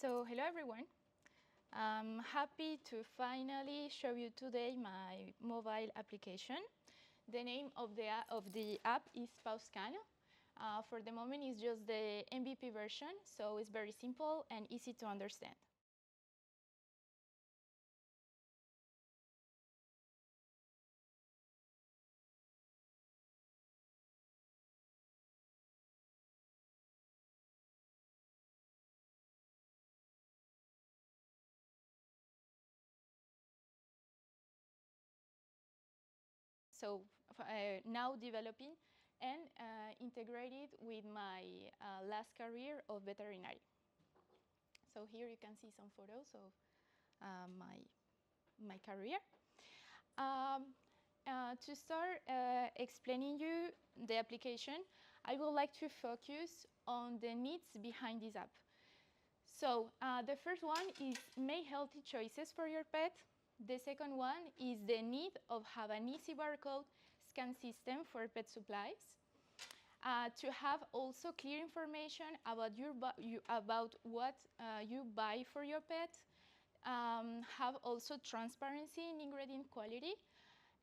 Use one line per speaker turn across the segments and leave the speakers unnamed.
So hello everyone. I'm happy to finally show you today my mobile application. The name of the app is PauseScan. For the moment, it's just the MVP version, so it's very simple and easy to understand. So now developing and integrated with my last career of veterinary. So here you can see some photos of my career. To start explaining you the application, I would like to focus on the needs behind this app. So the first one is make healthy choices for your pet. The second one is the need of have an easy barcode scan system for pet supplies. To have also clear information about what you buy for your pet. Have also transparency in ingredient quality,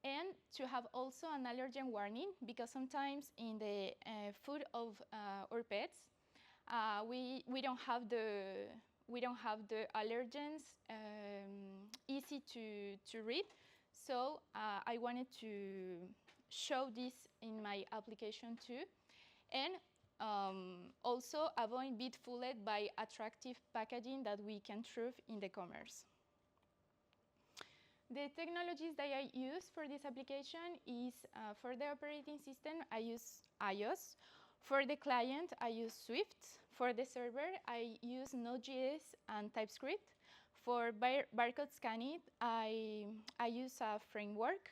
and to have also an allergen warning, because sometimes in the food of our pets, we don't have the allergens easy to read. So I wanted to show this in my application too, and also avoid being fooled by attractive packaging that we can through in the commerce. The technologies that I use for this application is for the operating system, I use iOS. For the client, I use Swift. For the server, I use Node.js and TypeScript. For barcode scanning, I use a framework,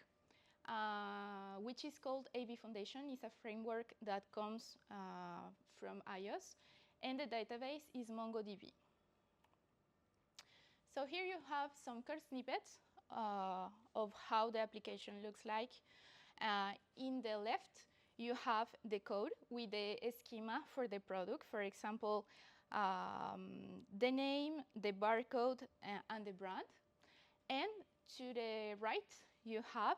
which is called AB Foundation. It's a framework that comes from iOS, and the database is MongoDB. So here you have some code snippets of how the application looks like. In the left, you have the code with the schema for the product. For example, the name, the barcode, and the brand. And to the right, you have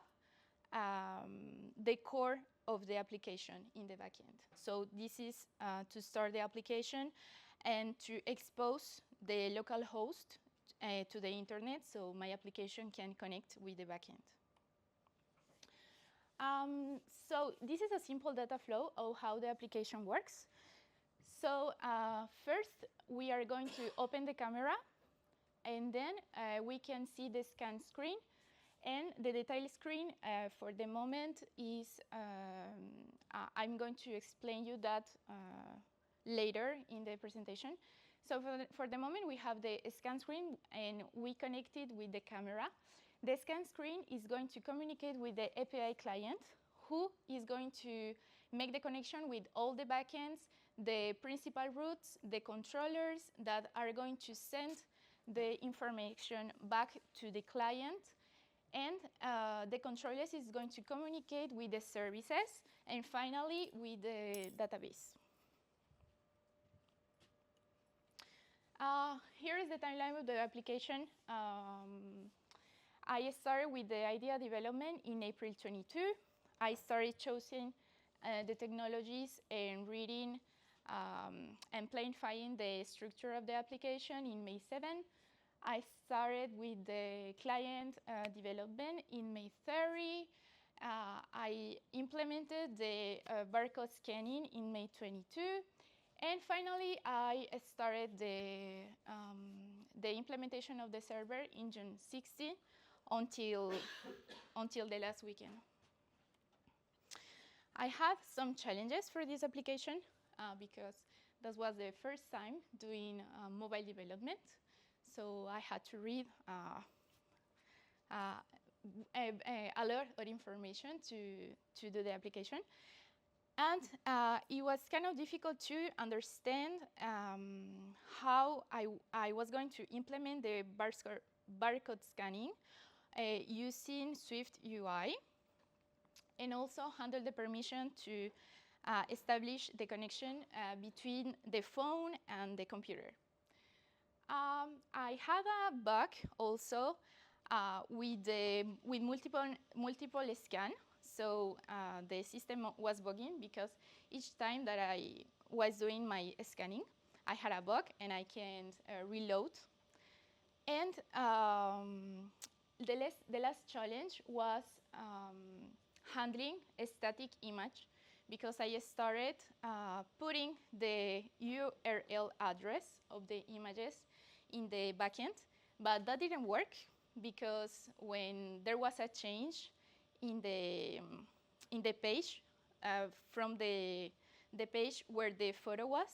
the core of the application in the backend. So this is to start the application and to expose the local host to the internet, so my application can connect with the backend. So this is a simple data flow of how the application works. So first, we are going to open the camera, and then we can see the scan screen. And the detail screen for the moment is, I'm going to explain you that later in the presentation. So for the moment, we have the scan screen, and we connect it with the camera. The scan screen is going to communicate with the API client, who is going to make the connection with all the backends, the principal routes, the controllers that are going to send the information back to the client. And the controllers is going to communicate with the services, and finally with the database. Here is the timeline of the application. I started with the idea development in April 22. I started choosing the technologies and reading and planifying the structure of the application in May 7. I started with the client development in May 30. I implemented the barcode scanning in May 22. And finally, I started the implementation of the server in June 16 until the last weekend. I had some challenges for this application because that was the first time doing mobile development. So I had to read a lot of information to do the application. And it was kind of difficult to understand how I was going to implement the barcode scanning using Swift UI, and also handle the permission to establish the connection between the phone and the computer. I had a bug also with multiple scan. So the system was bugging because each time that I was doing my scanning, I had a bug and I can't reload. And the last challenge was handling a static image because I started putting the URL address of the images in the backend, but that didn't work because when there was a change in the page from the page where the photo was,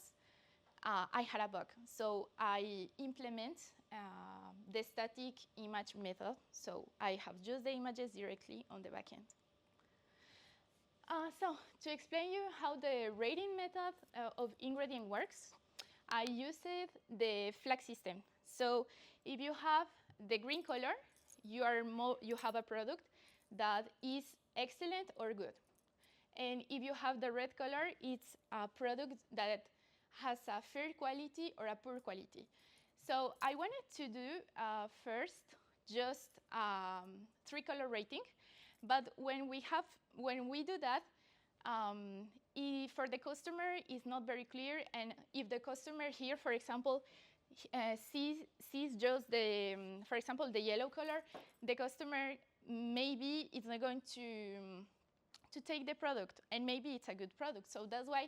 I had a bug. So I implement the static image method. So I have just the images directly on the backend. So to explain you how the rating method of ingredient works, I used the flag system. So if you have the green color, you have a product that is excellent or good. And if you have the red color, it's a product that has a fair quality or a poor quality. So I wanted to do first just 3-color rating, but when we do that, if for the customer it's not very clear, and if the customer here, for example, sees just the, for example, the yellow color, the customer maybe is not going to take the product, and maybe it's a good product. So that's why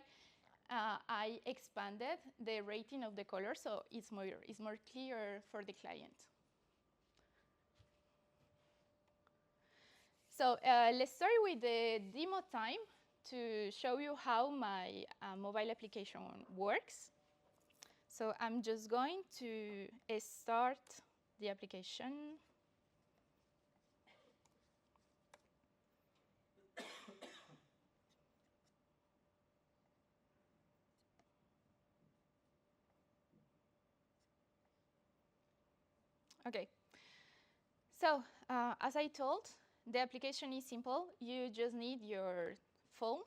I expanded the rating of the color, so it's more clear for the client. So let's start with the demo time to show you how my mobile application works. So I'm just going to start the application. Okay. So as I told, the application is simple. You just need your phone.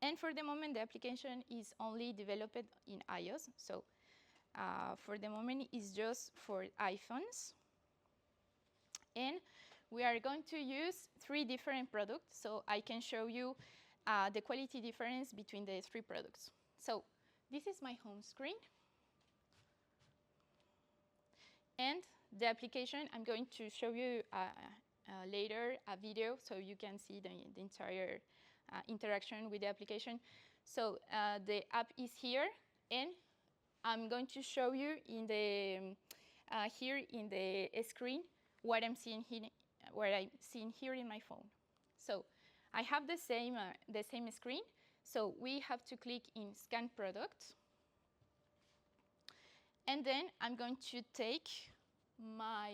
And for the moment, the application is only developed in iOS. So for the moment, it's just for iPhones. And we are going to use 3 different products, so I can show you the quality difference between the 3 products. So this is my home screen. And the application, I'm going to show you later a video so you can see the entire interaction with the application. So the app is here, and I'm going to show you in the here in the screen what I'm seeing here in my phone. So I have the same screen. So we have to click in Scan Product, and then I'm going to take my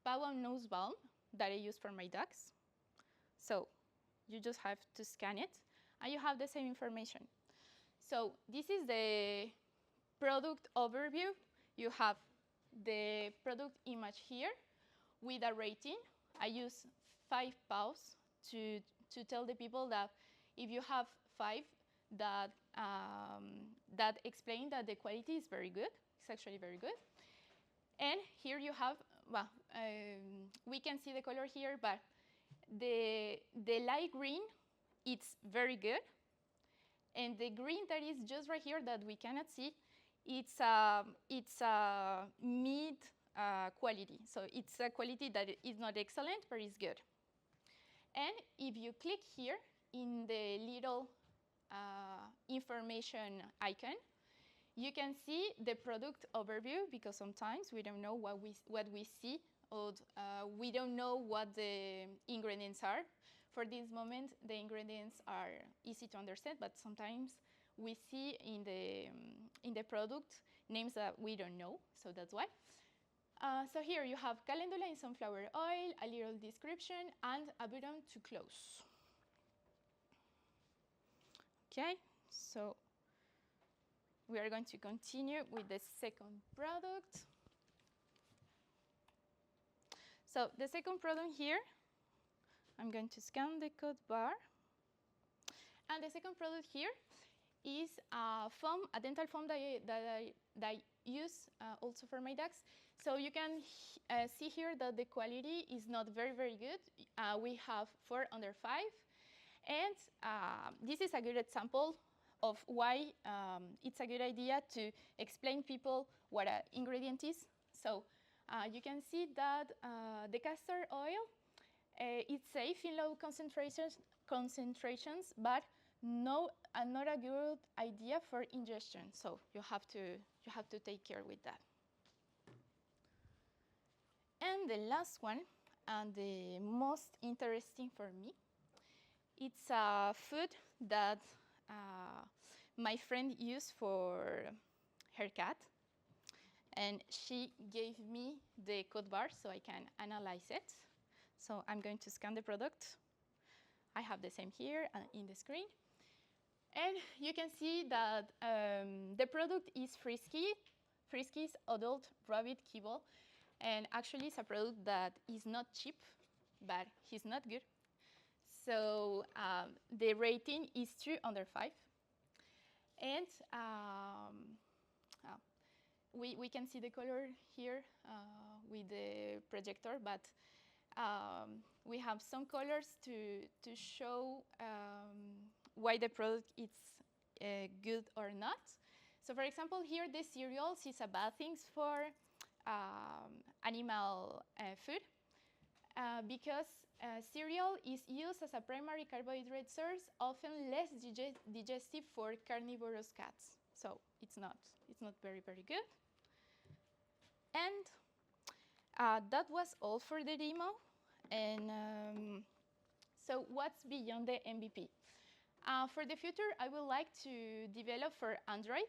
Powwow nose balm that I use for my dogs. So you just have to scan it, and you have the same information. So this is the product overview. You have the product image here with a rating. I use 5 paws to tell the people that if you have 5, that explain that the quality is very good. It's actually very good. And here you have, well, we can see the color here, but the light green, it's very good. And the green that is just right here that we cannot see, it's mid quality. So it's a quality that is not excellent, but it's good. And if you click here in the little information icon, you can see the product overview, because sometimes we don't know what we see, or we don't know what the ingredients are. For this moment, the ingredients are easy to understand, but sometimes we see in the product names that we don't know, so that's why. So here you have calendula and sunflower oil, a little description, and a button to close. Okay, so we are going to continue with the second product. So the second product here, I'm going to scan the code bar. And the second product here is a foam, a dental foam that I use also for my ducks. So you can see here that the quality is not very, very good. We have 4 under 5. And this is a good example of why it's a good idea to explain people what an ingredient is. So you can see that the castor oil, it's safe in low concentrations, but not a good idea for ingestion. So you have to take care with that. And the last one, and the most interesting for me, it's a food that my friend used for her cat. And she gave me the code bar so I can analyze it. So I'm going to scan the product. I have the same here in the screen. And you can see that the product is Frisky's adult rabbit kibble. And actually, it's a product that is not cheap, but he's not good. So the rating is 2 under 5. And we can see the color here with the projector, but we have some colors to show why the product is good or not. So for example, here the cereals is a bad thing for animal food because cereal is used as a primary carbohydrate source, often less digestive for carnivorous cats. So it's not very, very good. And that was all for the demo. And so what's beyond the MVP? For the future, I would like to develop for Android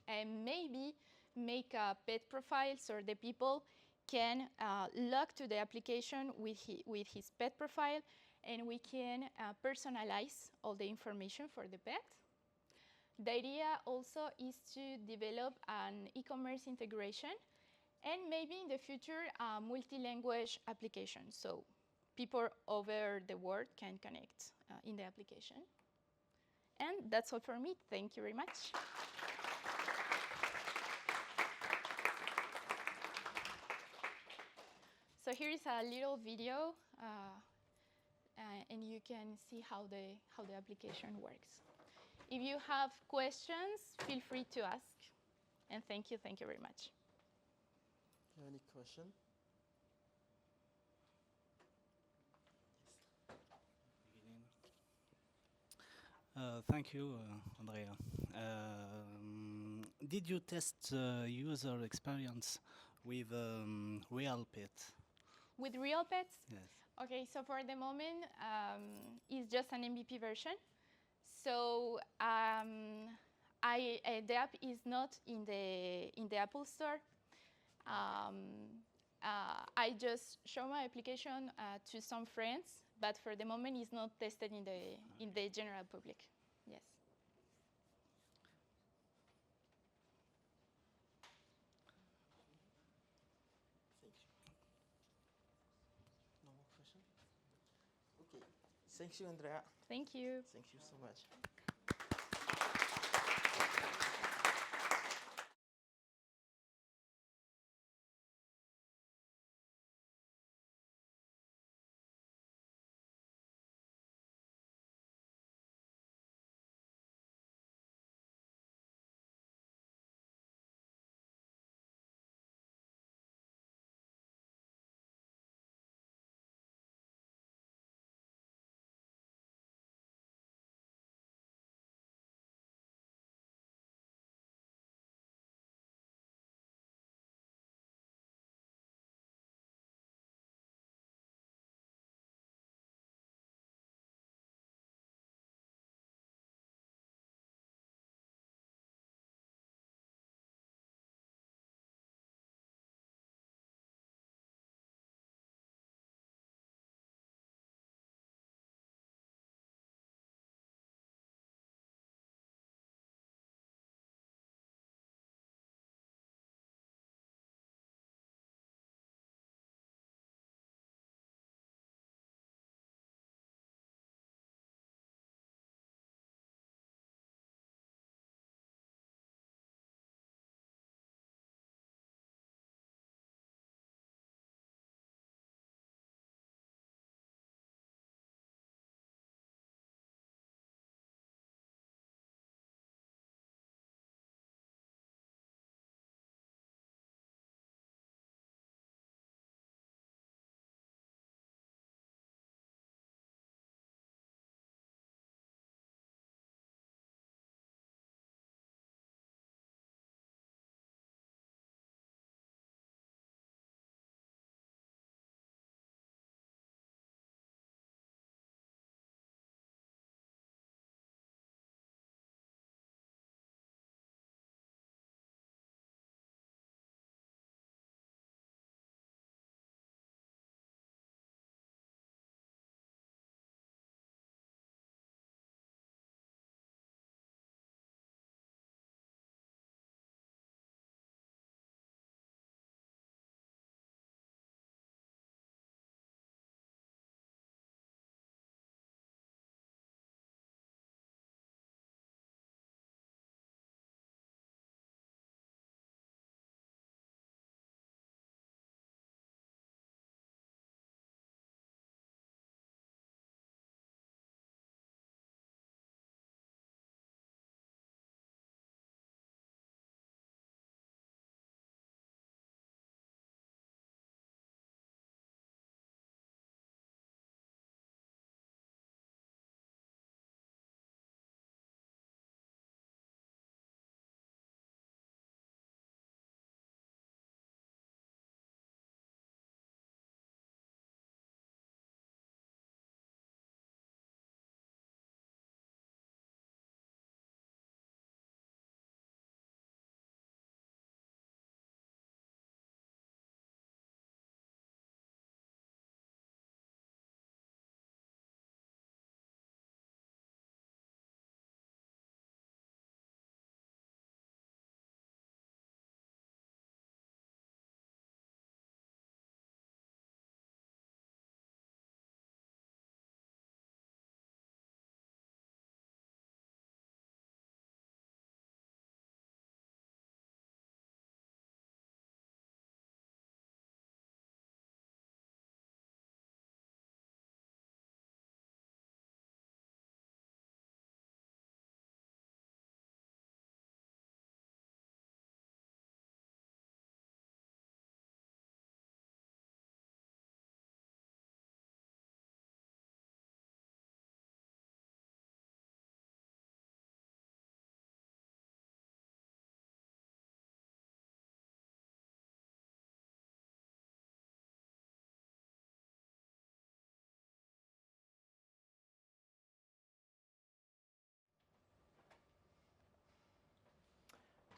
and maybe make a pet profile so the people can log to the application with his pet profile, and we can personalize all the information for the pet. The idea also is to develop an e-commerce integration and maybe in the future a multi-language application so people over the world can connect in the application. And that's all for me. Thank you very much. So here is a little video, and you can see how the application works. If you have questions, feel free to ask. And thank you very much.
Any question?
Thank you, Andrea. Did you test user experience with real pets?
With real pets?
Yes.
Okay, so for the moment, it's just an MVP version. So the app is not in the Apple Store. I just show my application to some friends, but for the moment, it's not tested in the general public. Yes.
Thank you. No more question? Okay. Thank you, Andrea.
Thank you.
Thank you so much.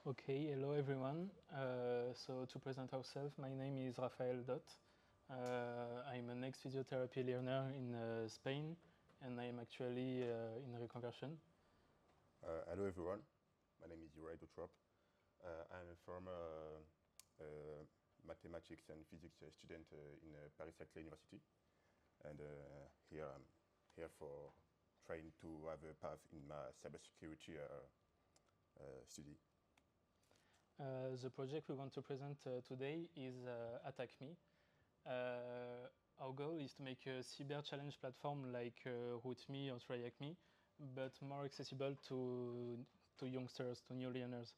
Okay, hello everyone. So to present ourselves, my name is Rafael Dot. I'm an ex-physiotherapy learner in Spain, and I'm actually in reconversion.
Hello everyone, my name is Uri Dotrop. I'm a former mathematics and physics student in Paris-Saclay University, and here I'm here for trying to have a path in my cybersecurity study.
The project we want to present today is Attack Me. Our goal is to make a cyber challenge platform like RootMe or TryHackMe, but more accessible to youngsters, to new learners.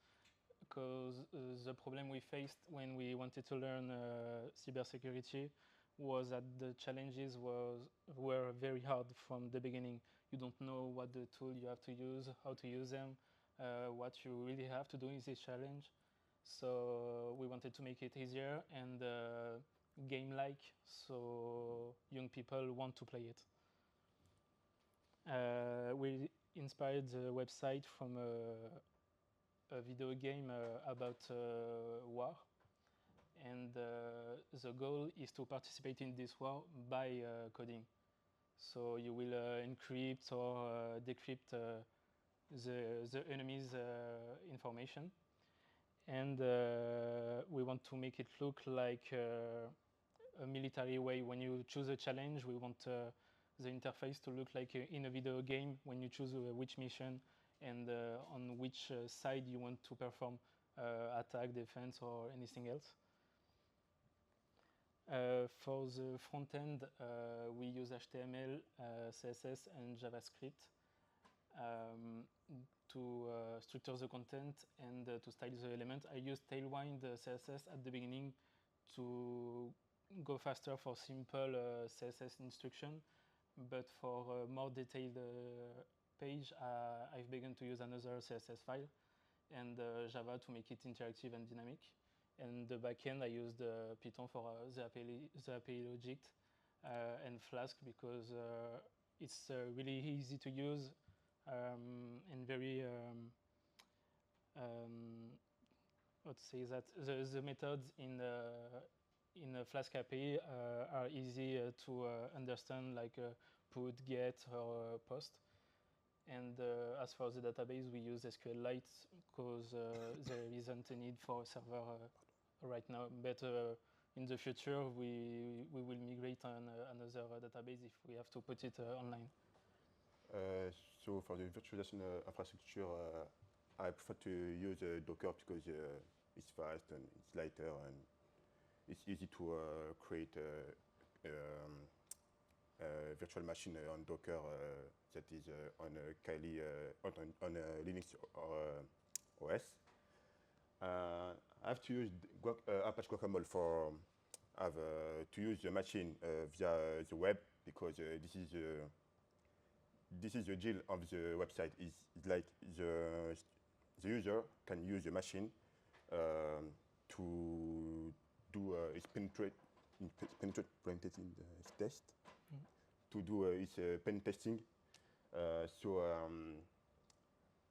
Because the problem we faced when we wanted to learn cybersecurity was that the challenges were very hard from the beginning. You don't know what the tool you have to use, how to use them, what you really have to do in this challenge. So we wanted to make it easier and game-like, so young people want to play it. We inspired the website from a video game about war, and the goal is to participate in this war by coding. So you will encrypt or decrypt the enemy's information, and we want to make it look like a military way. When you choose a challenge, we want the interface to look like in a video game when you choose which mission and on which side you want to perform attack, defense, or anything else. For the front end, we use HTML, CSS, and JavaScript to structure the content and to style the element. I use Tailwind CSS at the beginning to go faster for simple CSS instruction, but for a more detailed page, I've begun to use another CSS file and Java to make it interactive and dynamic. And the backend, I used Python for the API logic and Flask because it's really easy to use and very what to say is that the methods in Flask API are easy to understand, like put, get, or post. And as for the database, we use SQLite because there isn't a need for a server right now. But in the future, we will migrate on another database if we have to put it online.
So for the virtualization infrastructure, I prefer to use Docker because it's fast and it's lighter and it's easy to create a virtual machine on Docker that is on Kali on Linux or OS. I have to use Apache Guacamole for to use the machine via the web because this is the deal of the website. It's like the user can use the machine to do its penetrating test, to do its pen testing. So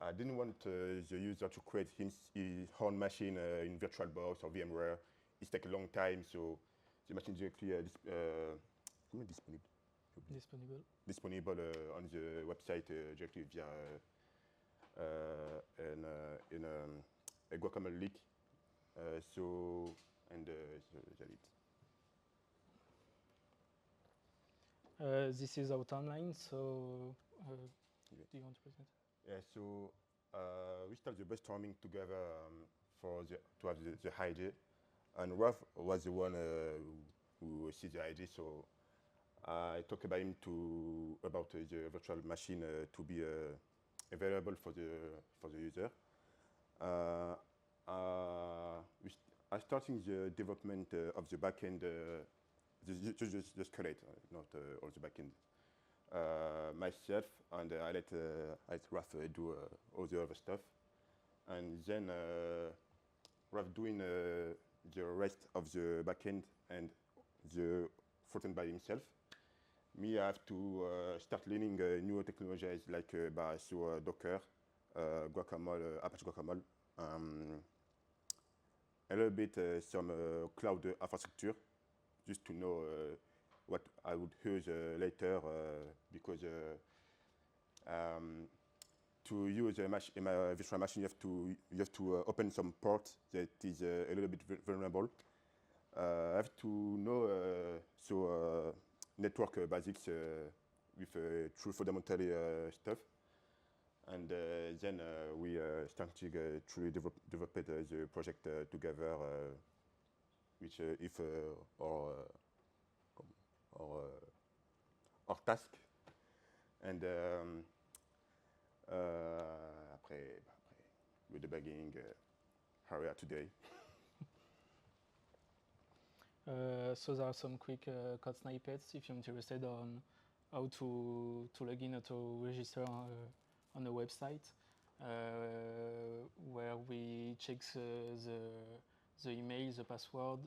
I didn't want the user to create his own machine in VirtualBox or VMware. It takes a long time, so the machine is directly disponible on the website directly via a Guacamole link. So that's it.
This is our timeline, so do you want to present?
Yeah, so we started the brainstorming together to have the idea, and Ralph was the one who sees the idea. So I talked about him about the virtual machine to be available for the user. I starting the development of the backend, the skeleton, not all the backend. Myself, and I let Ralph do all the other stuff, and then Ralph doing the rest of the backend and the front end by himself. Me, I have to start learning new technologies like Docker, Guacamole, Apache Guacamole, a little bit some cloud infrastructure, just to know what I would use later, because to use a virtual machine, you have to open some ports that is a little bit vulnerable. I have to know network basics with true fundamental stuff, and then we started to develop the project together, which if our task, and après with debugging area today.
So there are some quick code snippets if you're interested on how to log in or to register on a website, where we check the email, the password,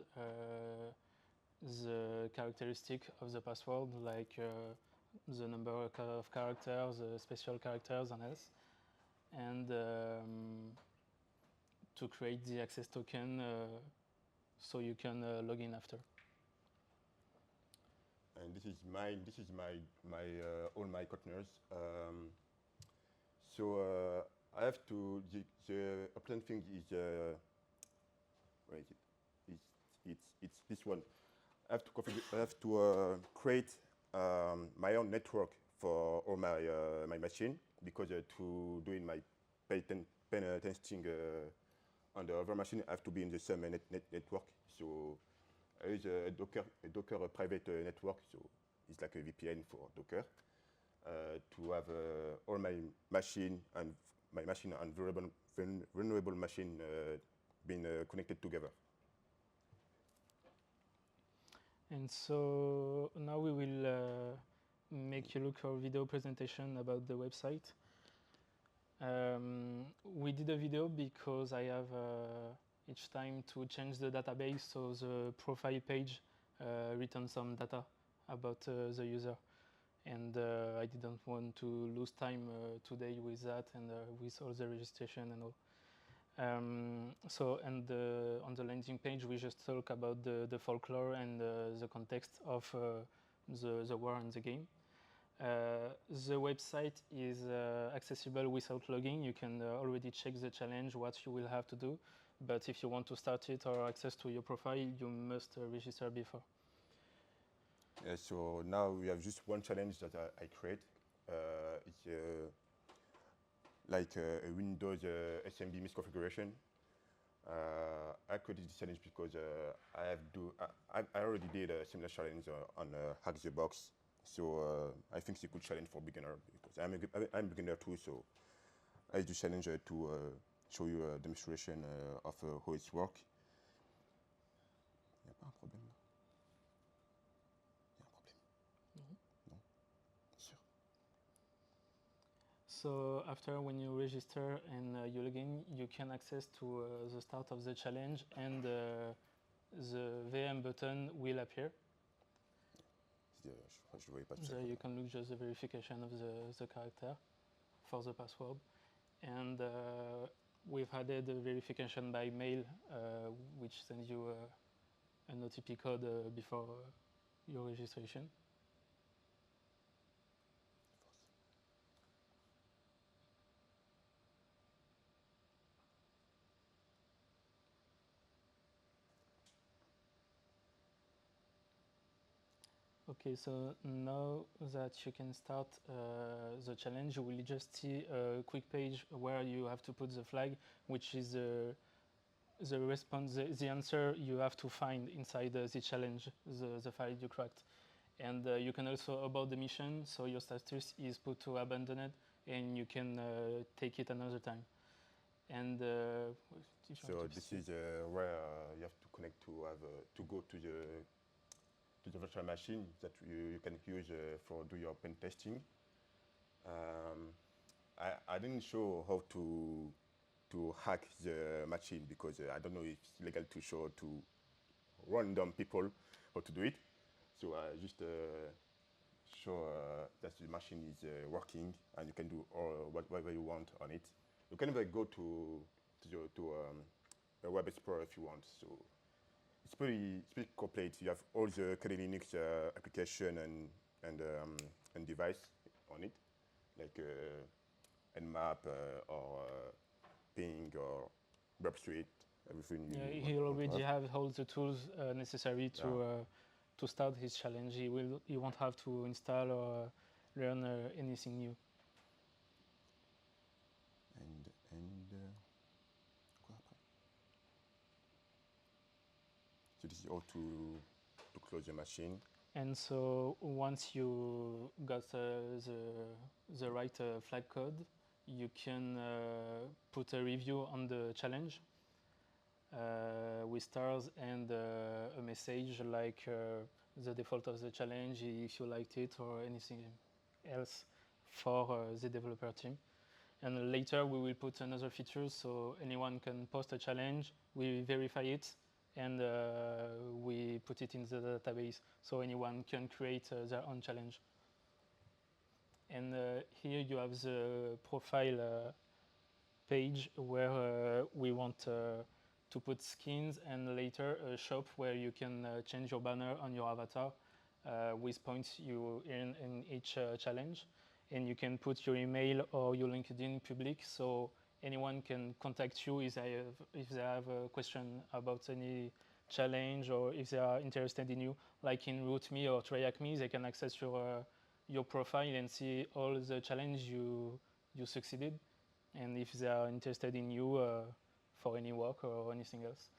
the characteristic of the password, like the number of characters, special characters, and else, and to create the access token so you can log in after.
And this is my all my partners. So I have to the important thing is where is it? It's this one. I have to create my own network for all my machine, because to doing my pen testing on the other machine, I have to be in the same network. So I use a Docker private network, so it's like a VPN for Docker, to have all my machine and vulnerable machine being connected together.
And so now we will make you look our video presentation about the website. We did a video because I have each time to change the database, so the profile page returns some data about the user, and I didn't want to lose time today with that and with all the registration and all. So and on the landing page we just talk about the folklore and the context of the war and the game. The website is accessible without logging. You can already check the challenge, what you will have to do, but if you want to start it or access to your profile, you must register before.
So now we have just one challenge that I create. It's like a Windows SMB misconfiguration. I created this challenge because I already did a similar challenge on Hack the Box. So I think it's a good challenge for beginner, because I'm a beginner too. So I do challenge to show you a demonstration of how it works. Il n'y a pas un problème là? Il y a un problème? Non? Sûr?
So after, when you register and you log in, you can access to the start of the challenge, and the VM button will appear.
Je voyais pas tout ça.
There you can look just the verification of the character for the password, and we've added a verification by mail, which sends you an OTP code before your registration. Okay, so now that you can start the challenge, you will just see a quick page where you have to put the flag, which is the response, the answer you have to find inside the challenge, the file you cracked. And you can also abort the mission, so your status is put to abandoned, and you can take it another time. And
so this is where you have to connect to go to the virtual machine that you can use for do your pen testing. I didn't show how to hack the machine, because I don't know if it's legal to show to random people how to do it. So I just show that the machine is working, and you can do whatever you want on it. You can even go to a web explorer if you want. So it's pretty complete. You have all the Kali Linux application and device on it, like Nmap or Ping or WebSuite, everything.
Yeah,
You
he
want to
already
have.
have all the tools necessary to start his challenge. He won't have to install or learn anything new.
Quoi après? So this is all to close the machine.
And so once you got the right flag code, you can put a review on the challenge with stars and a message like the default of the challenge, if you liked it, or anything else for the developer team. And later we will put another feature so anyone can post a challenge, we verify it, and we put it in the database so anyone can create their own challenge. And here you have the profile page where we want to put skins, and later a shop where you can change your banner on your avatar with points you earn in each challenge. And you can put your email or your LinkedIn public so anyone can contact you if they have a question about any challenge or if they are interested in you. Like in RootMe or TryHackMe, they can access your profile and see all the challenge you succeeded, and if they are interested in you for any work or anything else.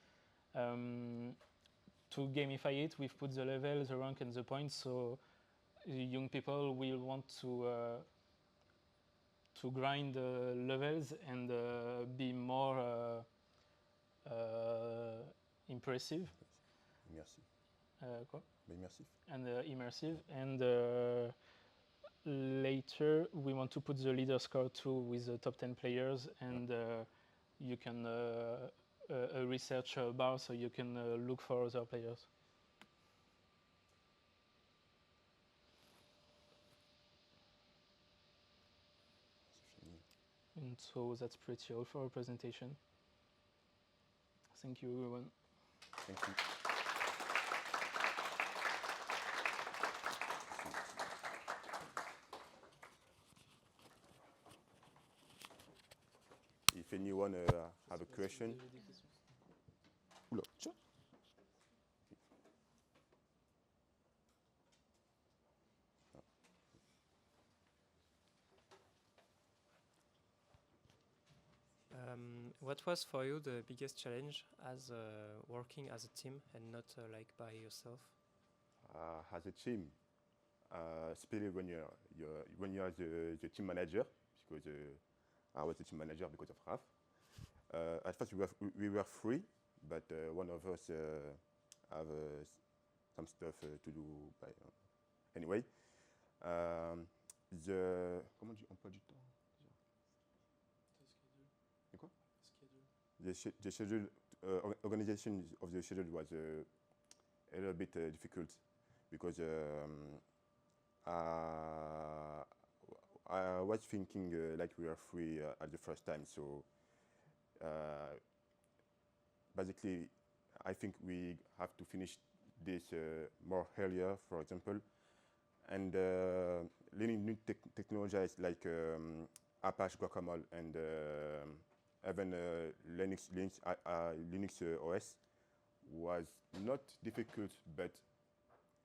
To gamify it, we've put the level, the rank, and the points, so young people will want to grind levels and be more impressive.
Merci.
Quoi?
Immersive.
And immersive. And later we want to put the leader score too with the top 10 players, and you can a research bar so you can look for other players. And so that's pretty all for our presentation. Thank you, everyone.
Thank you. If anyone have a question. Oula, tiens.
What was for you the biggest challenge as working as a team and not like by yourself?
As a team, especially when you are the team manager, because I was the team manager because of Raf. At first we were free, but one of us have some stuff to do. Anyway, comment on dit emploi du temps? The schedule organization of the schedule was a little bit difficult because I was thinking like we were free at the first time, so basically I think we have to finish this more earlier, for example, and learning new technologies like Apache Guacamole and even Linux OS was not difficult, but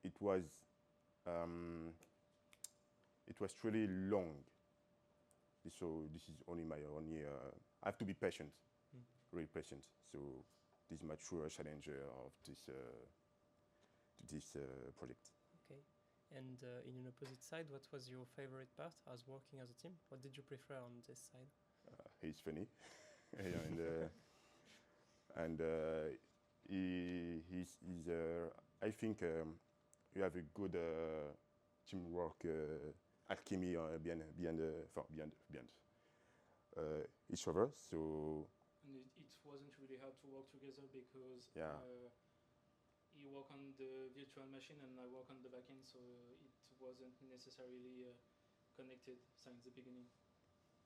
it was really long. So this is only I have to be patient, really patient. So this is my true challenge of this project.
Okay. And in an opposite side, what was your favorite part as working as a team? What did you prefer on this side?
He's funny, and he's I think you have a good teamwork alchemy beyond each other. So
And it wasn't really hard to work together because
Yeah.
he worked on the virtual machine and I work on the backend, so it wasn't necessarily connected since the beginning.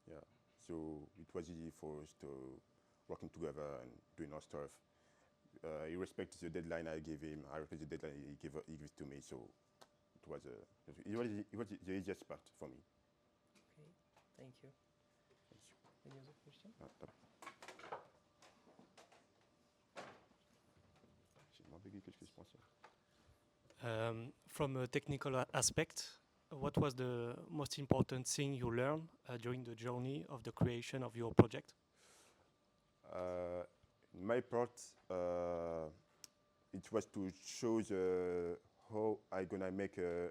yeah, so it was easy for us to working together and doing our stuff. He respects the deadline I gave him. I respect the deadline he gave it to me. So it was the easiest part for me.
Okay, thank you. Any other question? From a technical aspect, what was the most important thing you learned during the journey of the creation of your project?
My part, it was to show how I gonna make a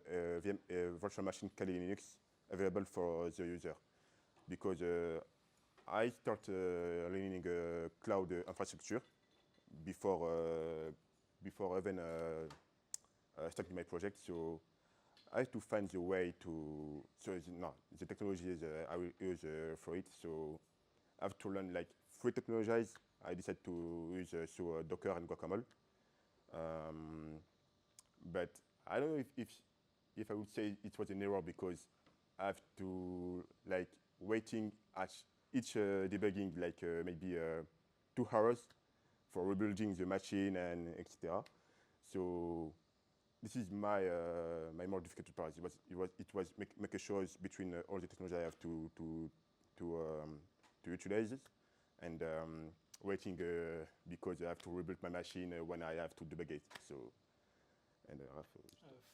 virtual machine Kali Linux available for the user, because I start learning cloud infrastructure before even starting my project. So I have to find the way to. So the technology is I will use for it. So I have to learn like 3 technologies. I decided to use Docker and Guacamole. But I don't know if I would say it was an error, because I have to like waiting at each debugging like maybe 2 hours for rebuilding the machine and etc. So this is my my more difficult part. It was make a choice between all the technology I have to utilize it, and waiting because I have to rebuild my machine when I have to debug it. So and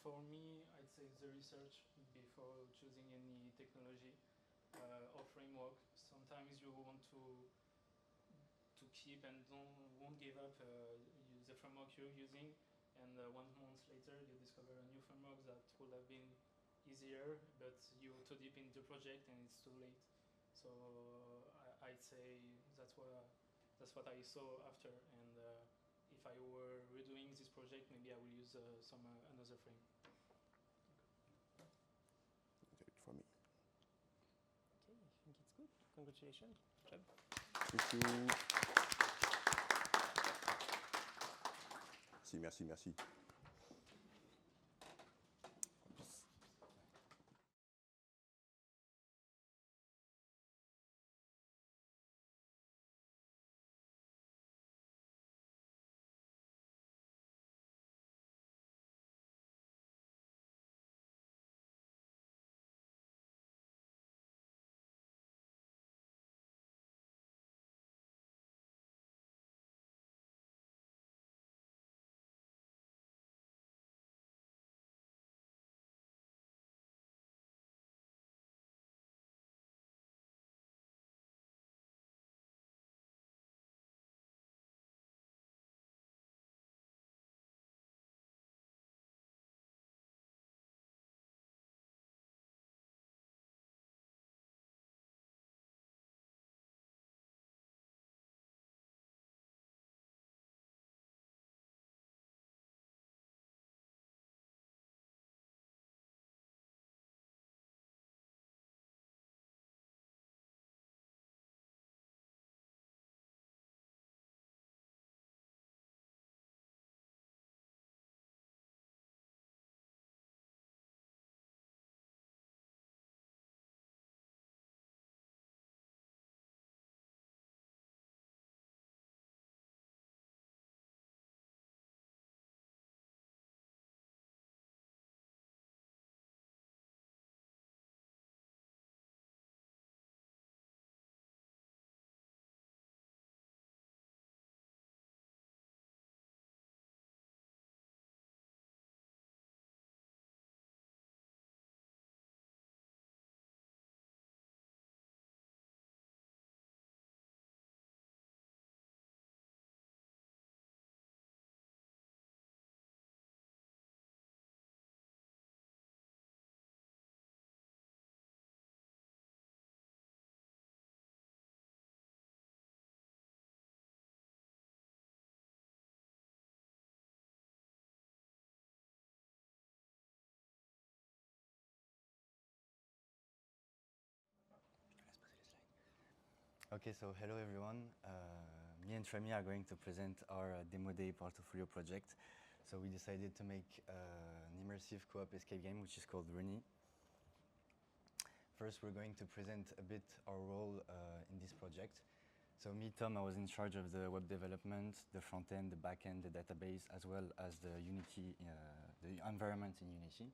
for me, I'd say the research before choosing any technology or framework. Sometimes you want to keep and won't give up the framework you're using, and 1 month later you discover a new framework that would have been easier, but you're too deep in the project and it's too late. So I'd say that's what I saw after, and if I were redoing this project, maybe I will use some another frame.
for me.
Okay, I think it's good. Congratulations. Good job.
Thank you. Merci.
Okay, so hello everyone. Me and Tremi are going to present our Demo Day portfolio project. So we decided to make an immersive co-op escape game, which is called Rooney. First, we're going to present a bit our role in this project. So me, Tom, I was in charge of the web development, the front end, the back end, the database, as well as the Unity, the environment in Unity.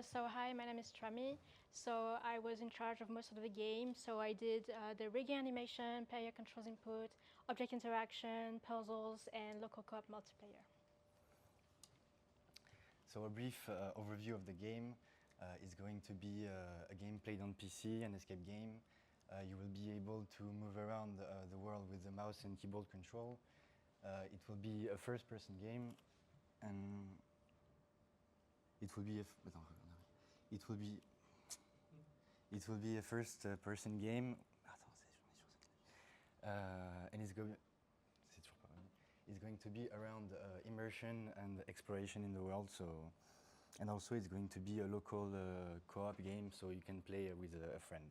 So hi, my name is Trami. So I was in charge of most of the game. So I did the rigging animation, player controls input, object interaction, puzzles, and local co-op multiplayer.
So a brief overview of the game is going to be a game played on PC, an escape game. You will be able to move around the world with the mouse and keyboard control. It will be a first-person game, and it will be a first-person game. And it's going to be around immersion and exploration in the world. So, and also it's going to be a local co-op game, so you can play with a friend.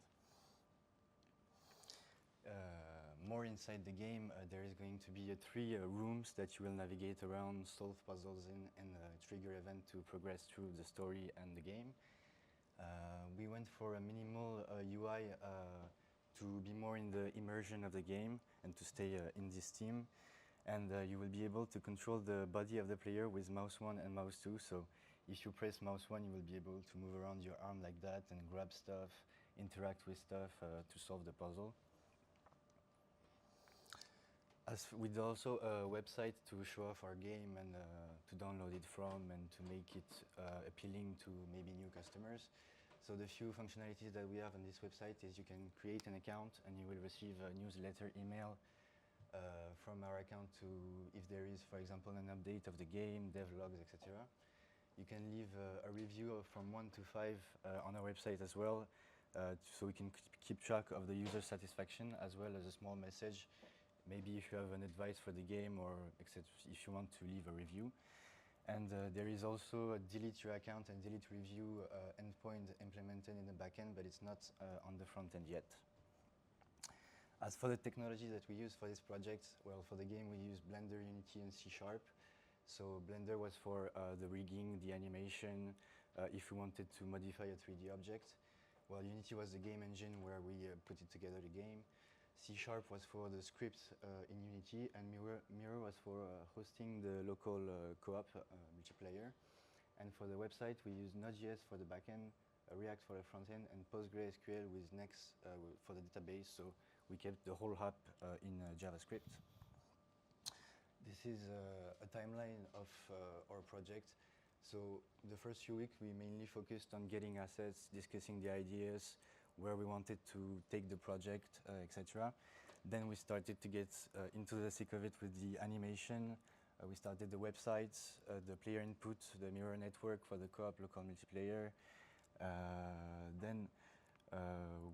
More inside the game, there is going to be 3 rooms that you will navigate around, solve puzzles in, and trigger event to progress through the story and the game. We went for a minimal UI to be more in the immersion of the game and to stay in this theme. And you will be able to control the body of the player with mouse 1 and mouse 2. So if you press mouse 1, you will be able to move around your arm like that and grab stuff, interact with stuff to solve the puzzle. With also a website to show off our game and to download it from and to make it appealing to maybe new customers. So the few functionalities that we have on this website is you can create an account and you will receive a newsletter email from our account to if there is, for example, an update of the game, devlogs, etc. You can leave a review from 1 to 5 on our website as well, so we can keep track of the user satisfaction as well as a small message. Maybe if you have an advice for the game or etc. if you want to leave a review. And there is also a delete your account and delete review endpoint implemented in the backend, but it's not on the front end yet. As for the technology that we use for this project, well, for the game we use Blender, Unity, and C#. So Blender was for the rigging, the animation, if we wanted to modify a 3D object. Well, Unity was the game engine where we put it together the game. C# was for the script in Unity, and Mirror was for hosting the local co-op multiplayer. And for the website, we use Node.js for the backend, React for the frontend, and PostgreSQL with Next for the database. So we kept the whole app in JavaScript. This is a timeline of our project. So the first few weeks, we mainly focused on getting assets, discussing the ideas, where we wanted to take the project, etc. Then we started to get into the thick of it with the animation. We started the websites, the player input, the mirror network for the co-op local multiplayer. Then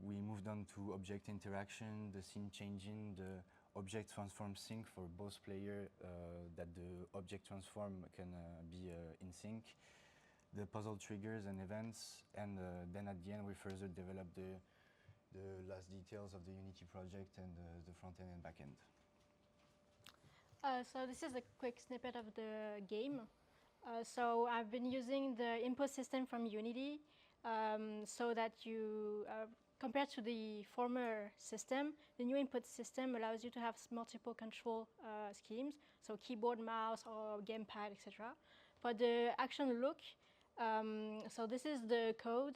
we moved on to object interaction, the scene changing, the object transform sync for both players, that the object transform can be in sync. The puzzle triggers and events, and then at the end we further developed the last details of the Unity project and the front end and back end.
So this is a quick snippet of the game. So I've been using the input system from Unity so that you, compared to the former system, the new input system allows you to have multiple control schemes, so keyboard, mouse, or gamepad, etc. For the action look, so this is the code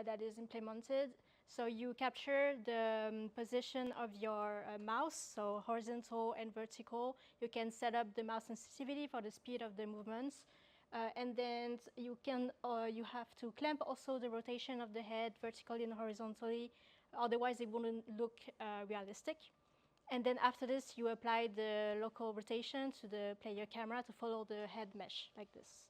that is implemented. So you capture the position of your mouse, so horizontal and vertical. You can set up the mouse sensitivity for the speed of the movements. And then you have to clamp also the rotation of the head vertically and horizontally, otherwise it wouldn't look realistic. And then after this, you apply the local rotation to the player camera to follow the head mesh like this.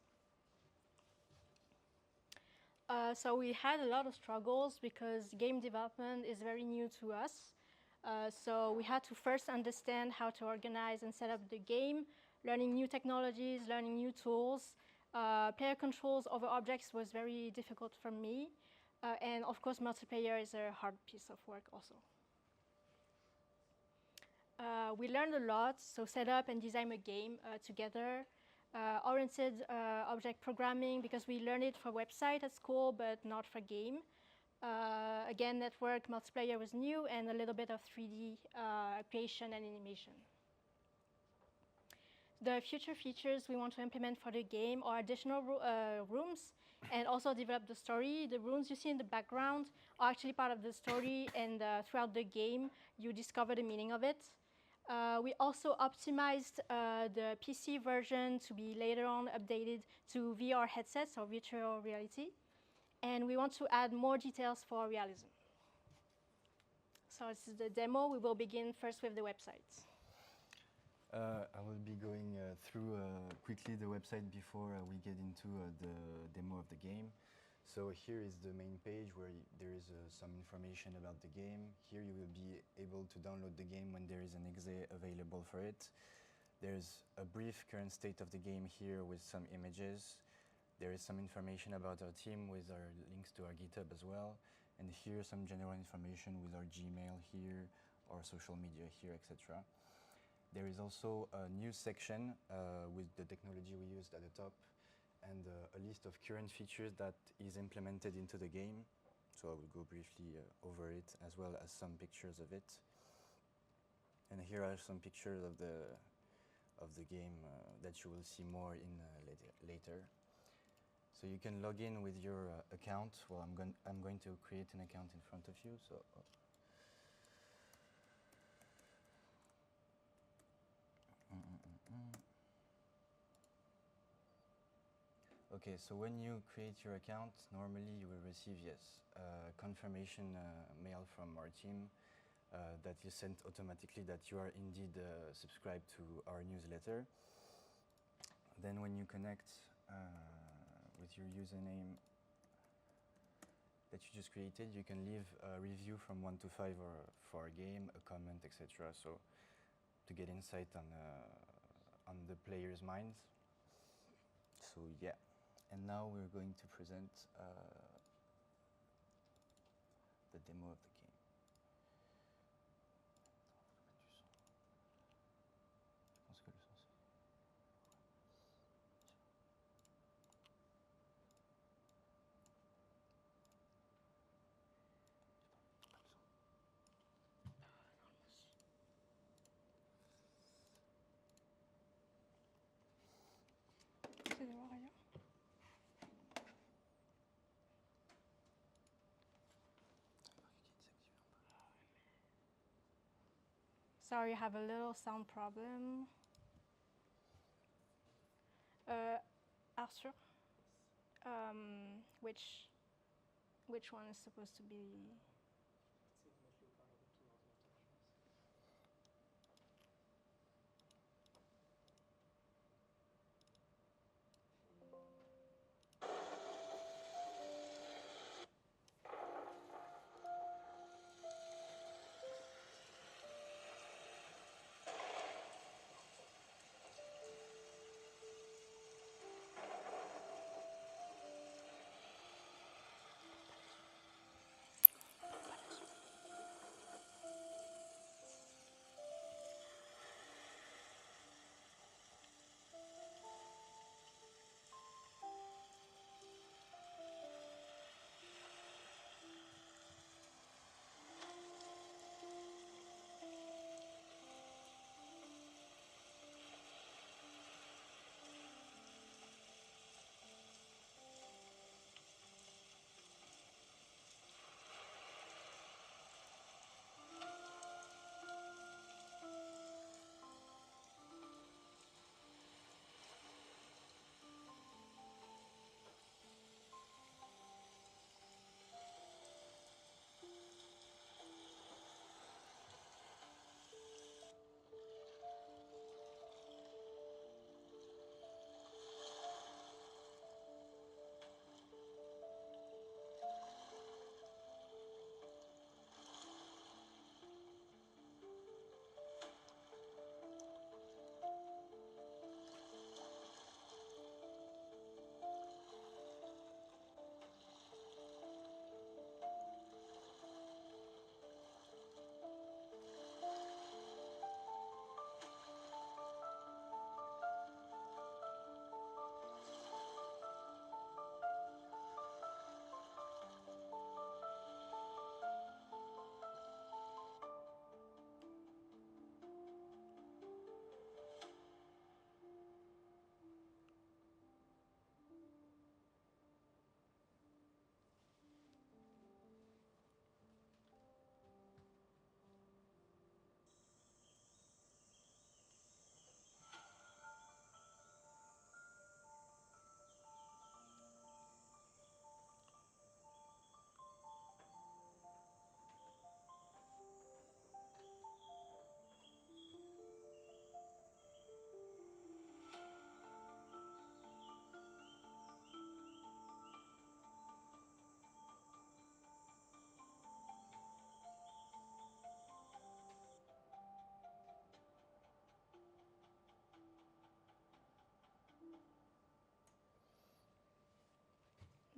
So we had a lot of struggles because game development is very new to us. So we had to first understand how to organize and set up the game, learning new technologies, learning new tools. Player controls over objects was very difficult for me. And of course, multiplayer is a hard piece of work also. We learned a lot, so set up and design a game together. Oriented object programming, because we learned it for website at school, but not for game. Again, network multiplayer was new, and a little bit of 3D creation and animation. The future features we want to implement for the game are additional rooms and also develop the story. The rooms you see in the background are actually part of the story, and throughout the game, you discover the meaning of it. We also optimized the PC version to be later on updated to VR headsets or virtual reality. And we want to add more details for realism. So this is the demo. We will begin first with the website.
I will be going through quickly the website before we get into the demo of the game. So here is the main page where there is some information about the game. Here you will be able to download the game when there is an exe available for it. There's a brief current state of the game here with some images. There is some information about our team with our links to our GitHub as well. And here some general information with our Gmail here, our social media here, etc. There is also a news section with the technology we used at the top, and a list of current features that is implemented into the game. So I will go briefly over it, as well as some pictures of it. And here are some pictures of the game that you will see more in later. So you can log in with your account. Well, I'm going to create an account in front of you. So. Okay, so when you create your account, normally you will receive, a confirmation mail from our team that is sent automatically that you are indeed subscribed to our newsletter. Then when you connect with your username that you just created, you can leave a review from 1 to 5 for our game, a comment, etc. So to get insight on the players' minds. So yeah. And now we're going to present the demo of the game.
Sorry, I have a little sound problem. Arthur, which one is supposed to be?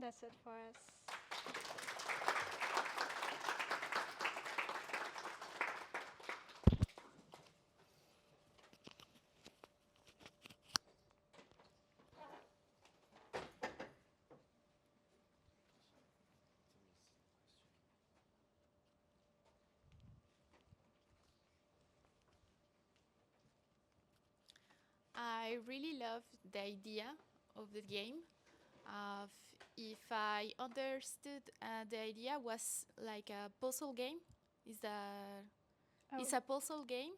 That's it for us.
I really love the idea of the game. If I understood, the idea was like a puzzle game. Is a It's a puzzle game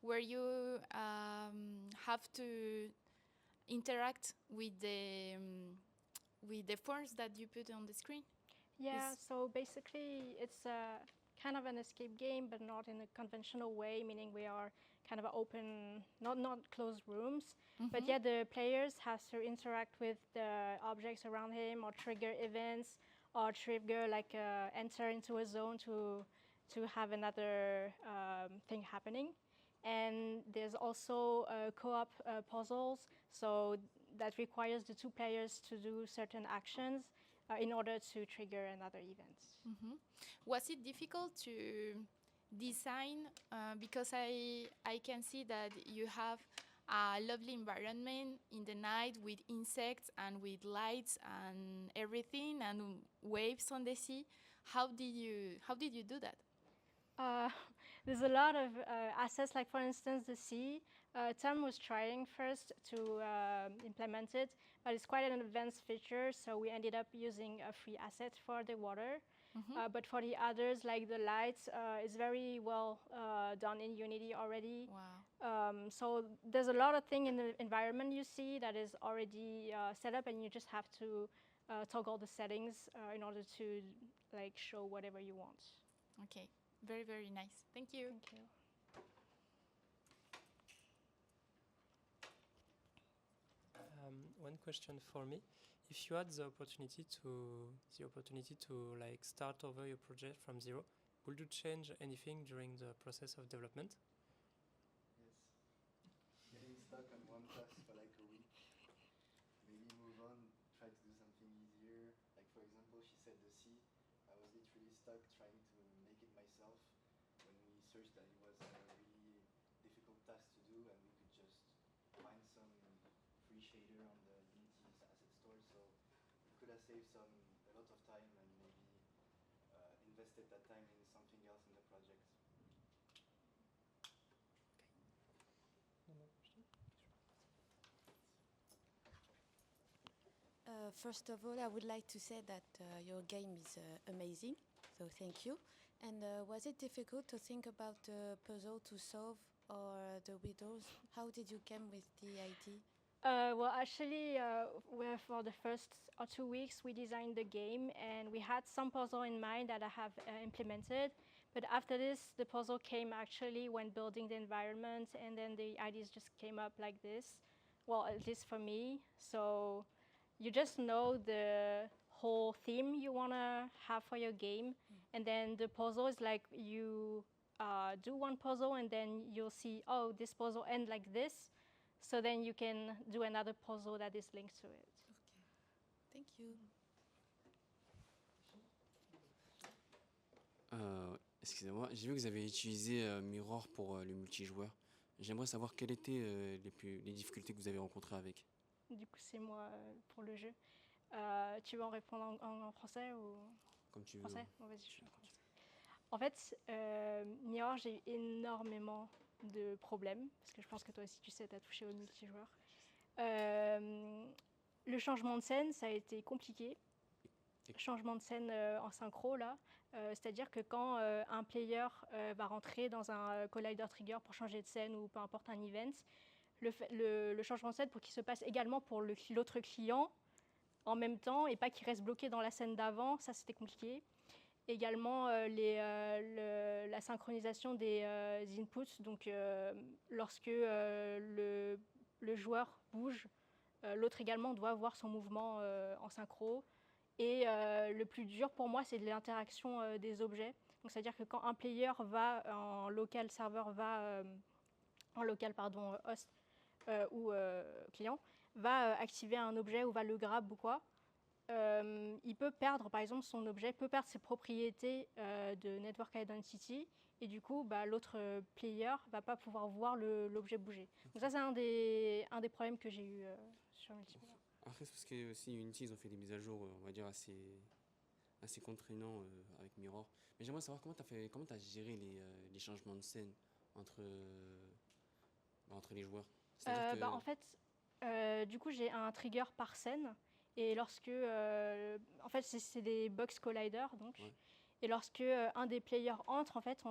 where you have to interact with the forms that you put on the screen.
Yeah,
Is-
so basically it's a kind of an escape game, but not in a conventional way, meaning we are kind of open, not closed rooms. But
Mhm.
yeah, the players have to interact with the objects around him, or trigger events, or trigger like enter into a zone to have another thing happening. And there's also co-op puzzles, so that requires the two players to do certain actions in order to trigger another event.
Mhm. Was it difficult to design? Because I can see that you have a lovely environment in the night with insects and with lights and everything and waves on the sea. How did you do that?
Uh, there's a lot of assets, like for instance the sea. Tom was trying first to implement it, but it's quite an advanced feature, so we ended up using a free asset for the water.
Mhm.
But for the others, like the lights, it's very well done in Unity already.
Wow.
So there's a lot of thing in the environment you see that is already set up, and you just have to toggle the settings in order to like show whatever you want.
Okay. Very, very nice. Thank you.
Thank you.
One question for me: if you had the opportunity to like start over your project from zero, would you change anything during the process of development?
Yes. Getting stuck on one task for like a week. Maybe move on, try to do something easier. Like for example, she said the sea. I was literally stuck trying to make it myself. When we searched that, it was a really difficult task to do, and we could just find some free shader on the Unity's asset store. So we could have saved a lot of time and maybe invested that time in something else in the project.
No more question?
First of all, I would like to say that your game is amazing, so thank you. And was it difficult to think about the puzzle to solve or the riddles? How did you come with the idea?
Well, actually, for the first 2 weeks, we designed the game, and we had some puzzle in mind that I have implemented. But after this, the puzzle came actually when building the environment, and then the ideas just came up like this. Well, at least for me. So you just know the whole theme you want to have for your game, and then the puzzle is like you do one puzzle, and then you'll see, oh, this puzzle ends like this. So then you can do another puzzle that is linked to it.
Thank you.
Excusez-moi, j'ai vu que vous avez utilisé Mirror pour le multijoueur. J'aimerais savoir quelles étaient les difficultés que vous avez rencontrées avec.
Du coup, c'est moi pour le jeu. Tu veux en répondre en français ou
Comme tu veux.
français? Bon, vas-y, je commence. En fait, Mirror, j'ai eu énormément de problèmes, parce que je pense que toi aussi, tu sais, tu as touché au multijoueur. Le changement de scène, ça a été compliqué. Changement de scène en synchro, là. C'est-à-dire que quand un player va rentrer dans un collider trigger pour changer de scène ou peu importe un event, le changement de scène pour qu'il se passe également pour l'autre client en même temps et pas qu'il reste bloqué dans la scène d'avant, ça c'était compliqué. Également la synchronisation des inputs, donc lorsque le joueur bouge, l'autre également doit voir son mouvement en synchro. Et le plus dur pour moi, c'est l'interaction des objets. Donc c'est-à-dire que quand un player va en local serveur, en local pardon, host ou client, va activer un objet ou va le grab ou quoi, il peut perdre, par exemple, son objet peut perdre ses propriétés de Network Identity, et du coup, l'autre player va pas pouvoir voir l'objet bouger. Donc ça, c'est un des problèmes que j'ai eu sur multiplayer.
Après, c'est parce que aussi Unity, ils ont fait des mises à jour, on va dire, assez contraignants avec Mirror. Mais j'aimerais savoir comment t'as géré les changements de scène entre, entre les joueurs. C'est-à-dire que...
En fait, du coup, j'ai un trigger par scène. Et lorsque, en fait, c'est des box colliders, donc.
Ouais.
Et lorsque un des players entre, en fait,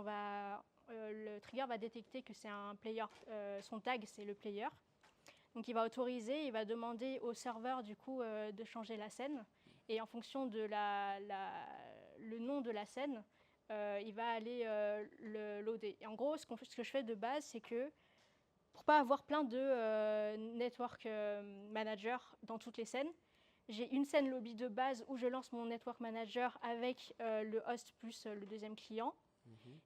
le trigger va détecter que c'est un player. Son tag, c'est le player. Donc, il va autoriser, il va demander au serveur, du coup, de changer la scène. Et en fonction de le nom de la scène, il va aller le loader. Et en gros, ce que je fais de base, c'est que pour pas avoir plein de network manager dans toutes les scènes, j'ai une scène lobby de base où je lance mon network manager avec le host plus le deuxième client.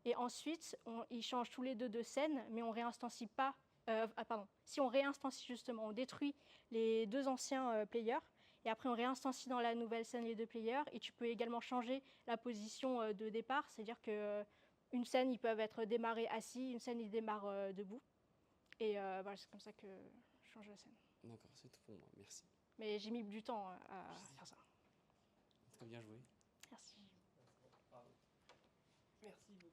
Et ensuite, ils changent tous les deux de scène, mais on réinstancie pas. Si on réinstancie justement, on détruit les deux anciens players. Et après, on réinstancie dans la nouvelle scène les deux players. Et tu peux également changer la position de départ. C'est-à-dire qu'une scène, ils peuvent être démarrés assis, une scène, ils démarrent debout. Et voilà, c'est comme ça que je change la scène.
D'accord, c'est tout pour moi, merci.
Mais j'ai mis du temps à faire ça.
Très bien joué.
Merci.
Merci beaucoup.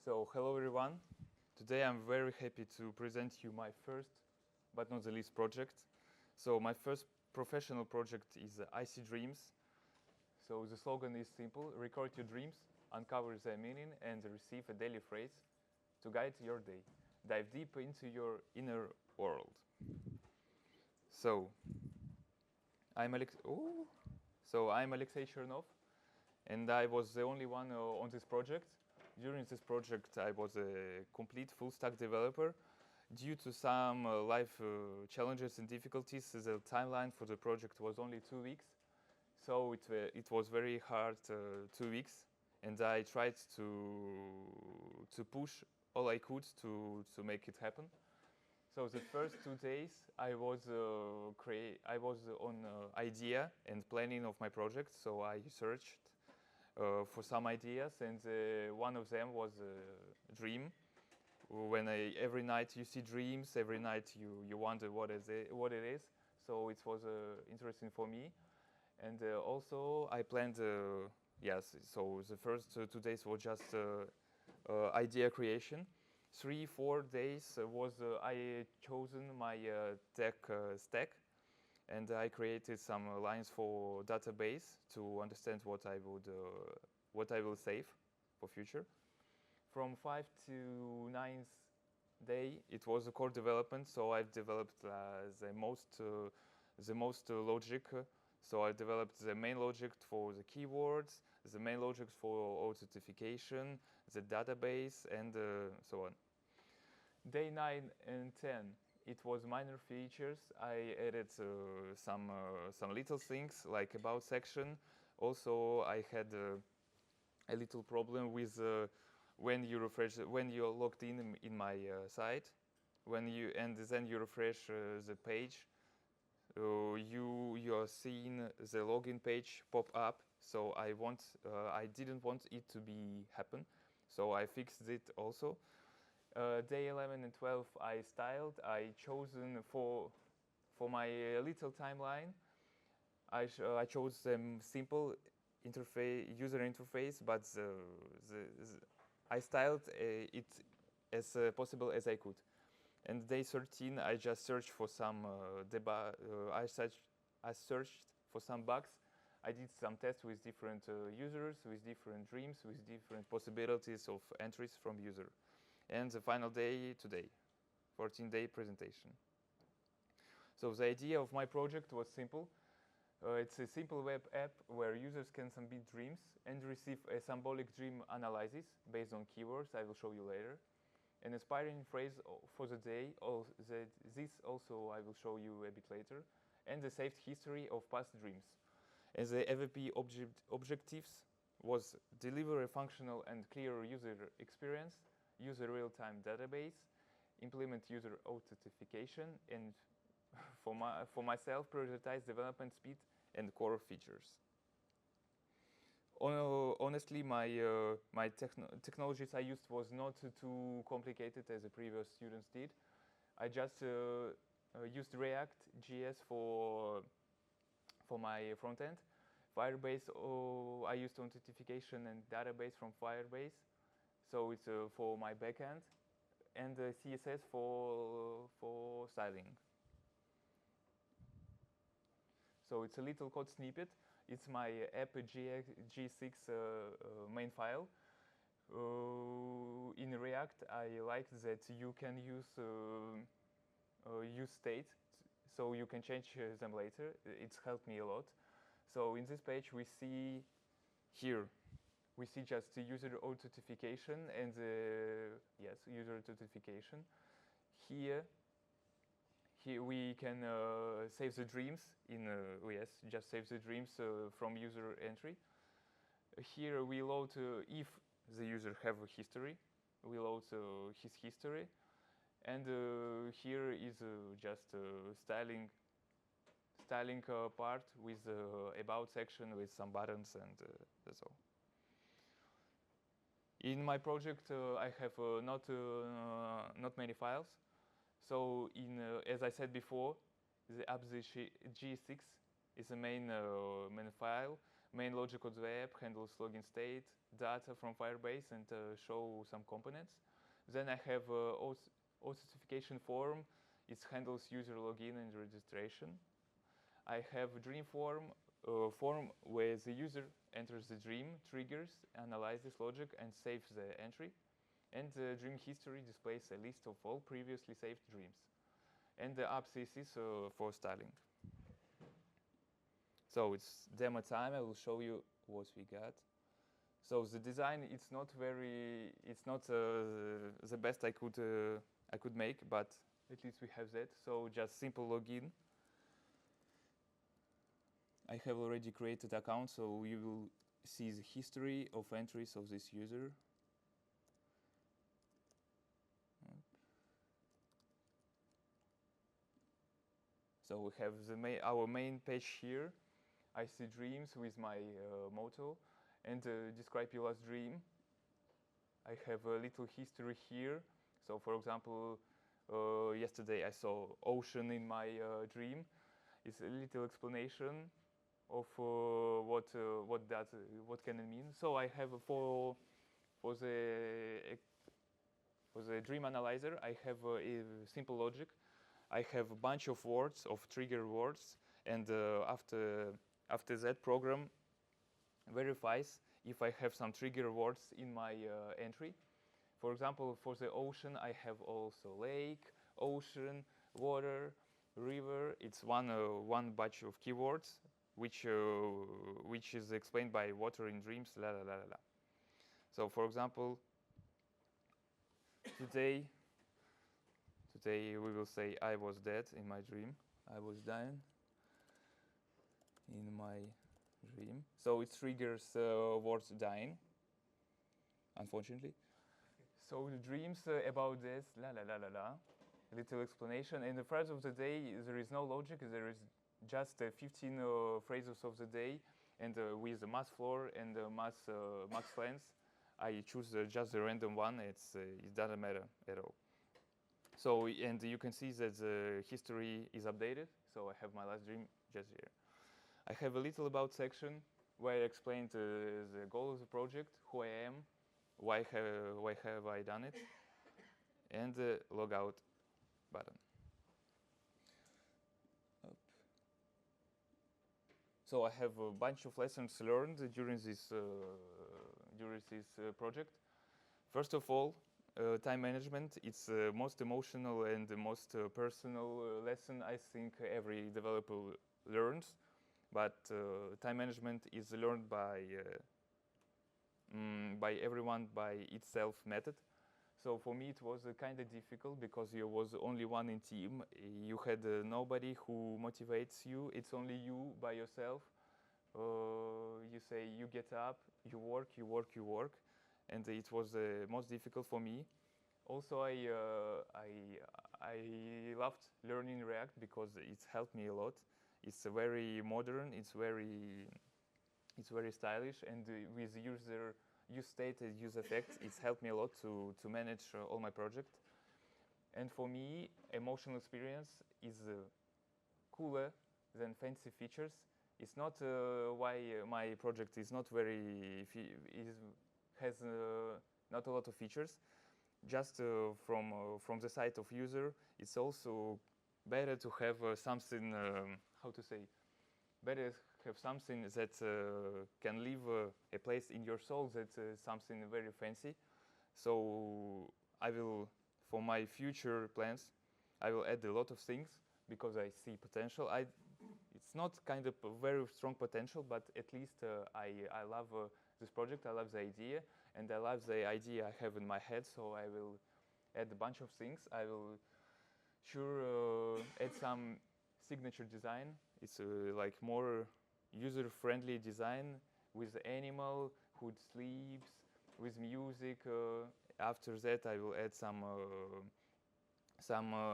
So hello everyone. Today I'm very happy to present you my first, but not the least project. So my first professional project is I See Dreams. So the slogan is simple: record your dreams, uncover their meaning, and receive a daily phrase to guide your day. Dive deep into your inner world. So I'm Alexei Chernov, and I was the only one on this project. During this project, I was a complete full-stack developer. Due to some life challenges and difficulties, the timeline for the project was only 2 weeks. So it was very hard 2 weeks, and I tried to push all I could to make it happen. So the first 2 days, I was on idea and planning of my project. So I searched for some ideas, and one of them was a dream. When every night you see dreams, every night you wonder what it is. So it was interesting for me, and also I planned. Yes, so the first 2 days were just idea creation. 3-4 days was I chosen my tech stack, and I created some lines for database to understand what I will save for future. From 5 to 9th day, it was a core development. So I've developed the most logic. So I developed the main logic for the keywords, the main logic for authentication, the database, and so on. Day 9 and 10, it was minor features. I added some little things like about section. Also, I had a little problem with when you're logged in my site, then you refresh the page. You are seeing the login page pop up. So I didn't want it to be happen. So I fixed it also. Day 11 and 12 I styled. I chosen for my little timeline. I chose simple user interface, but I styled it as possible as I could. And day 13 I just searched for some I searched for some bugs. I did some tests with different users, with different dreams, with different possibilities of entries from user. And the final day today, 14-day presentation. So the idea of my project was simple. It's a simple web app where users can submit dreams and receive a symbolic dream analysis based on keywords. I will show you later. An inspiring phrase for the day. This also I will show you a bit later. And the saved history of past dreams. And the MVP objectives was deliver a functional and clear user experience, use a real-time database, implement user authentication, and for myself, prioritize development speed and core features. Honestly, my technologies I used was not too complicated as the previous students did. I just used React.js for my front end. Firebase, I used authentication and database from Firebase. So it's for my backend, and CSS for styling. So it's a little code snippet. It's my app G6 main file. In React, I like that you can use state, so you can change them later. It's helped me a lot. So in this page, we see just the user authentication and user authentication. Here we can save the dreams just save the dreams from user entry. Here we load if the user have a history, we load his history, and here is just styling part with about section with some buttons, and that's all. In my project, I have not many files. So as I said before, the app G6 is the main file. main logic of the app, handles login state, data from Firebase, and show some components. Then I have authentication form. It handles user login and registration. I have a dream form where the user enters the dream, triggers, analyzes logic, and saves the entry. And the dream history displays a list of all previously saved dreams. And the app CSS for styling. So it's demo time. I will show you what we got. So the design, it's not the best I could make, but at least we have that. So just simple login. I have already created account, so you will see the history of entries of this user. So we have our main page here. I see dreams with my motto, and describe your last dream. I have a little history here. So for example, yesterday I saw ocean in my dream. It's a little explanation of what can it mean. So I have for the dream analyzer, I have a simple logic. I have a bunch of words, of trigger words, and after that program verifies if I have some trigger words in my entry. For example, for the ocean, I have also lake, ocean, water, river. It's one batch of keywords, which is explained by water in dreams, la la la la la. So, for example, today we will say I was dead in my dream. I was dying in my dream. So it triggers words dying, unfortunately. So the dreams about this, la la la la la, a little explanation. And the phrase of the day, there is no logic. There is just 15 phrases of the day, and with the math floor and max length, I choose just the random one. It doesn't matter at all. So, and you can see that the history is updated. So I have my last dream just here. I have a little about section where I explained the goal of the project, who I am, why have I done it, and the logout button. So I have a bunch of lessons learned during this project. First of all, time management. It's the most emotional and the most personal lesson I think every developer learns. But time management is learned by everyone by itself method. So for me it was kind of difficult because you was only one in team. You had nobody who motivates you. It's only you by yourself. You say you get up, you work, and it was most difficult for me. Also, I loved learning React because it helped me a lot. It's very modern. It's very stylish, and with use state and use effects, it's helped me a lot to manage all my project. And for me, emotional experience is cooler than fancy features. It's not why my project is not has not a lot of features. Just from the side of user, it's also better to have something. How to say? Better have something that can leave a place in your soul. That's something very fancy. So I will, for my future plans, I will add a lot of things because I see potential. It's not kind of a very strong potential, but at least I love this project. I love the idea, and I love the idea I have in my head. So I will add a bunch of things. I will add some signature design. It's like more user-friendly design with animal who sleeps, with music. After that, I will add some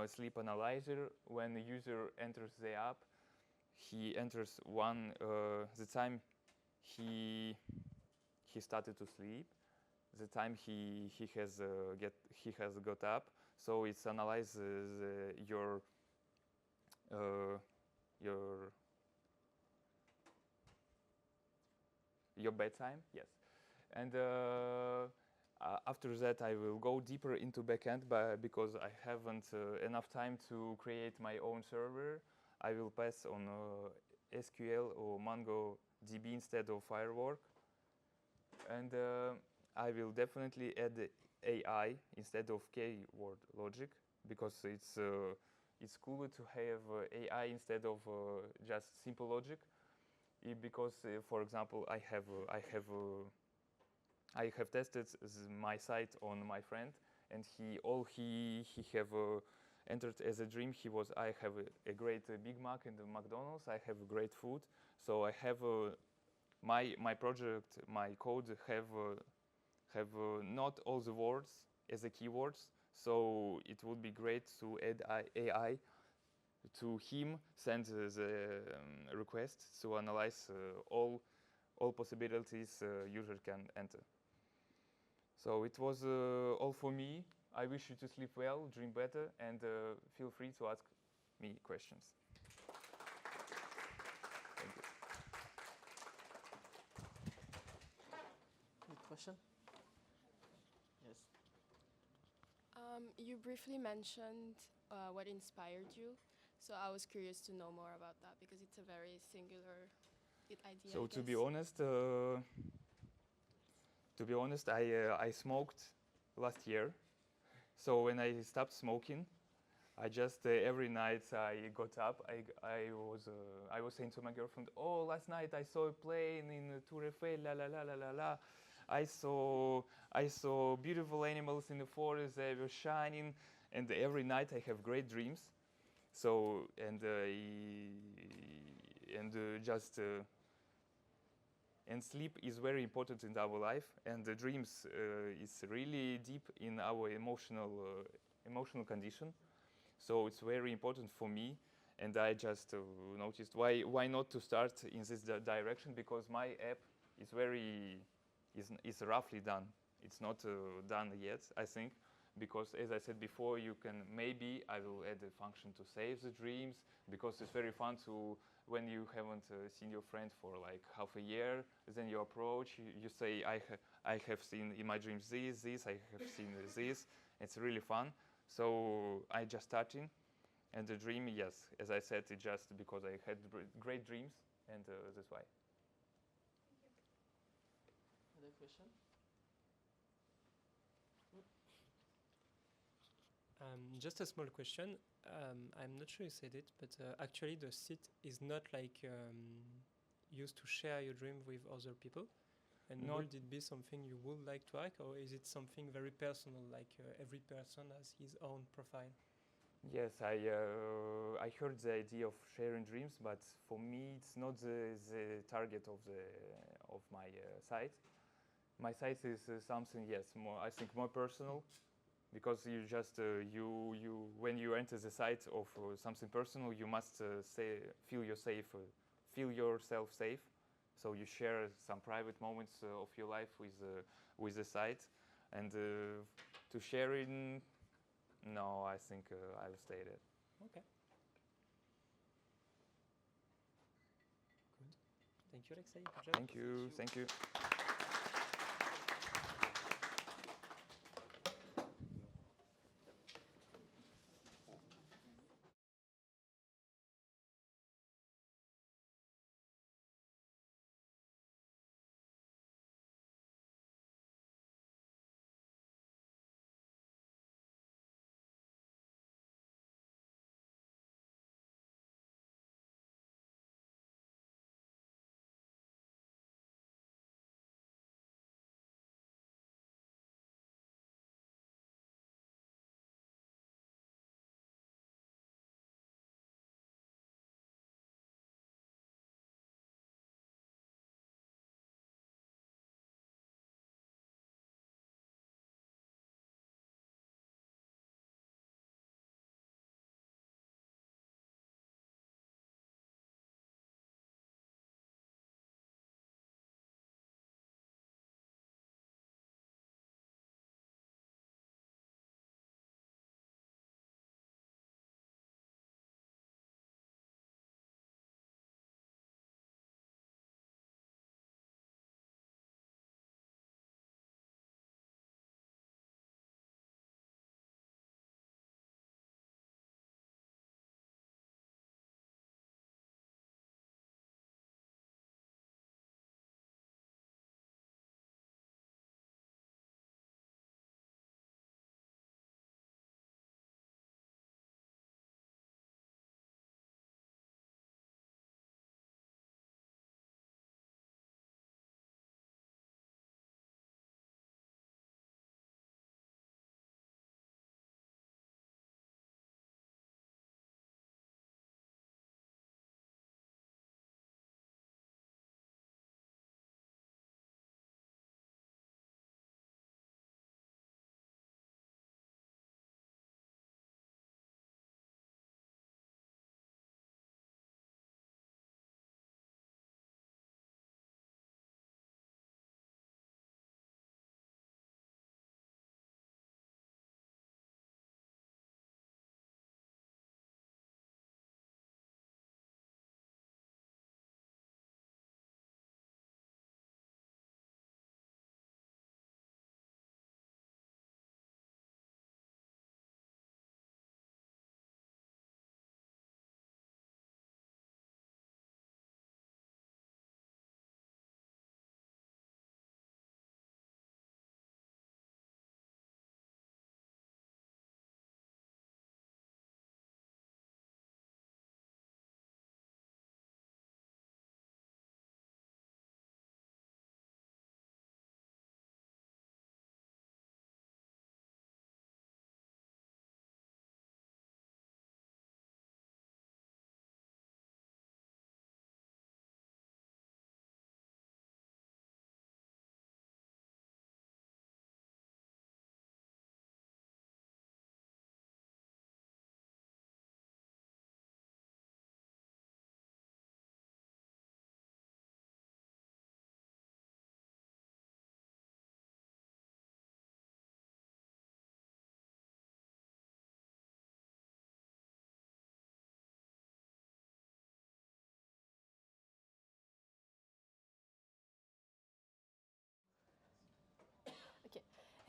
sleep analyzer. When the user enters the app, he enters the time he started to sleep, the time he has got up. So it analyzes your your bedtime, yes. And after that, I will go deeper into backend, because I haven't enough time to create my own server. I will pass on SQL or MongoDB instead of Firework. And I will definitely add AI instead of keyword logic, because it's cooler to have AI instead of just simple logic. Because, for example, I have tested my site on my friend, and he have entered as a dream. I have a great Big Mac in the McDonald's. I have great food, so I have my project, my code have not all the words as the keywords. So it would be great to add AI to him, send the request to analyze all possibilities user can enter. So it was all for me. I wish you to sleep well, dream better, and feel free to ask me questions. Thank you.
Any question? Yes.
You briefly mentioned what inspired you, so I was curious to know more about that because it's a very singular idea.
So to be honest, I smoked last year. So when I stopped smoking, I just every night I got up. I was saying to my girlfriend, "Oh, last night I saw a plane in Tour Eiffel, la la la la la la. I saw beautiful animals in the forest. They were shining." And every night I have great dreams. So and sleep is very important in our life, and the dreams is really deep in our emotional condition. So it's very important for me, and I just noticed why not to start in this direction, because my app is roughly done. It's not done yet, I think, because as I said before, maybe I will add a function to save the dreams, because it's very fun to, when you haven't seen your friend for like half a year, then you approach, you say, I have seen in my dreams this, I have seen this. It's really fun. So I just starting, and the dream, yes, as I said, it's just because I had great dreams, and that's why.
Other question?
Just a small question. I'm not sure you said it, but actually the site is not like used to share your dream with other people. And would it be something you would like to hack, or is it something very personal, like every person has his own profile?
Yes, I heard the idea of sharing dreams, but for me it's not the target of my site. My site is something, yes, I think more personal, because you just when you enter the site of something personal, you must feel yourself safe. So you share some private moments of your life with the site, and to share it, no, I think I'll stay there.
Okay. Good. Thank you, Alexei. Good job.
Thank you. Thank you.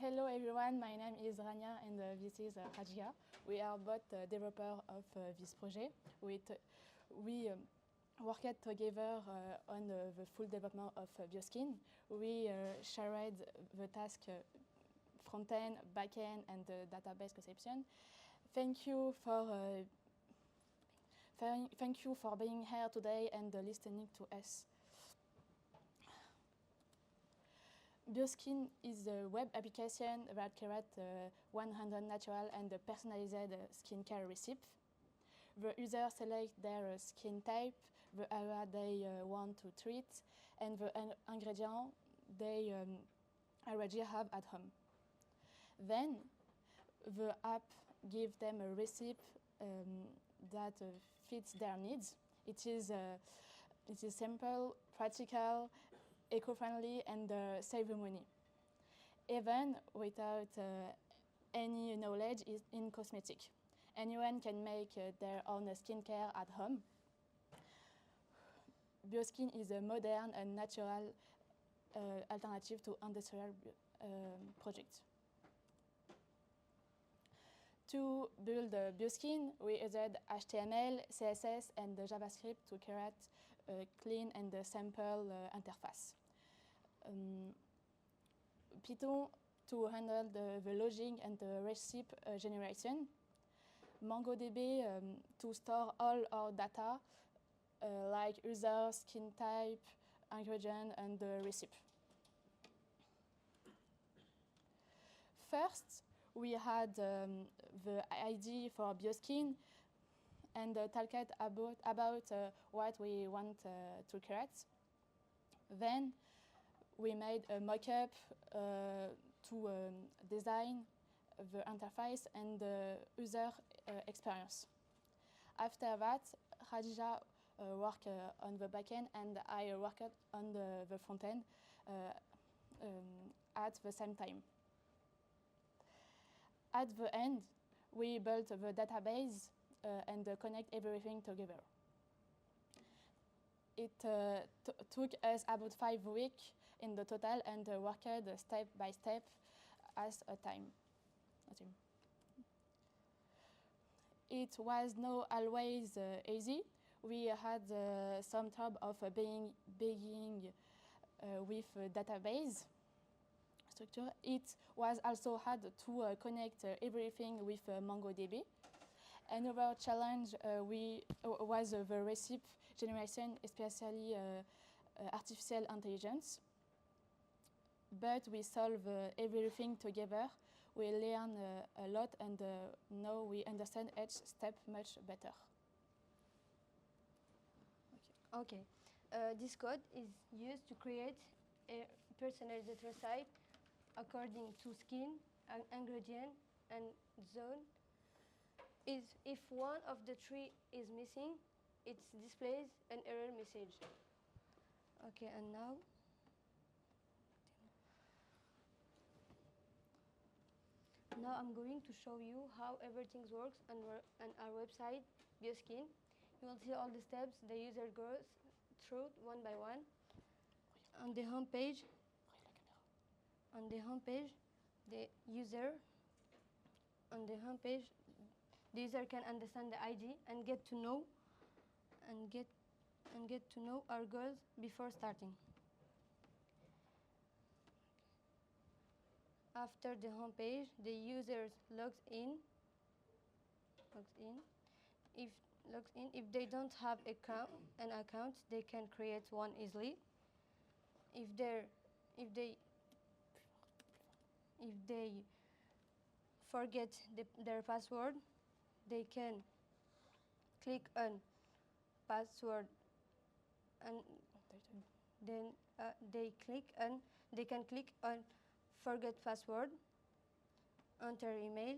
Hello everyone, my name is Rania and this is Rajia. We are both developers of this project. We worked together on the full development of Bioskin. We shared the task front-end, back-end and database conception. Thank you for being here today and listening to us. Bioskin is a web application that creates 100 natural and personalized skincare recipes. The user selects their skin type, the area they want to treat, and the ingredient they already have at home. Then, the app gives them a recipe that fits their needs. It is simple, practical, eco-friendly and save money, even without any knowledge in cosmetic. Anyone can make their own skincare at home. Bioskin is a modern and natural alternative to industrial projects. To build Bioskin, we used HTML, CSS and JavaScript to create a clean and simple interface. Python to handle the logging and the recipe generation. MongoDB to store all our data like user, skin type, ingredient and the recipe. First, we had the ID for Bioskin and talked about what we want to create. Then we made a mock-up to design the interface and the user experience. After that, Khadija worked on the backend and I worked on the frontend at the same time. At the end, we built the database and connect everything together. It took us about 5 weeks in the total and worked step by step as a team. It was not always easy. We had some trouble of beginning with database structure. It was also hard to connect everything with MongoDB. Another challenge was the recipe generation, especially artificial intelligence. But we solve everything together. We learn a lot and now we understand each step much better.
Okay. This code is used to create a personalized recipe according to skin, ingredient, and zone. If one of the three is missing, it displays an error message. Okay, and now I'm going to show you how everything works on our website, Bioskin. You will see all the steps the user goes through one by one. On the home page, the user can understand the ID and get to know our goals before starting. After the home page, the user logs in. If they don't have an account, they can create one easily. If they forget their password, they can click on password and then they can click on forget password, enter email,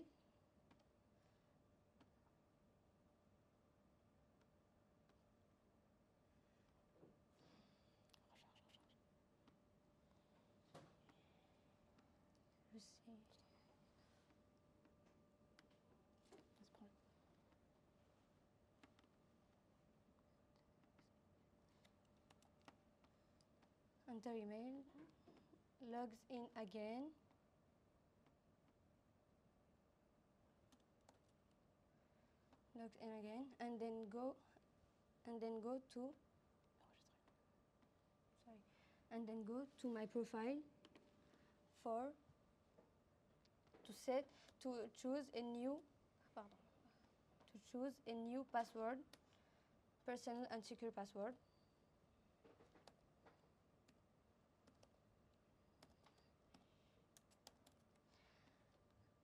logs in again, log in again, and then go to my profile to choose a new password, personal and secure password.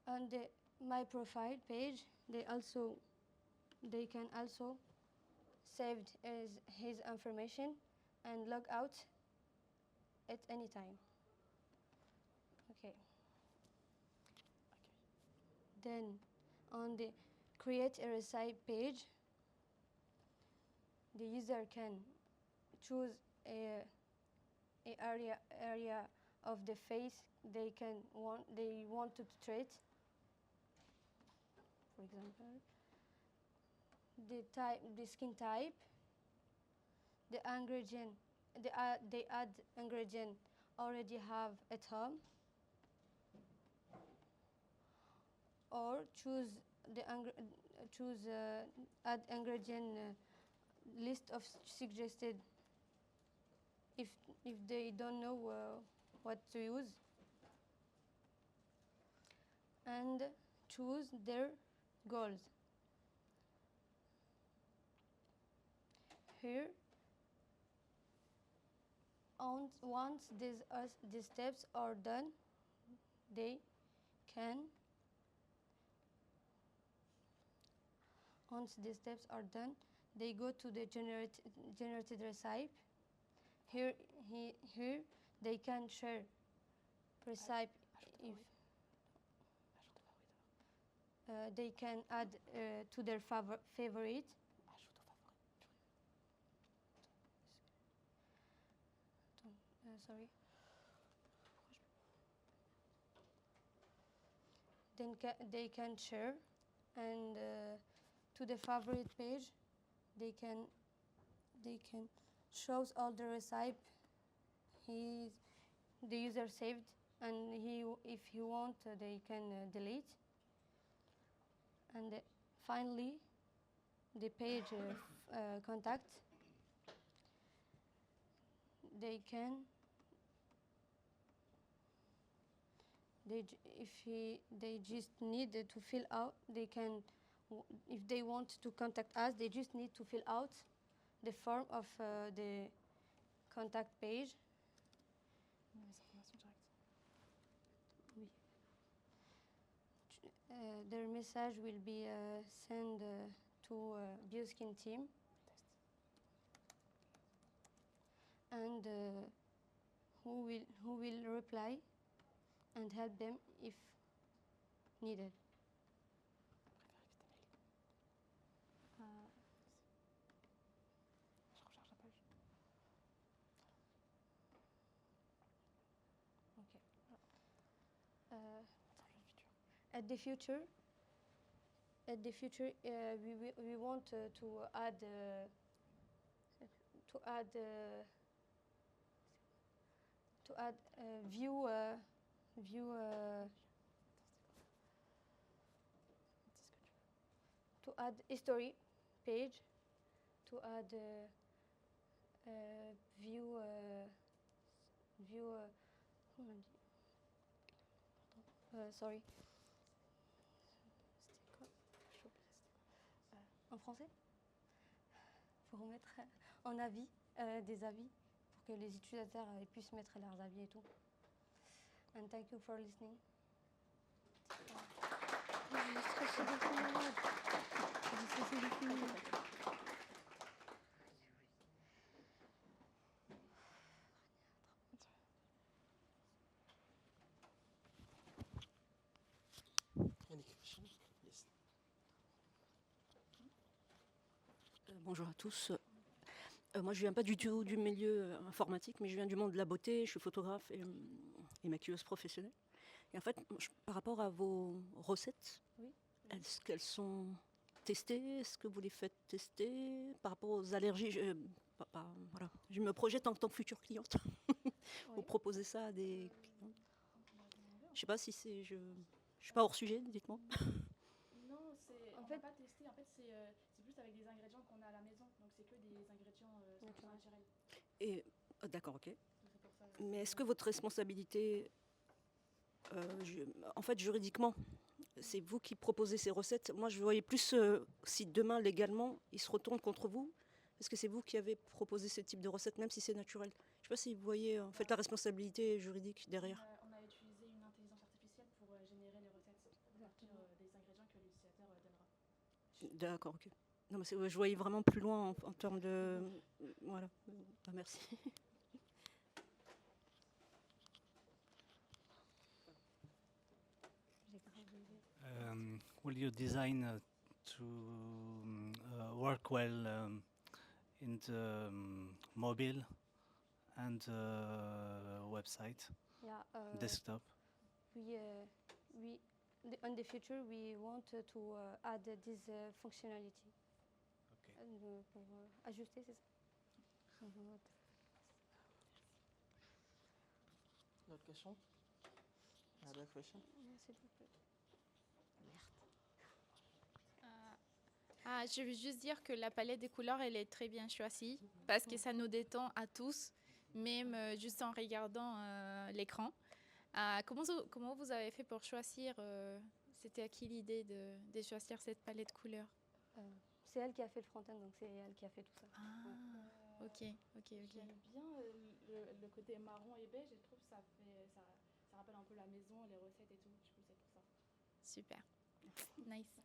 On my profile page, they can also save his information and log out at any time. Okay. Then on the create a recipe page, the user can choose a area of the face they want to treat. For example, the skin type, the ingredient, they add ingredient already have at home, or choose add ingredient list of suggested if they don't know what to use, and choose their goals. Here, once these steps are done, they can go to the generated recipe. Here they can share recipe if they can add to their favorite. Sorry. Then they can share, and to the favorite page, they can shows all the recipe the user saved, and if he want, they can delete. And finally, the page contact. They just need to fill out. They can, if they want to contact us, they just need to fill out the form of the contact page. Their message will be sent to Bioskin team, and who will reply and help them if needed. At the future, we want to add view to add history page, to add view sorry. En français, pour remettre en avis des avis pour que les utilisateurs puissent mettre leurs avis et tout. And thank you for listening.
Any questions? Yes. Bonjour à tous. Moi, je viens pas du tout du milieu informatique, mais je viens du monde de la beauté. Je suis photographe et maquilleuse professionnelle. Et en fait, par rapport à vos recettes,
oui.
Est-ce qu'elles sont testées? Est-ce que vous les faites tester par rapport aux allergies? Voilà. Je me projette en tant que future cliente. Vous proposez ça à des clients? Je sais pas si c'est... Je suis pas hors sujet, dites-moi.
Non, c'est... En
n'a pas testé, en fait c'est plus avec des ingrédients qu'on a à la maison, donc c'est que des ingrédients naturels.
Et d'accord, ok.
Donc c'est pour ça,
Mais est-ce que votre responsabilité, en fait juridiquement, c'est vous qui proposez ces recettes? Moi je voyais plus si demain légalement ils se retournent contre vous, est-ce que c'est vous qui avez proposé ce type de recette même si c'est naturel? Je ne sais pas si vous voyez en fait la responsabilité juridique derrière.
On a utilisé une intelligence artificielle pour générer les recettes à partir des ingrédients que l'utilisateur donnera.
D'accord, ok. Non, mais je voyais vraiment plus loin en termes de... Voilà. Ah, merci.
Will you design to work well in the mobile and website, desktop?
In the future, we want to add this functionality.
Okay.
Pour ajuster, c'est ça?
D'autres questions? Another question?
S'il vous plaît.
Je veux juste dire que la palette des couleurs, elle est très bien choisie parce que ça nous détend à tous, même juste en regardant l'écran. Comment vous avez fait pour choisir c'était à qui l'idée de choisir cette palette de couleurs?
C'est elle qui a fait le front-end, donc c'est elle qui a fait tout ça.
Ok.
J'aime bien le côté marron et beige, je trouve que ça rappelle un peu la maison, les recettes et tout, du coup c'est pour ça.
Super. Nice.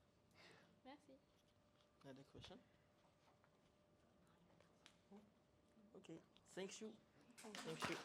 Merci.
Another question? Okay, thank you. Thank you.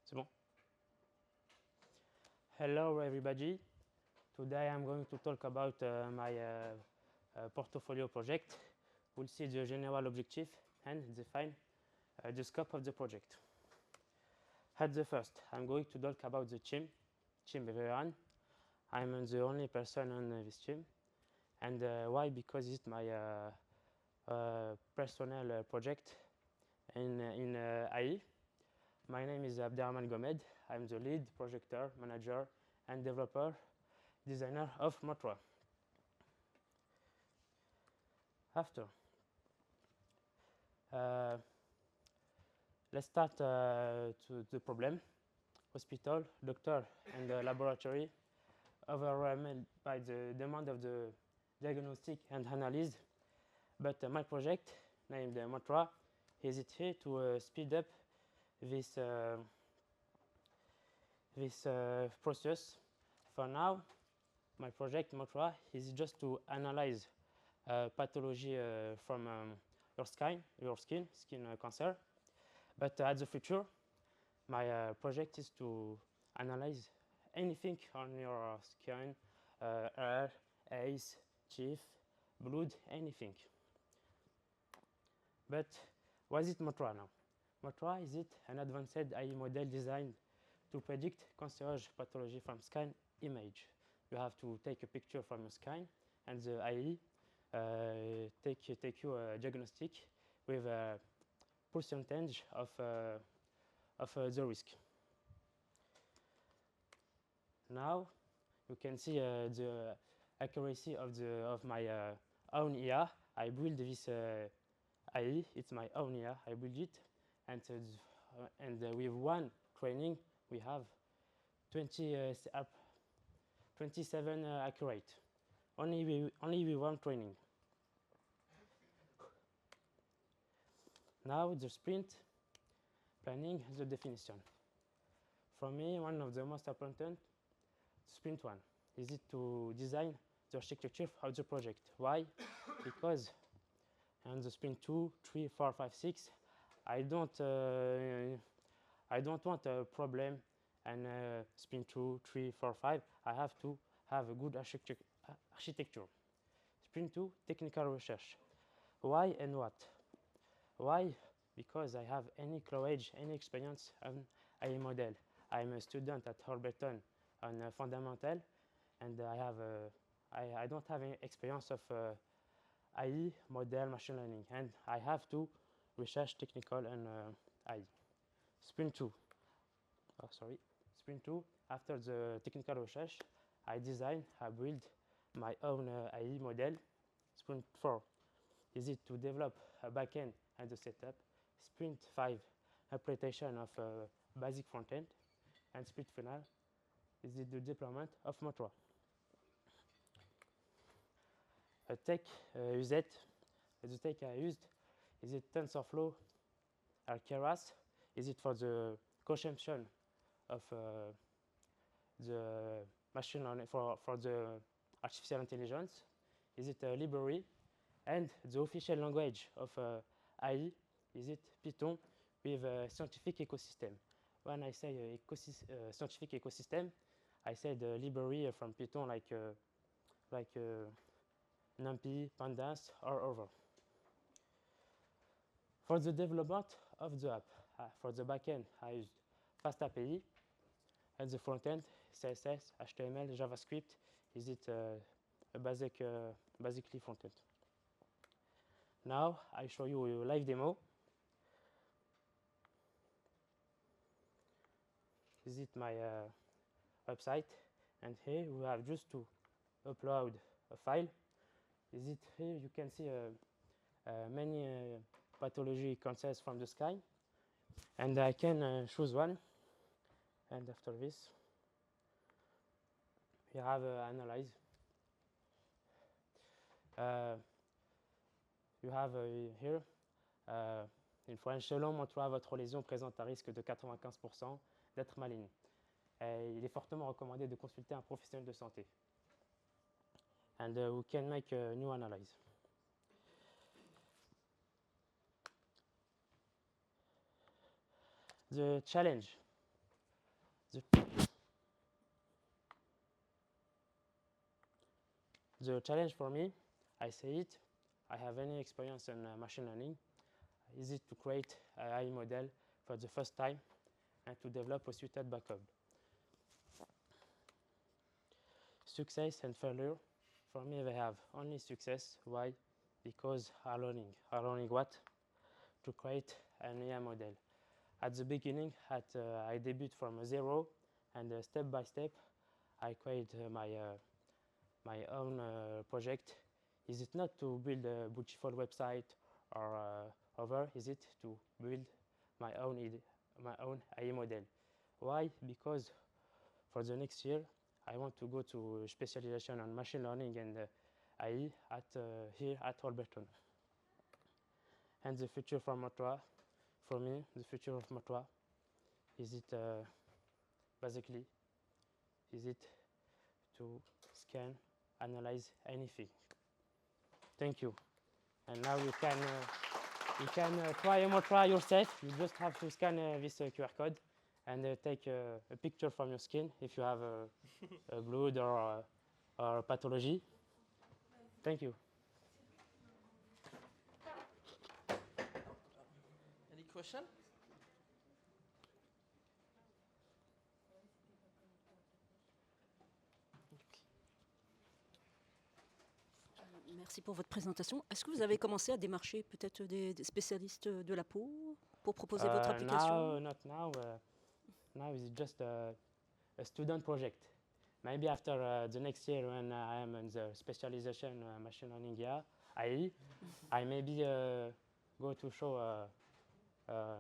C'est bon?
Hello everybody. Today I'm going to talk about my portfolio project. We'll see the general objective and define the scope of the project. At the first, I'm going to talk about the team everyone. I'm the only person on this team. And why? Because it's my personal project in IE. My name is Abderrahman Gomed. I'm the lead projector, manager, and developer designer of Motra. After, let's start to the problem. Hospital, doctor, and laboratory overwhelmed by the demand of the diagnostic and analysis. But my project, named Motra, is it here to speed up this process. For now, my project Motra is just to analyze pathology from your skin cancer. But at the future, my project is to analyze anything on your skin, hair, eyes, teeth, blood, anything. But what is it Motra now? Motra is it an advanced AI model designed to predict cancerous pathology from scan image. You have to take a picture from your skin, and the AI take you a diagnostic with a percentage of the risk. Now you can see the accuracy of my own IA. I built this AI. It's my own IA. I built it, and with one training we have 27 accurate. Only with one training. Now the sprint planning, the definition. For me, one of the most important sprint one is it to design the architecture of the project. Why? Because on the sprint 2, 3, 4, 5, 6, I don't want a problem. And sprint 2, 3, 4, 5, I have to have a good architecture. Sprint 2, technical research. Why and what? Why? Because I have any knowledge, any experience on AI model. I'm a student at Holberton on fundamental, and I don't have any experience of AI model machine learning, and I have to research technical and AI. Sprint 2. Sprint 2, after the technical research, I build my own AI model. Sprint 4 is it to develop a backend and the setup. Sprint 5, application of basic frontend. And sprint final is it the deployment of Motra. A tech used. The tech I used is it TensorFlow or Keras. Is it for the consumption of the machine learning for the artificial intelligence? Is it a library? And the official language of AI, is it Python with a scientific ecosystem? When I say scientific ecosystem, I say the library from Python like NumPy, Pandas, or other. For the development of the app, for the backend, I used FastAPI, and the frontend, CSS, HTML, JavaScript. Is it a basically frontend? Now I show you a live demo. This is my website, and here we have just to upload a file. Is it here? You can see many pathology cancers from the sky, and I can choose one. And after this, we have analyze. You have here, in French, selon Motra, votre lésion présente un risque de 95% d'être maligne. Il est fortement recommandé de consulter un professionnel de santé. And we can make a new analysis. The challenge. The challenge for me, I say it, I have any experience in machine learning. Is it to create an AI model for the first time and to develop a suited backup? Success and failure, for me, they have only success. Why? Because I'm learning. I'm learning what? To create an AI model. At the beginning, I debut from zero, and step by step, I create my own project. Is it not to build a beautiful website or over? Is it to build my own AI model? Why? Because for the next year, I want to go to specialization on machine learning and AI here at Alberton. And the future for Motra, for me, the future of Motra, is it basically, is it to scan, analyze anything. Thank you. And now you can try Motra yourself. You just have to scan this QR code and take a picture from your skin if you have a blood or pathology. Thank you.
Any question?
Merci pour votre présentation. Est-ce que vous avez commencé à démarcher peut-être des spécialistes de la peau pour proposer votre application?
Not now. Now it's just a student project. Maybe after the next year when I am in the specialization machine learning AI, I maybe go to show a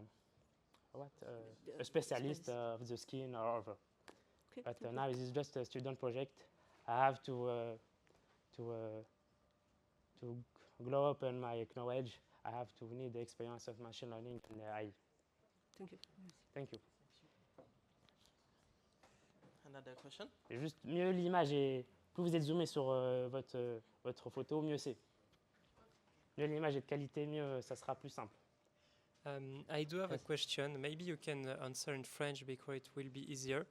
specialist of the skin or other. Okay, but now it's just a student project. I have to grow up in my knowledge. I have to need the experience of machine learning and AI.
Thank you.
Thank you.
Another question?
Juste mieux l'image et plus vous êtes zoomé sur votre photo, mieux c'est. Mieux l'image est de qualité, mieux ça sera plus simple.
I do have a question. Maybe you can answer in French because it will be easier.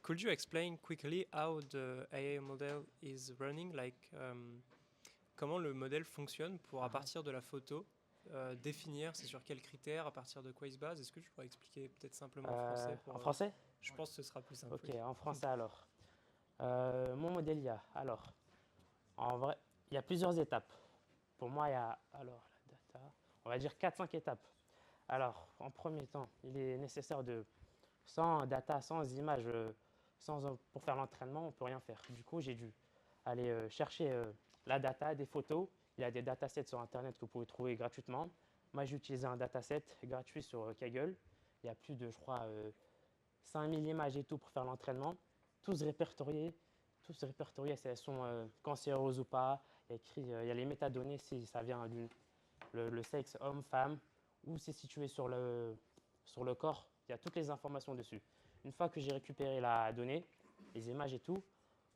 Could you explain quickly how the AI model is running? Like, comment le modèle fonctionne pour, à partir de la photo, définir c'est sur quels critères, à partir de quoi il se base? Est-ce que tu pourrais expliquer peut-être simplement en français
En français?
Je pense que ce sera plus simple.
Ok, en français alors. Mon modèle IA. Alors, en vrai, il y a plusieurs étapes. Pour moi, il y a alors la data, on va dire 4-5 étapes. Alors, en premier temps, il est nécessaire sans data, sans images, pour faire l'entraînement, on ne peut rien faire. Du coup, j'ai dû aller chercher la data, des photos. Il y a des datasets sur Internet que vous pouvez trouver gratuitement. Moi, j'ai utilisé un dataset gratuit sur Kaggle. Il y a plus de, je crois, 5000 images et tout pour faire l'entraînement. Tous répertoriés, si elles sont cancéreuses ou pas. Il y a les métadonnées, si ça vient le sexe homme, femme, ou c'est situé sur le corps. Il y a toutes les informations dessus. Une fois que j'ai récupéré la donnée, les images et tout,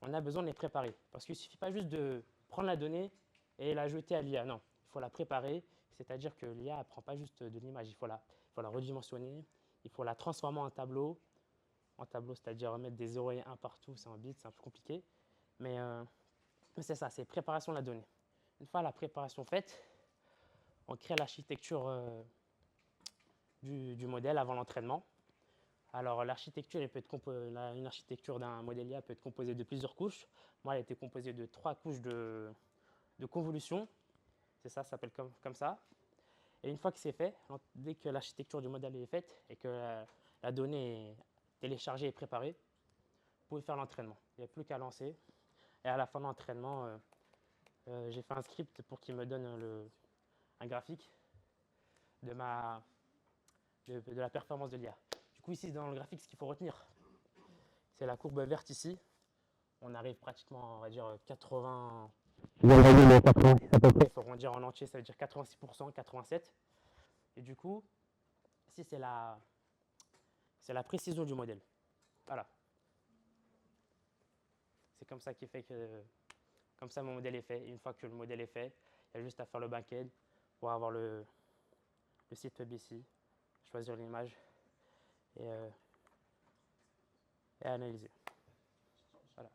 on a besoin de les préparer. Parce qu'il ne suffit pas juste de prendre la donnée et la jeter à l'IA. Non, il faut la préparer. C'est-à-dire que l'IA ne prend pas juste de l'image. Il faut la redimensionner. Il faut la transformer en tableau. En tableau, c'est-à-dire mettre des 0 et 1 partout. C'est en bits, c'est un peu compliqué. Mais c'est ça, c'est préparation de la donnée. Une fois la préparation faite, on crée l'architecture du modèle avant l'entraînement. Alors l'architecture, une architecture d'un modèle IA peut être composée de plusieurs couches. Moi, elle était composée de 3 couches de convolution. C'est ça, ça s'appelle comme ça. Et une fois que c'est fait, dès que l'architecture du modèle est faite et que la donnée est téléchargée et préparée, vous pouvez faire l'entraînement. Il n'y a plus qu'à lancer. Et à la fin de l'entraînement, j'ai fait un script pour qu'il me donne un graphique de la performance de l'IA. Du coup, ici, dans le graphique, ce qu'il faut retenir, c'est la courbe verte ici. On arrive pratiquement, on va dire, 80. À peu près, il faut arrondir en entier, ça veut dire 86%, 87%. Et du coup, ici, c'est la précision du modèle. Voilà. C'est comme ça qu'il fait que, comme ça, mon modèle est fait. Et une fois que le modèle est fait, il y a juste à faire le back-end pour avoir le site web ici, choisir l'image et analyser. Voilà.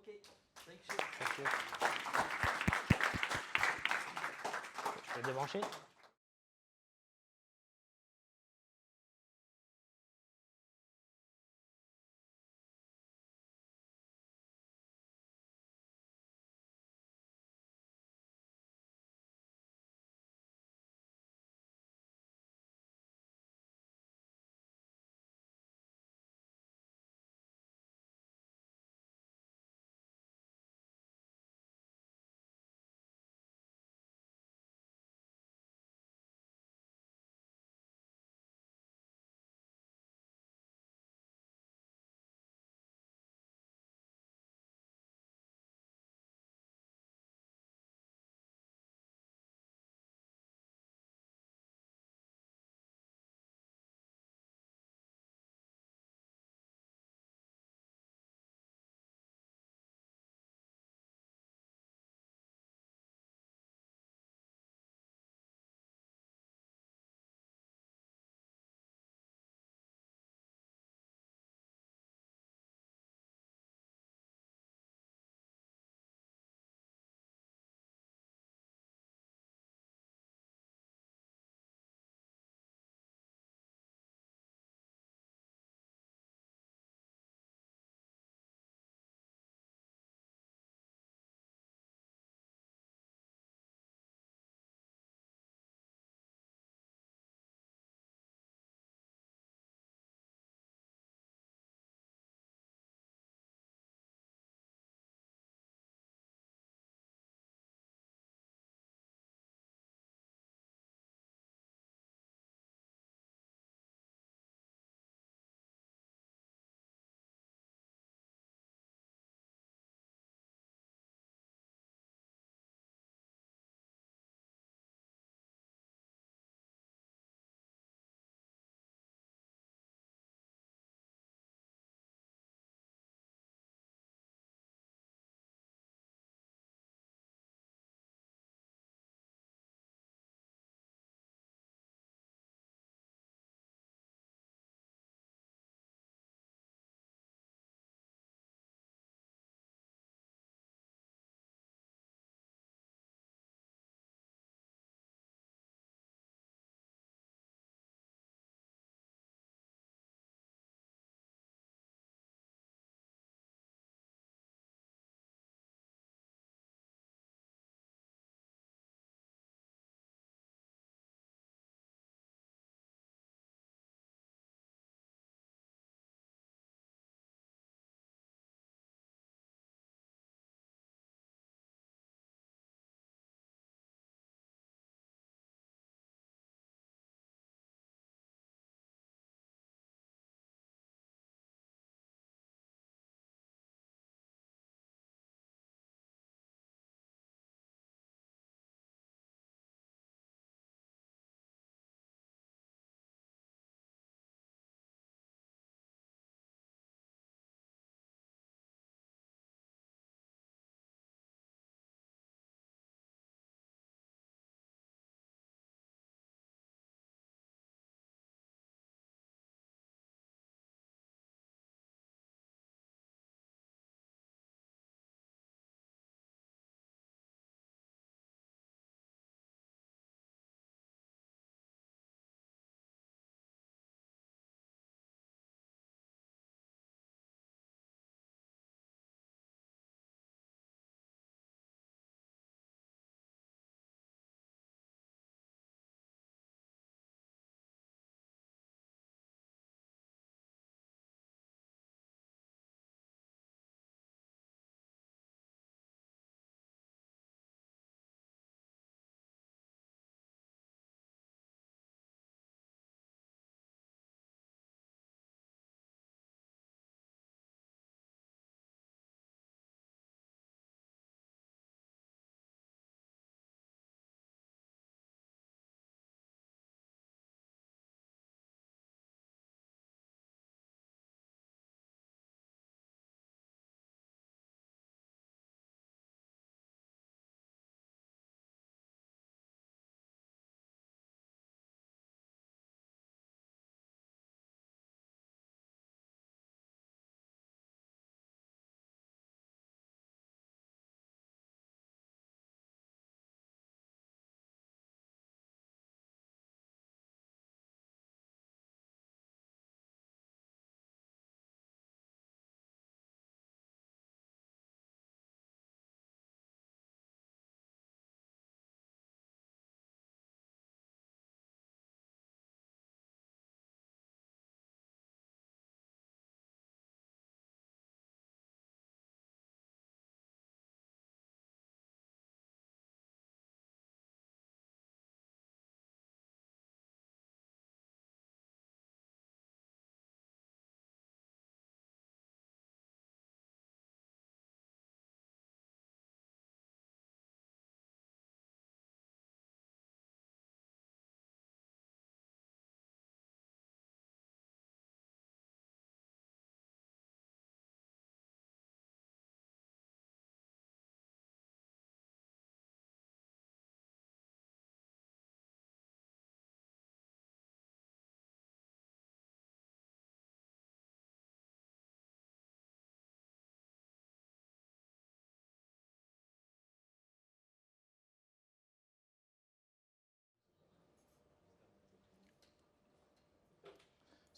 Okay, thank you.
Thank you. Je vais débrancher.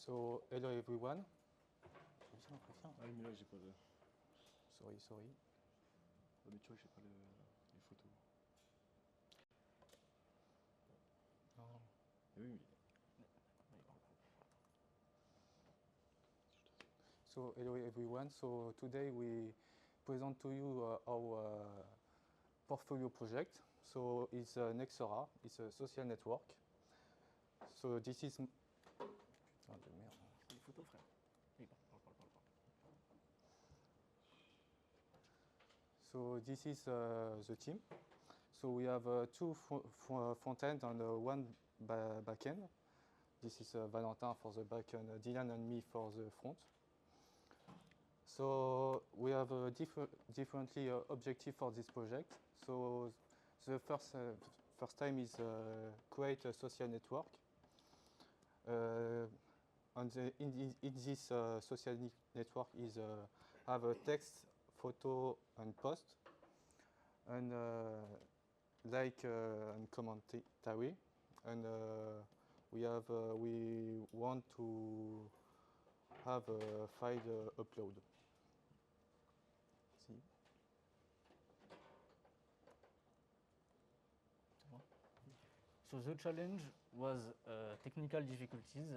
So, hello everyone.
Ah oui, mais là, j'ai pas de.
Sorry.
Ah, mais tu vois, j'ai pas les photos.
Non.
Oui, mais.
So, hello everyone. So, today we present to you our portfolio project. So, it's Nexora. It's a social network. So, this is. Putain de merde.
Les photos, frère. Oui, parle.
So this is the team. So we have two front end and one back end. This is Valentin for the back end, Dylan and me for the front. So we have a differently objective for this project. So the first time is create a social network. In this social network is have a text, photo and post, and like and commentary, and we want to have a file upload. See?
So the challenge was technical difficulties.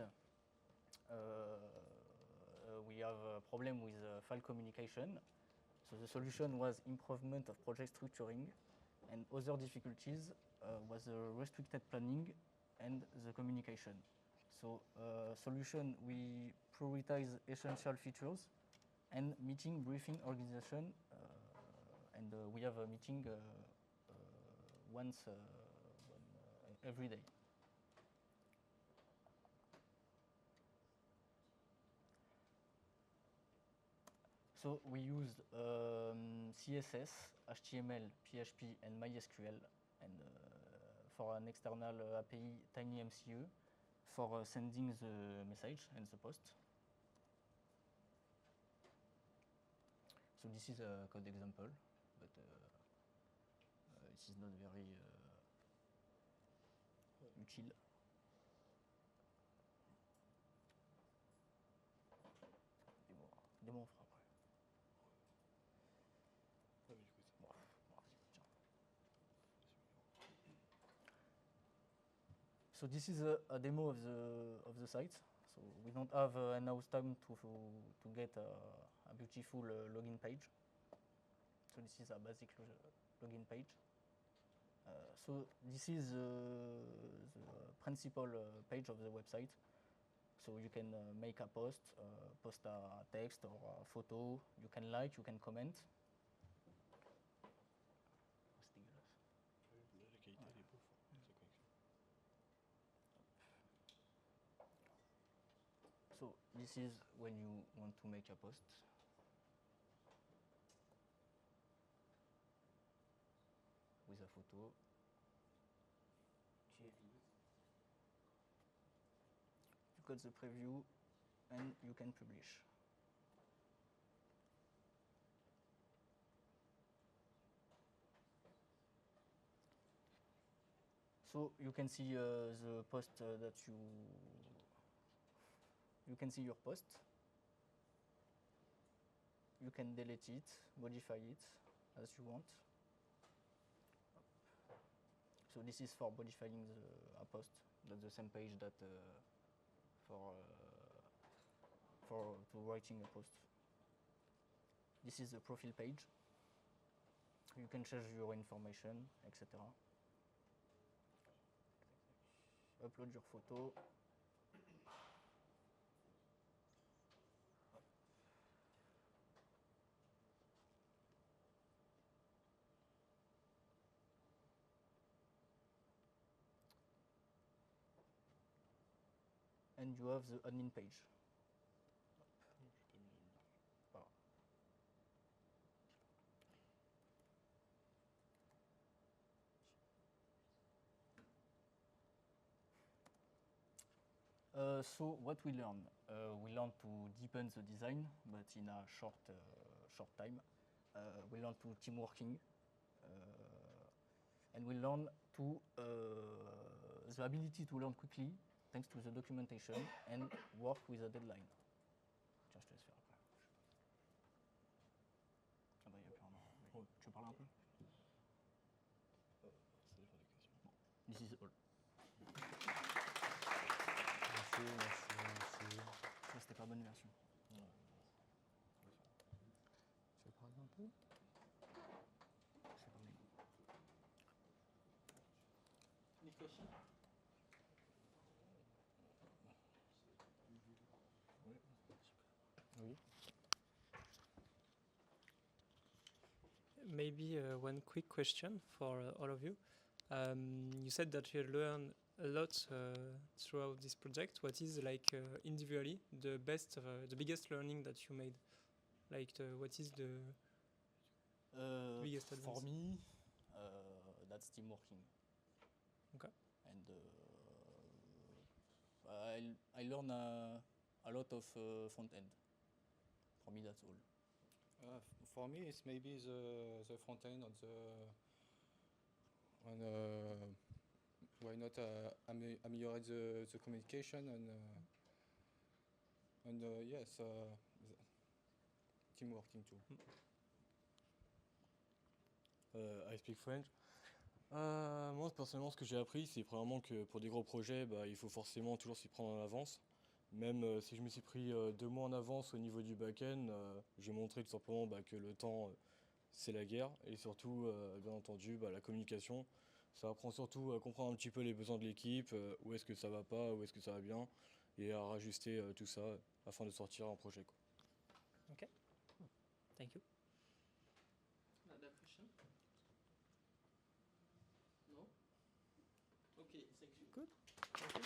We have a problem with file communication. So the solution was improvement of project structuring, and other difficulties was restricted planning and the communication. So solution, we prioritize essential features and meeting, briefing, organization, and we have a meeting once every day. So we used CSS, HTML, PHP, and MySQL, and for an external API, TinyMCU, for sending the message and the post. So this is a code example, but it is not very utile. Des mots, on fera après. So this is a demo of the site. So we don't have enough time to get a beautiful login page. So this is a basic login page. So this is the principal page of the website. So you can make a post, post a text or a photo. You can like, you can comment. So this is when you want to make a post. With a photo. You got the preview and you can publish. So you can see the post that you can see your post. You can delete it, modify it as you want. So this is for modifying a post. That's the same page that to writing a post. This is the profile page. You can change your information, etc. Upload your photo. And you have the admin page. So what we learn to deepen the design, but in a short time. We learn to team working, and we learn to the ability to learn quickly thanks to the documentation and work with a deadline. Tiens, je te laisse faire après. Ah bah, il n'y a plus rien. Oh, tu veux parler un peu? Bon, this is all.
Merci.
Ça, c'était pas bonne version.
Tu veux parler un peu?
C'est pas mal.
Any question?
Oui.
Maybe one quick question for all of you. You said that you learn a lot throughout this project. What is like individually the biggest learning that you made? Like what is the biggest advance?
For me, that's team working.
Okay.
And I learn a lot of front end. For me, that's all.
For me, it's maybe the front end on why not ameliorate the communication and yes, team working too.
I speak French. Moi, personnellement, ce que j'ai appris, c'est vraiment que pour des gros projets, il faut forcément toujours s'y prendre en avance. Même si je me suis pris 2 mois en avance au niveau du back-end, j'ai montré tout simplement que le temps, c'est la guerre. Et surtout, bien entendu, la communication. Ça apprend surtout à comprendre un petit peu les besoins de l'équipe, où est-ce que ça va pas, où est-ce que ça va bien, et à rajuster tout ça afin de sortir un projet, quoi.
Okay. Thank you.
Another question? No? Okay, thank you.
Good.
Thank you.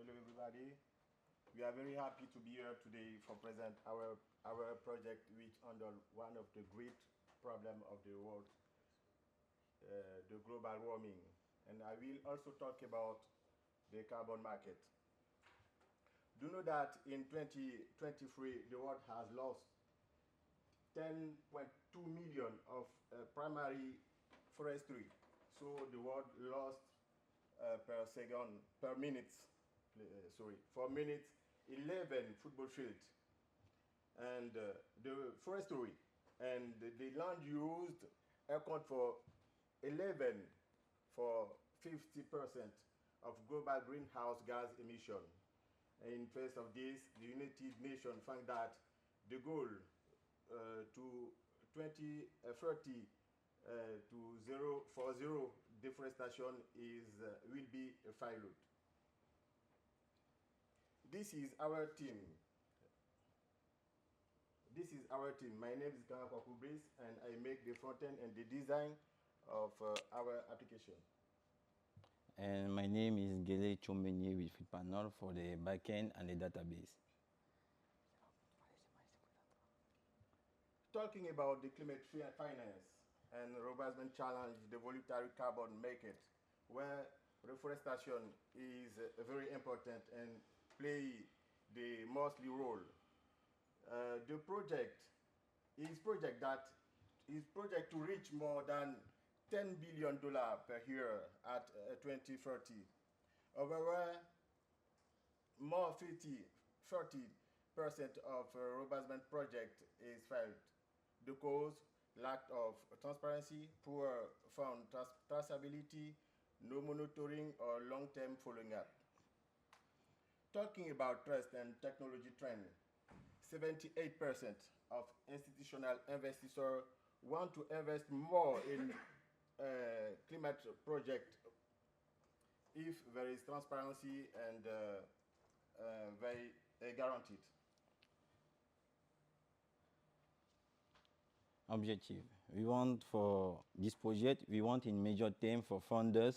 Hello everybody. We are very happy to be here today for present our project which handle one of the great problem of the world, the global warming. And I will also talk about the carbon market. Do you know that in 2023 the world has lost 10.2 million of primary forestry. So the world lost per minute, 11 football fields. And the forestry and the land used account for 50% of global greenhouse gas emission. In face of this, the United Nations found that the goal to 2030 for zero deforestation will be followed. This is our team. My name is Kanako Kubris, and I make the front end and the design of our application.
And my name is Gele Chombenye with Panel for the backend and the database.
Talking about the climate finance and robustment challenge, the voluntary carbon market, where reforestation is very important and play the mostly role. The project to reach more than $10 billion per year at 2030. However, more 30% of robustment project is failed. The cause, lack of transparency, poor fund traceability, no monitoring or long-term following up. Talking about trust and technology trend, 78% of institutional investors want to invest more in climate project if there is transparency and very guaranteed.
Objective. We want for this project, we want in major term for funders,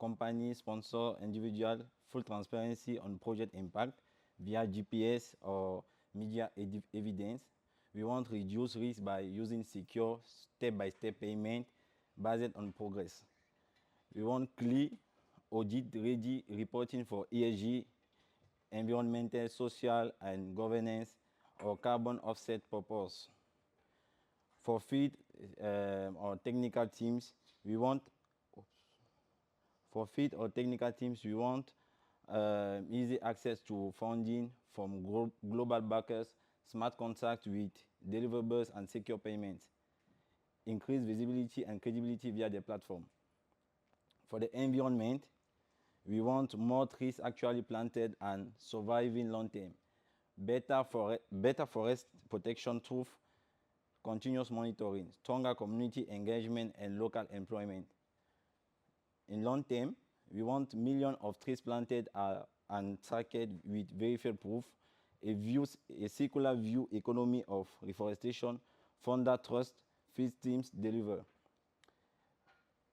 companies, sponsors, individual, full transparency on project impact via GPS or media evidence. We want to reduce risk by using secure step-by-step payment based on progress. We want clear, audit-ready reporting for ESG, environmental, social, and governance, or carbon offset purpose. For feed or technical teams, we want easy access to funding from global backers, smart contracts with deliverables and secure payments, increase visibility and credibility via the platform. For the environment, we want more trees actually planted and surviving long term, better forest protection through continuous monitoring, stronger community engagement, and local employment. In long term, we want millions of trees planted and tracked with verified proof, a circular view economy of reforestation, funder trust, field teams deliver.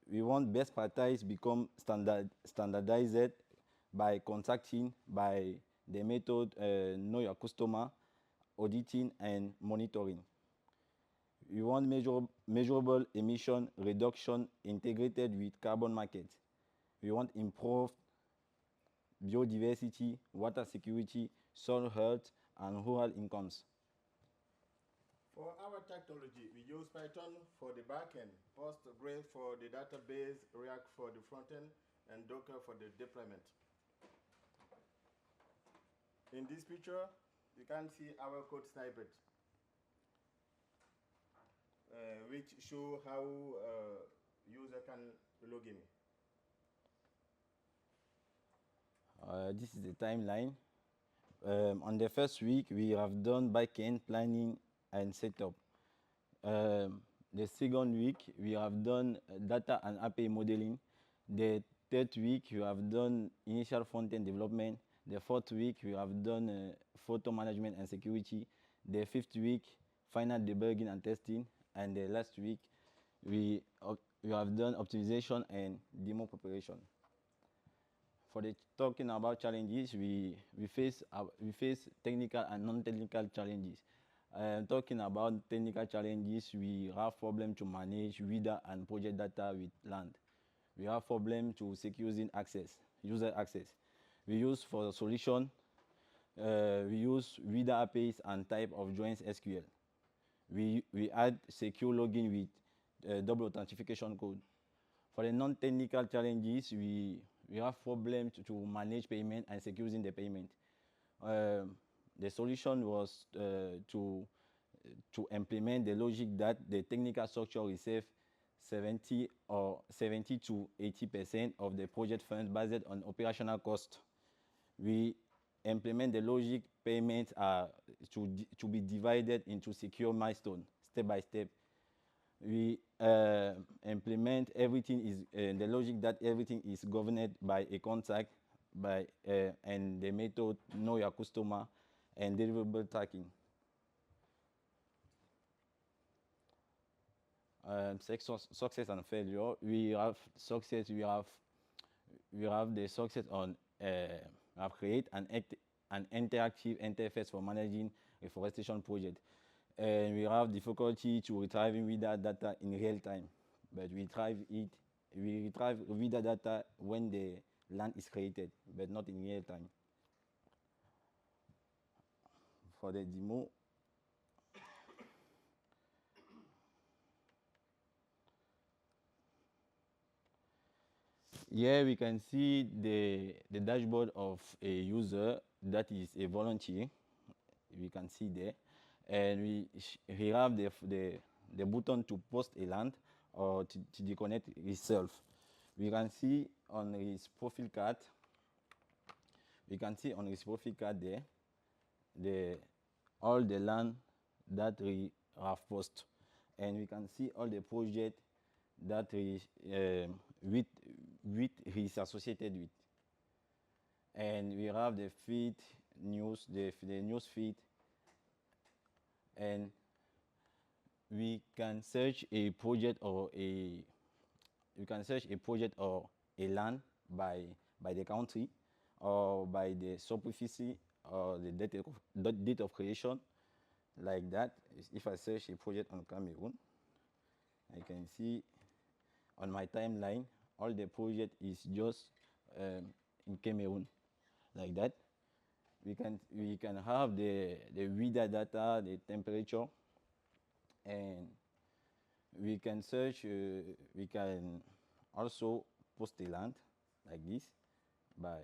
We want best practice become standardized by contracting, by the method know your customer, auditing, and monitoring. We want measurable emission reduction integrated with carbon markets. We want improved biodiversity, water security, soil health, and rural incomes.
For our technology, we use Python for the backend, Postgres for the database, React for the frontend, and Docker for the deployment. In this picture, you can see our code snippet, which show how user can log in.
This is the timeline. On the first week, we have done backend planning and setup. The second week, we have done data and API modeling. The third week, we have done initial front-end development. The fourth week, we have done photo management and security. The fifth week, final debugging and testing. And the last week, we have done optimization and demo preparation. For the talking about challenges, we face technical and non-technical challenges. Talking about technical challenges, we have problem to manage reader and project data with land. We have problem to securing user access. We use for the solution, we use reader APIs and type of joins SQL. We add secure login with double authentication code. For the non-technical challenges, we have problems to manage payment and securing the payment. The solution was to implement the logic that the technical structure receives 70 to 80% of the project funds based on operational cost. We implement the logic payments to be divided into secure milestones, step by step. We implement everything is the logic that everything is governed by a contract and the method know your customer and deliverable tracking. Success and failure. We have success. We have the success on have create an interactive interface for managing reforestation project. And we have difficulty to retrieving reader data in real time, but we retrieve reader data when the land is created, but not in real time. For the demo, here we can see the dashboard of a user that is a volunteer. We can see there. And we have the button to post a land or to disconnect himself. We can see on his profile card. We can see on his profile card there all the land that we have posted, and we can see all the project that with he's associated with. And we have the feed news, the news feed. And we can search a project or a land by the country or by the superficie or the date of creation, like that. If I search a project on Cameroon, I can see on my timeline all the project is just in Cameroon, like that. We can have the weather data, the temperature, and we can search. We can also post the land like this by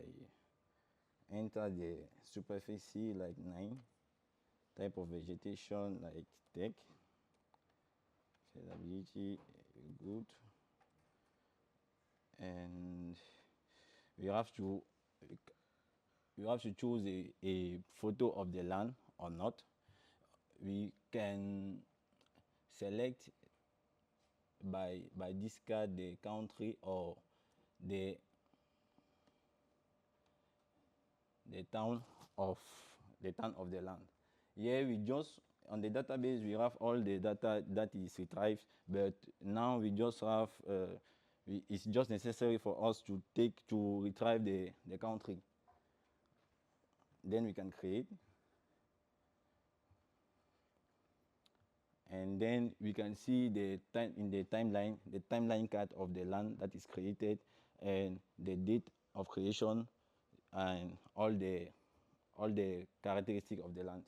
enter the superficie like 9, type of vegetation like tech, stability good, and we have to choose a photo of the land or not. We can select by discard the country or the town of the land. Here we just on the database we have all the data that is retrieved, but now we just have it's just necessary for us to retrieve the country. Then we can create, and then we can see the timeline card of the land that is created and the date of creation and all the characteristics of the land.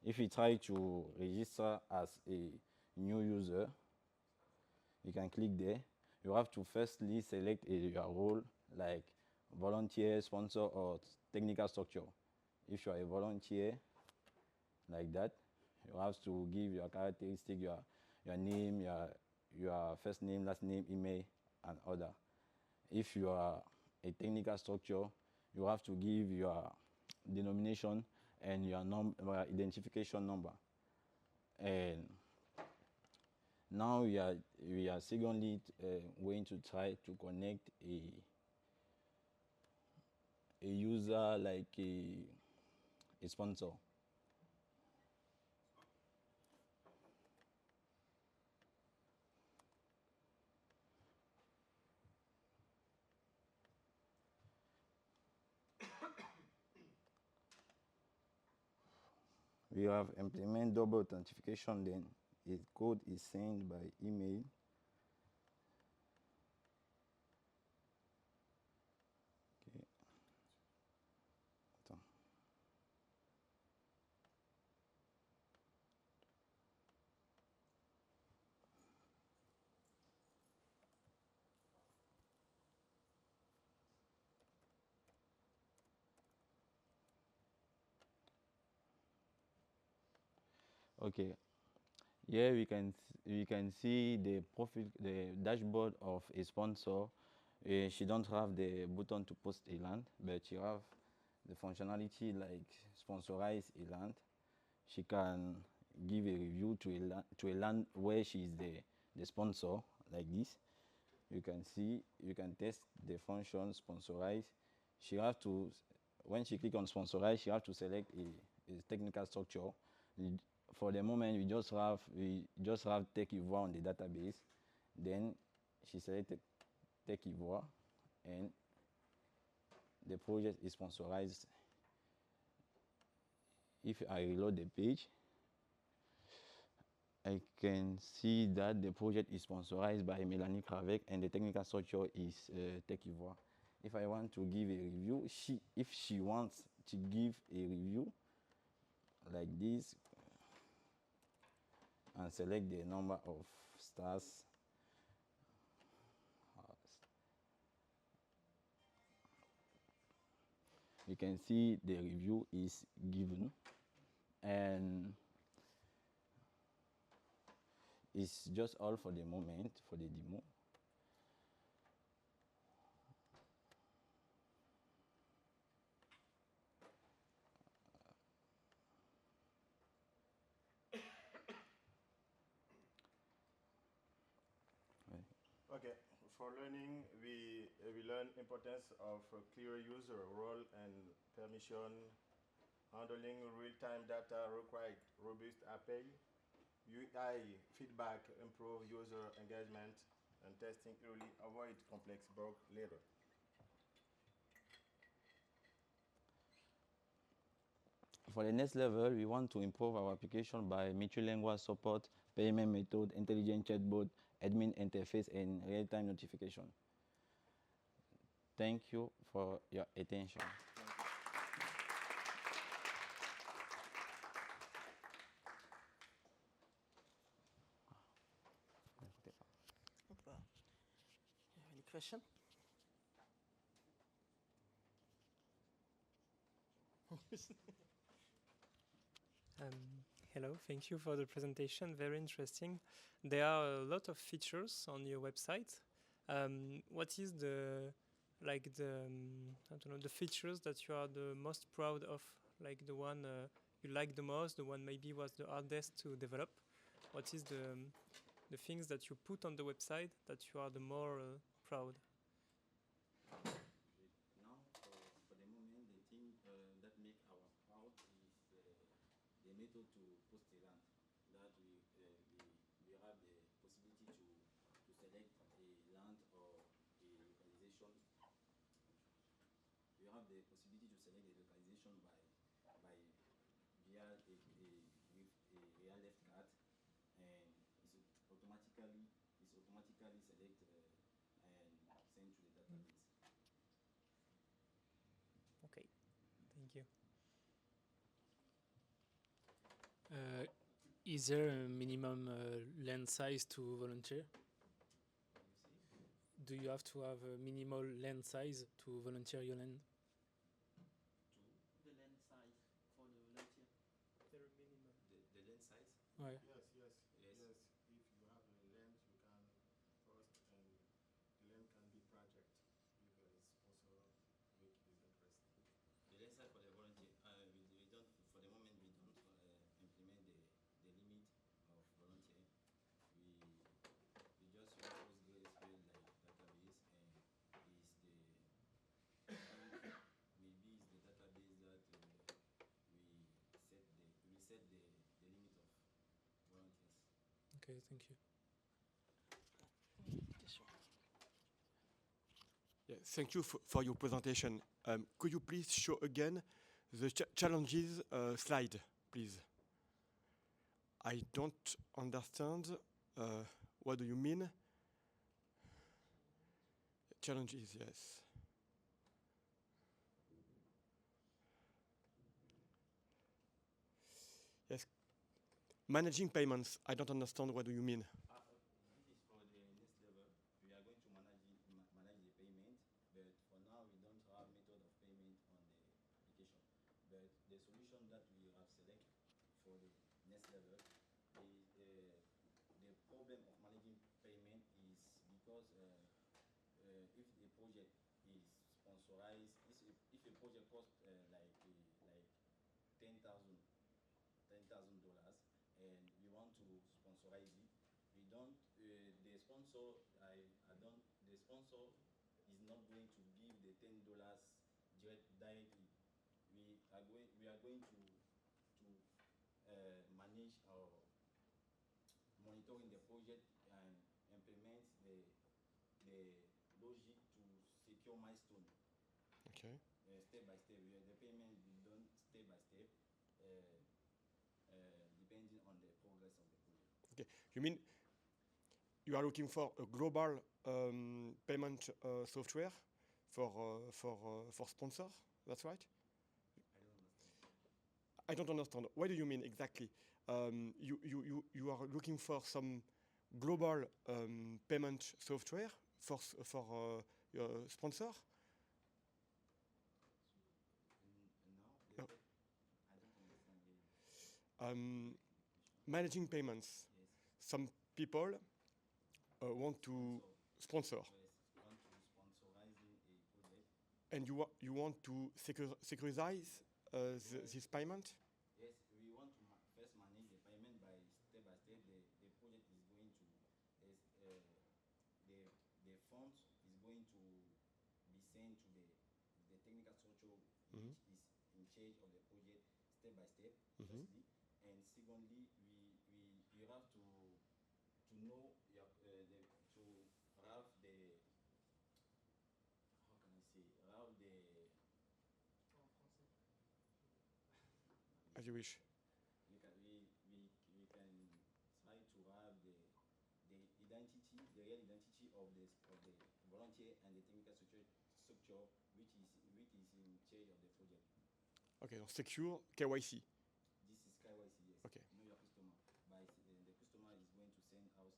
If we try to register as a new user, you can click there. You have to firstly select your role, like volunteer, sponsor, or technical structure. If you are a volunteer, like that, you have to give your characteristic, your name, your first name, last name, email, and other. If you are a technical structure, you have to give your denomination and your identification number. And now we are secondly going to try to connect a user like a sponsor. We have implement double authentication, then the code is sent by email. Okay. Attends. Okay. Here we can see the profile, the dashboard of a sponsor. She don't have the button to post a land, but she have the functionality like sponsorize a land. She can give a review to a land where she is the sponsor, like this. You can see, you can test the function sponsorize. She have to, when she click on sponsorize, she have to select a technical structure. For the moment, we just have Tech Ivoire on the database. Then she selected Tech Ivoire, and the project is sponsorized. If I reload the page, I can see that the project is sponsorized by Mélanie Kravec and the technical structure is Tech Ivoire. If I want to give a review, if she wants to give a review like this, and select the number of stars. You can see the review is given, and it's just all for the moment for the demo.
Okay, for learning, we learn importance of clear user role and permission, handling real-time data required robust API, UI feedback, improve user engagement, and testing early, avoid complex bug later.
For the next level, we want to improve our application by multilingual support, payment method, intelligent chatbot, admin interface, and real-time notification. Thank you for your attention.
Any question?
Hello, thank you for the presentation. Very interesting. There are a lot of features on your website. What is the I don't know, the features that you are the most proud of? Like the one you like the most, the one maybe was the hardest to develop. What is the things that you put on the website that you are the more proud?
Now, for the moment, the thing that make our proud is the method to post a land. That we have the possibility to select a land or a localization. We have the possibility to select a localization via with a real left card, and it's automatically select and sent to the database.
Okay, thank you.
Is there a minimum land size to volunteer? Do you have to have a minimal land size to volunteer your land?
The land size for the volunteer.
Is there a minimum?
The land size?
Ouais.
Yes. If you have a land, you can post, and the land can be project if a sponsor make his interest.
The land size for the volunteer. We don't, for the moment, we don't implement the limit of volunteer. We just use PostgreSQL like database, and maybe it's the database that we set the limit of volunteers.
Okay, thank you.
Yeah, thank you for your presentation. Could you please show again the challenges slide, please? I don't understand. What do you mean? Challenges, yes. Yes. Managing payments. I don't understand. What do you mean?
This is for the next level. We are going to manage the payment, but for now we don't have method of payment on the application. But the solution that we have selected for the next level, the problem of managing payment is because if the project is sponsorized, if a project costs like $10,000 and we want to sponsorize it, we don't the sponsor the sponsor is not going to give the $10 directly. We are going to manage our monitoring the project and implement the logic to secure milestone.
Okay.
Step by step. The payment will be done step by step, depending on the progress of the project.
Okay. You mean you are looking for a global payment software for sponsor? That's right? I don't understand. What do you mean exactly? You are looking for some global payment software for your sponsor?
No, I don't understand.
Managing payments.
Yes.
Some people want to sponsor.
Yes, want to sponsorizing a project.
And you want to securitize this payment?
Yes, we want to first manage the payment by step. The project is going to the fund is going to be sent to the technical structure which is in charge of the project step by step. Firstly, and secondly, we have to know to have the how can I say have the
As you wish.
we can try to have the identity, the real identity of the volunteer and the technical structure which is in charge of the project.
Okay, donc secure KYC.
This is KYC, yes.
Okay.
Know your customer. The customer is going to send us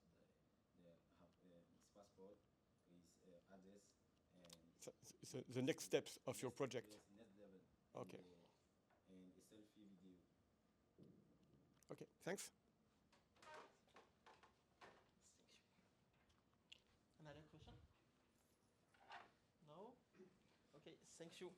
his passport, his address, and
So the next steps of your project.
Yes, next level.
Okay.
And a selfie video.
Okay, thanks.
Another question? No? Okay, thank you.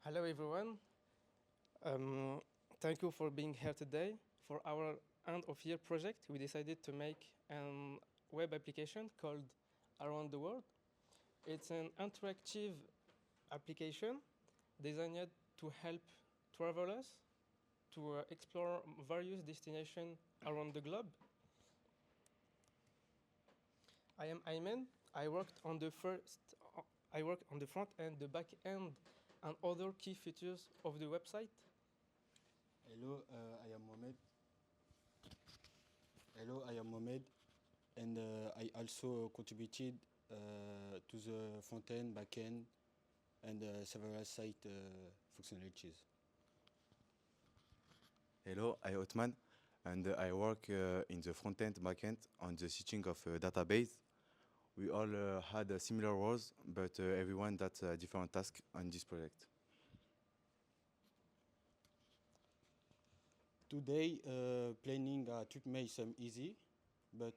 Hello everyone. Thank you for being here today. For our end of year project, we decided to make a web application called Around the World. It's an interactive application designed to help travelers to explore various destinations around the globe. I am Ayman. I worked on the front end, the back end, and other key features of the website.
Hello, I am Mohamed. Hello, I am Mohamed, and I also contributed to the front end, back end, and several site functionalities.
Hello, I am Othman, and I work in the front end, back end on the setting of a database. We all had similar roles, but everyone does a different task on this project.
Today, planning took me some easy, but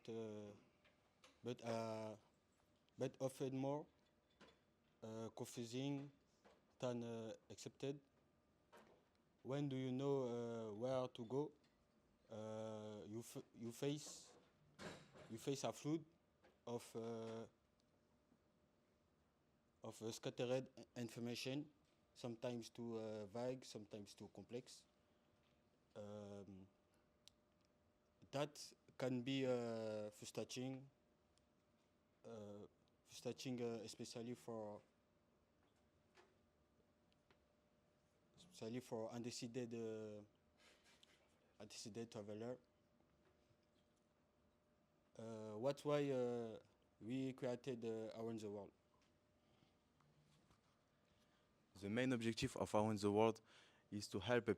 often more confusing than accepted. When do you know where to go? You face a flood of scattered information, sometimes too vague, sometimes too complex. That can be frustrating, especially for undecided traveler. That's why we created Around the World.
The main objective of Around the World is to help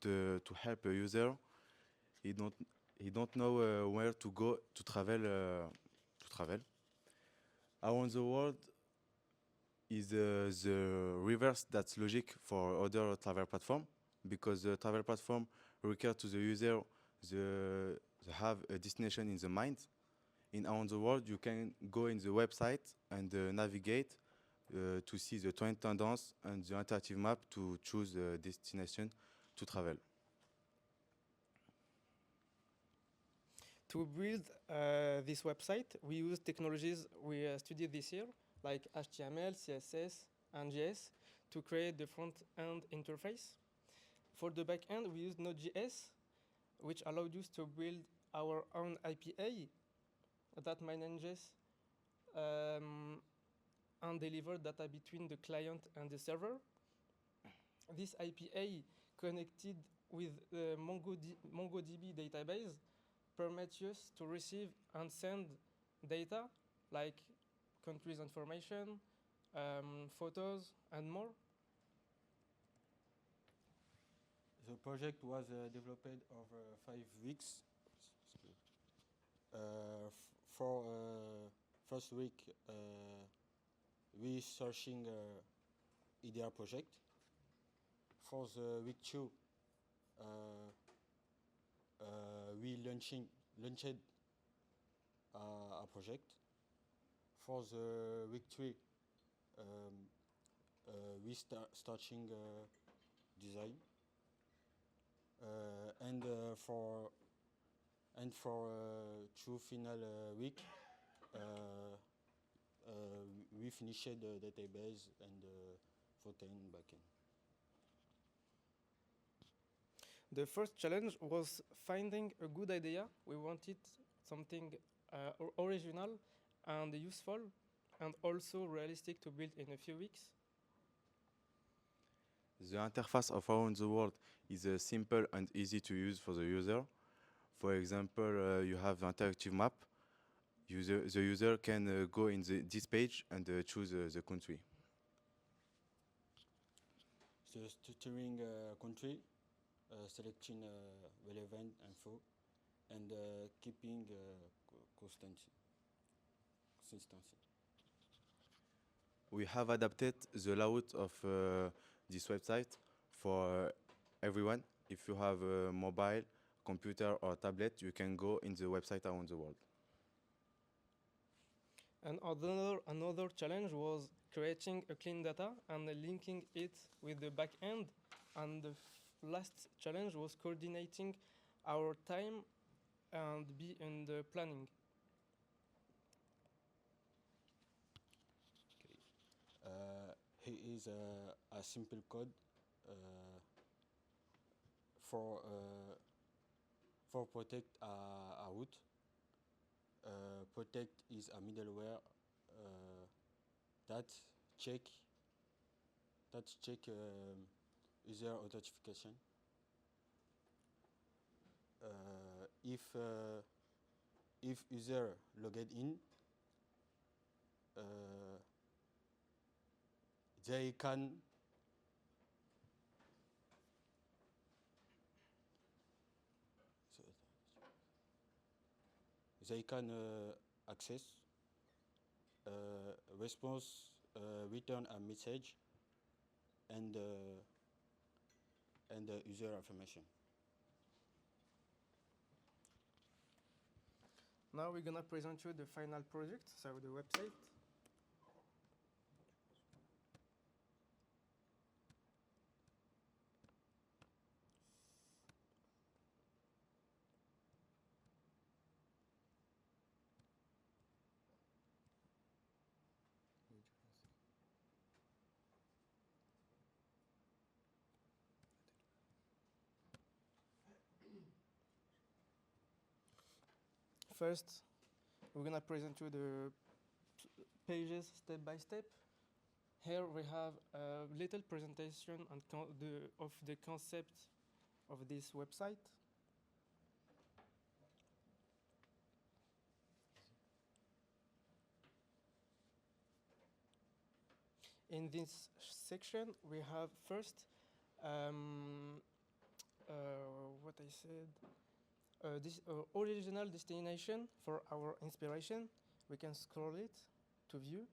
to help a user. He don't know where to go to travel. Around the World is the reverse that's logic for other travel platform, because the travel platform require to the user the have a destination in the mind. In Around the World, you can go in the website and navigate to see the trend tendance and the interactive map to choose the destination to travel.
To build this website, we use technologies we studied this year, like HTML, CSS, and JS, to create the front-end interface. For the back-end, we use Node.js, which allowed us to build our own API that manages and delivers data between the client and the server. This API connected with the MongoDB database permits us to receive and send data like countries information, photos, and more.
The project was developed over 5 weeks. For first week, we searching ideal project. For the week 2, we launched a project. For the week 3, we starting design. And for 2 final week, we finished the database and front-end, back-end.
The first challenge was finding a good idea. We wanted something original and useful, and also realistic to build in a few weeks.
The interface of Around the World is simple and easy to use for the user. For example, you have the interactive map. The user can go in this page and choose the country.
The structuring country, selecting relevant info, and keeping consistency.
We have adapted the layout of this website for everyone. If you have a mobile, computer, or tablet, you can go in the website Around the World.
And another challenge was creating a clean data and linking it with the back end. And the last challenge was coordinating our time and be in the planning.
Here is a simple code for protect a route. Protect is a middleware that check user authentication. If user logged in, they can access response, return a message, and user information.
Now we're gonna present you the final project, so the website. First, we're gonna present you the pages step by step. Here we have a little presentation of the concept of this website. In this section, we have first what I said. This original destination for our inspiration. We can scroll it to view.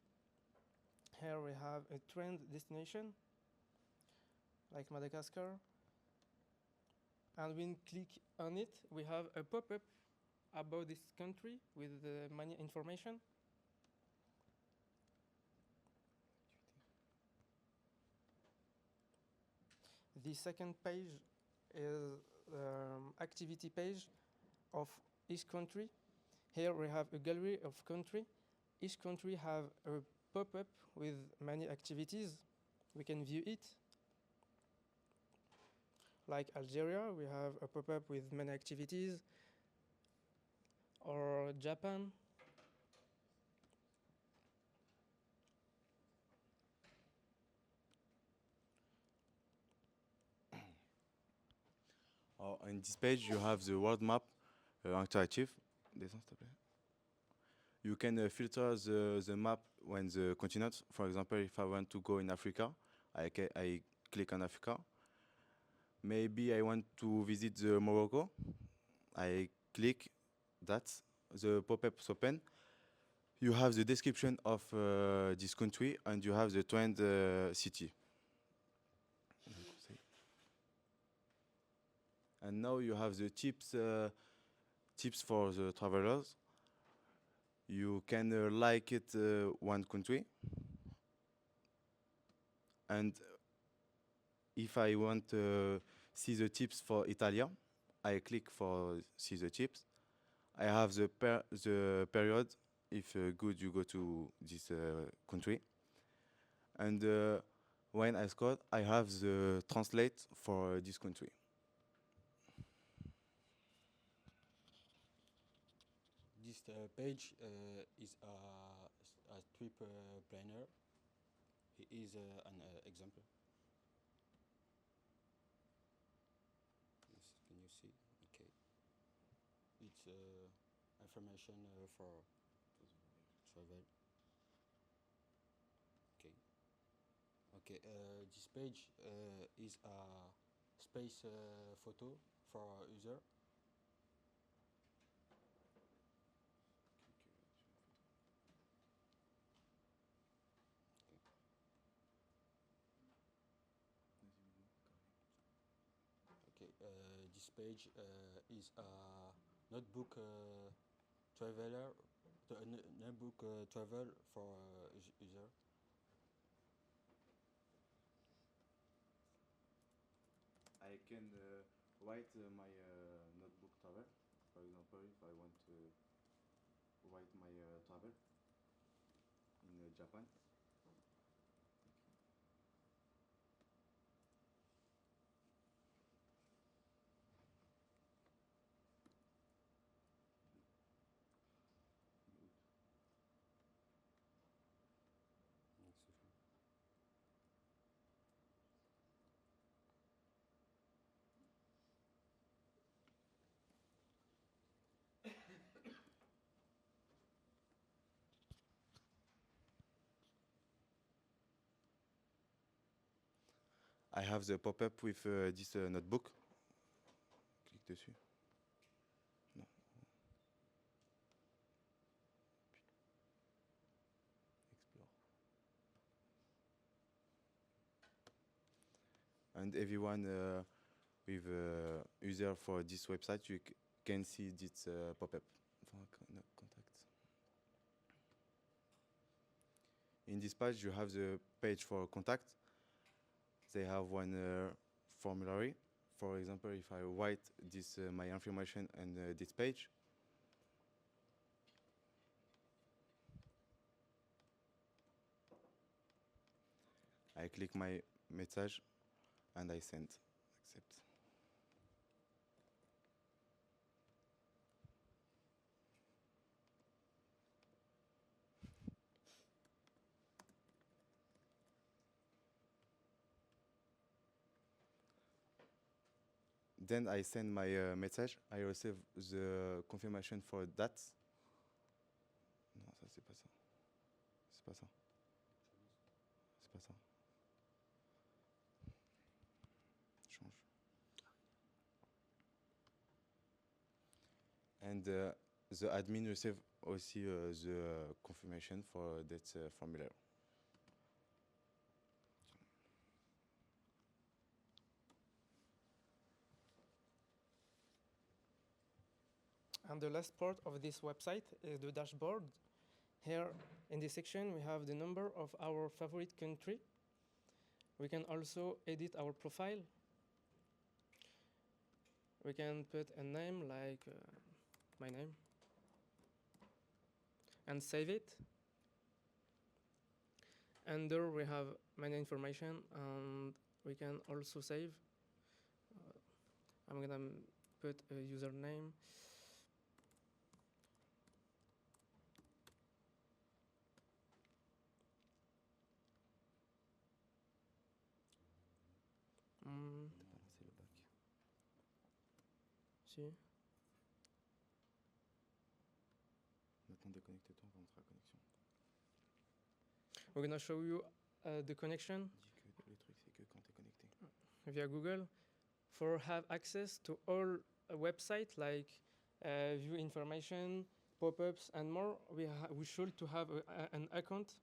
Here we have a trend destination, like Madagascar. And when we click on it, we have a pop-up about this country with many information. The second page is activity page of each country. Here we have a gallery of country. Each country have a pop-up with many activities. We can view it. Like Algeria, we have a pop-up with many activities. Or Japan.
On this page, you have the world map interactive. You can filter the map when the continent. For example, if I want to go in Africa, I click on Africa. Maybe I want to visit the Morocco. I click that. The pop-up open. You have the description of this country and you have the trend city. And now you have the tips for the travelers. You can like it one country. And if I want to see the tips for Italy, I click for see the tips. I have the period. If good, you go to this country. And when I scroll, I have the translate for this country.
This page is a trip planner. It is an example. Yes, can you see? Okay. It's information for travel. Okay. Okay. This page is a space photo for user. This page is a notebook netbook travel for user.
I can write my notebook travel. For example, if I want to write my travel in Japan. I have the pop-up with this notebook. Clique dessus. Non. Explore. And everyone with user for this website, you can see this pop-up. Contact. In this page, you have the page for contact. They have one formulary. For example, if I write this my information on this page, I click my message and I send accept. Then I send my message. I receive the confirmation for that. Non, ça c'est pas ça. C'est pas ça. C'est pas ça. Change. And the admin receive aussi the confirmation for that formulary.
And the last part of this website is the dashboard. Here in this section we have the number of our favorite country. We can also edit our profile. We can put a name like my name and save it. And there we have many information and we can also save. I'm gonna put a username.
C'est le bac.
Si.
Maintenant déconnecte-toi, on va montrer la connexion.
We're gonna show you the connection.
Dis que le truc c'est que quand tu es connecté.
Via Google for have access to all websites like view information, pop-ups and more. We should to have an account.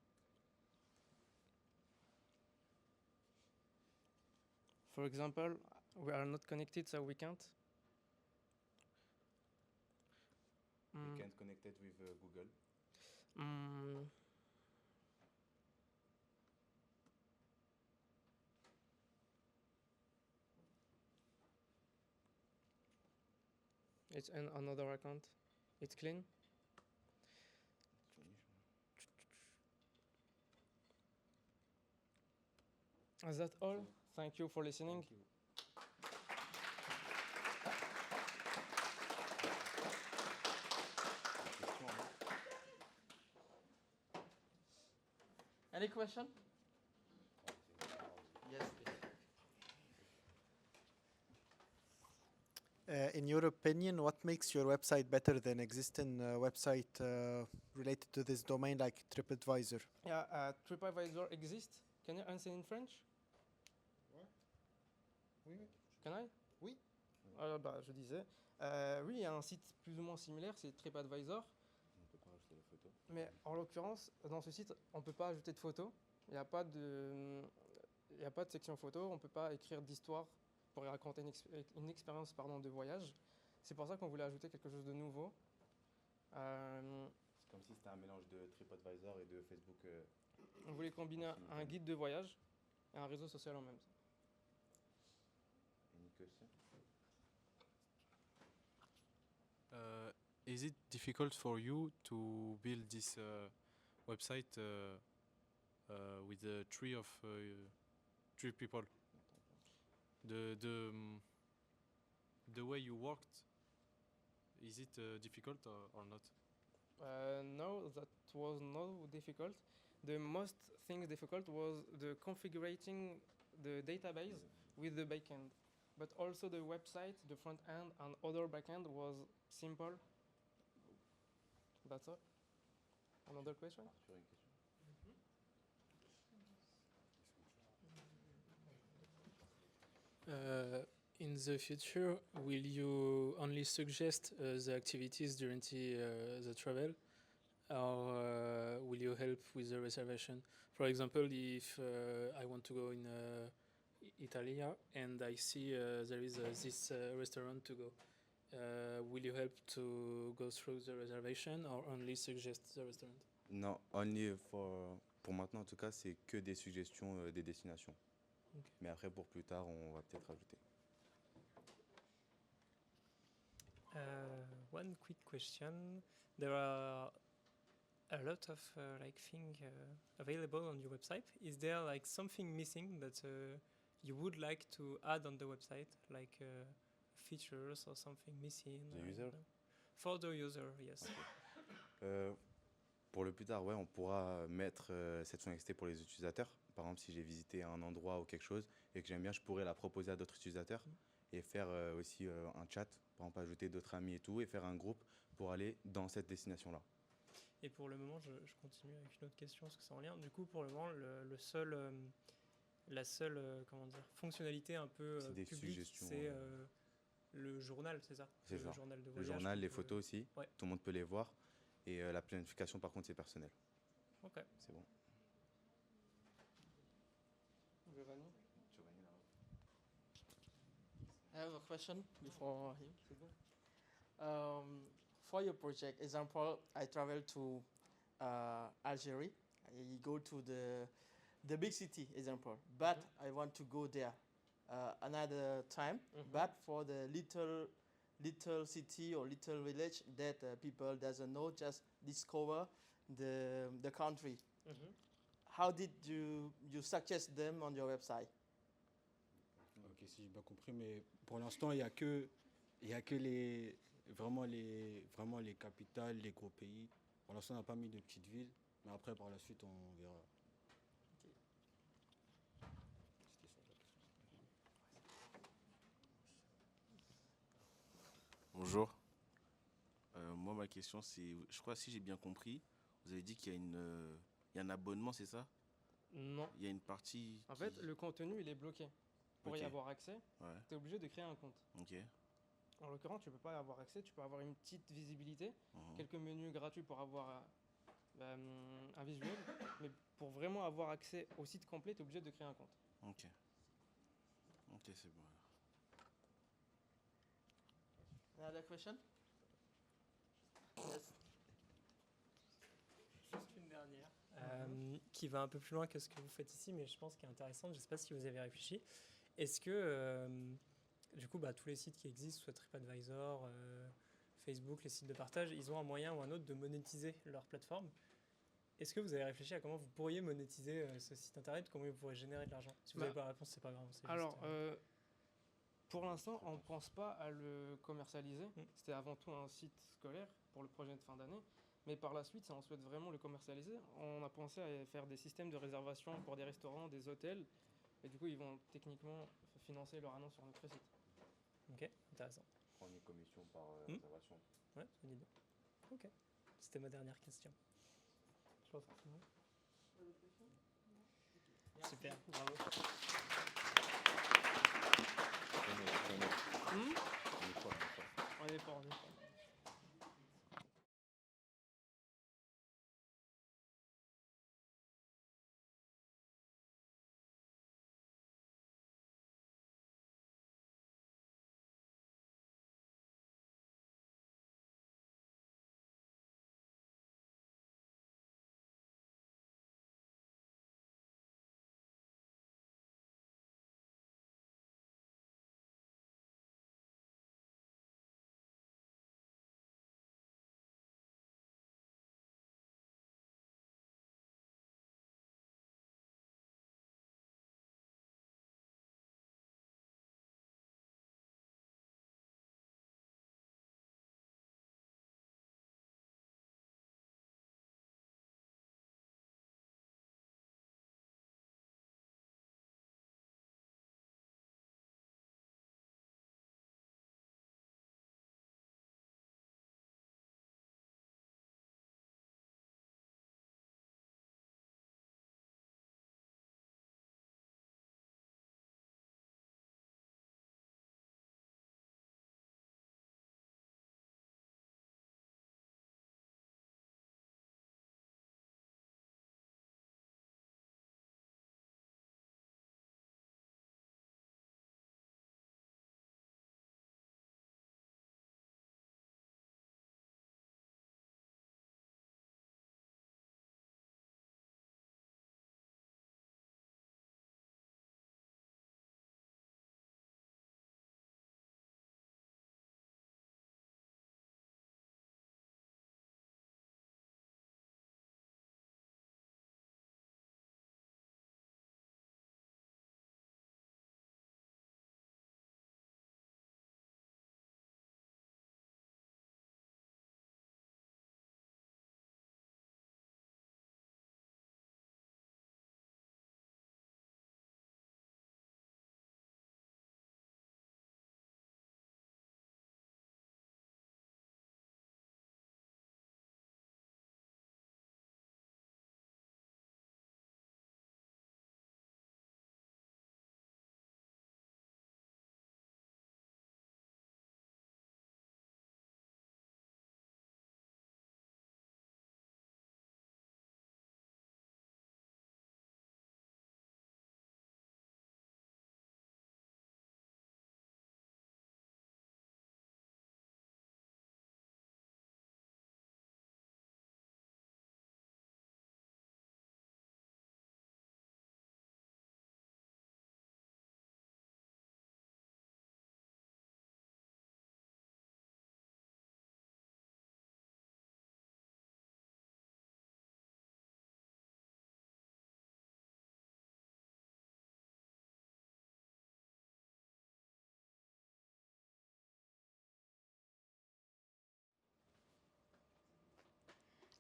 For example, we are not connected, so we can't.
You can't connect it with Google.
It's another account. It's clean. Is that all? Thank you for listening.
Thank you.
Any question? Yes, please.
In your opinion, what makes your website better than existing website related to this domain like TripAdvisor?
Yeah, TripAdvisor exists. Can you answer in French?
Oui.
Can I?
Oui.
Je disais, oui, il y a un site plus ou moins similaire, c'est TripAdvisor.
On peut pas rajouter les photos.
Mais en l'occurrence, dans ce site, on ne peut pas ajouter de photos. Il n'y a pas de section photo. On ne peut pas écrire d'histoire pour y raconter une expérience de voyage. C'est pour ça qu'on voulait ajouter quelque chose de nouveau.
C'est comme si c'était un mélange de TripAdvisor et de Facebook.
On voulait combiner un guide de voyage et un réseau social en même temps.
Any question?
Is it difficult for you to build this website with three people? The way you worked, is it difficult or not?
No, that was not difficult. The most thing difficult was the configuring the database with the backend. But also the website, the front end and other backend was simple. That's all. Another question?
In the future, will you only suggest the activities during the travel, or will you help with the reservation? For example, if I want to go in Italy and I see there is this restaurant to go, will you help to go through the reservation or only suggest the restaurant?
Non, only pour maintenant en tout cas, c'est que des suggestions des destinations.
Okay.
Mais après, pour plus tard, on va peut-être rajouter.
One quick question. There are a lot of things available on your website. Is there like something missing that you would like to add on the website, like features or something missing?
The user?
For the user, yes.
Okay. Pour le plus tard, ouais, on pourra mettre cette fonctionnalité pour les utilisateurs. Par exemple, si j'ai visité un endroit ou quelque chose et que j'aime bien, je pourrais la proposer à d'autres utilisateurs et faire aussi un chat, par exemple ajouter d'autres amis et tout, et faire un groupe pour aller dans cette destination-là.
Et pour le moment, je continue avec une autre question parce que c'est en lien. Du coup, pour le moment, la seule comment dire, fonctionnalité un peu publique, c'est le journal, c'est ça?
C'est ça.
Journal de
le
voyage.
journal, les photos aussi,
ouais.
Tout le monde peut les voir. Et la planification, par contre, c'est personnel.
Ok.
C'est bon.
Giovanni?
I have a question before him. For your project, example, I travel to Algeria. I go to the big city, example, but I want to go there another time. But for the little city or little village that people doesn't know, just discover the country. How did you suggest them on your website?
Ok, si j'ai bien compris, mais pour l'instant, il y a que vraiment les capitales, les gros pays. Pour l'instant, on n'a pas mis de petites villes, mais après, par la suite, on verra.
Bonjour. Moi, ma question, c'est, je crois, si j'ai bien compris, vous avez dit qu'il y a un abonnement, c'est ça?
Non.
Il y a une partie.
En fait, le contenu, il est bloqué. Pour y avoir accès, tu es obligé de créer un compte.
Ok.
En l'occurrence, tu ne peux pas y avoir accès, tu peux avoir une petite visibilité, quelques menus gratuits pour avoir un visuel, mais pour vraiment avoir accès au site complet, tu es obligé de créer un compte.
Ok. Ok, c'est bon.
Another question? Yes.
Juste une dernière. Qui va un peu plus loin que ce que vous faites ici, mais je pense qu'elle est intéressante. Je ne sais pas si vous avez réfléchi. Est-ce que, du coup, tous les sites qui existent, soit TripAdvisor, Facebook, les sites de partage, ils ont un moyen ou un autre de monétiser leur plateforme? Est-ce que vous avez réfléchi à comment vous pourriez monétiser ce site internet, comment vous pourriez générer de l'argent? Si vous n'avez pas la réponse, c'est pas grave.
Alors, pour l'instant, on ne pense pas à le commercialiser. C'était avant tout un site scolaire pour le projet de fin d'année. Mais par la suite, si on souhaite vraiment le commercialiser, on a pensé à faire des systèmes de réservation pour des restaurants, des hôtels. Et du coup, ils vont techniquement financer leur annonce sur notre site.
Ok, intéressant.
Prendre une commission par réservation.
Ouais, c'est une idée. Ok, c'était ma dernière question. Je pense que c'est bon. Super, bravo.
On est fort.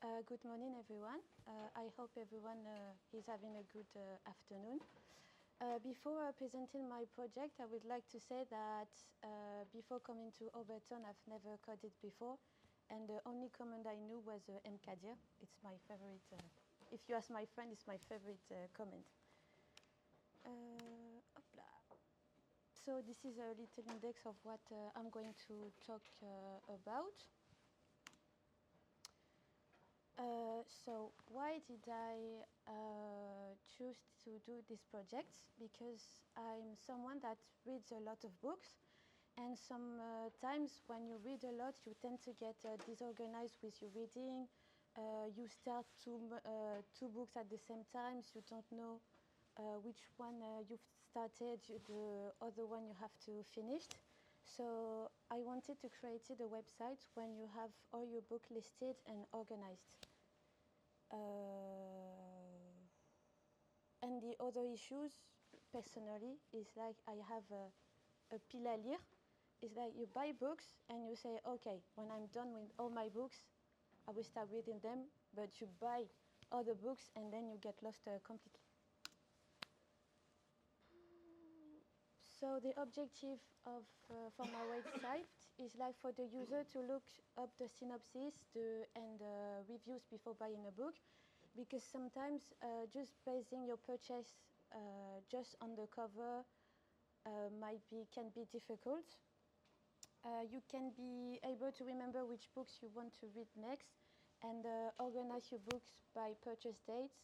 Good morning, everyone. I hope everyone is having a good afternoon. Before presenting my project, I would like to say that before coming to Overton, I've never coded before, and the only command I knew was mkdir. It's my favorite. If you ask my friend, it's my favorite command. Hopla. So this is a little index of what I'm going to talk about. So why did I choose to do this project? Because I'm someone that reads a lot of books, and sometimes when you read a lot, you tend to get disorganized with your reading. You start two books at the same time, so you don't know which one you've started, the other one you have to finish. So I wanted to create a website when you have all your book listed and organized. And the other issues, personally, is like I have a pile à lire. It's like you buy books and you say, okay, when I'm done with all my books, I will start reading them, but you buy other books and then you get lost completely. So the objective of for my website is like for the user to look up the synopsis and reviews before buying a book, because sometimes just basing your purchase just on the cover can be difficult. You can be able to remember which books you want to read next, and organize your books by purchase dates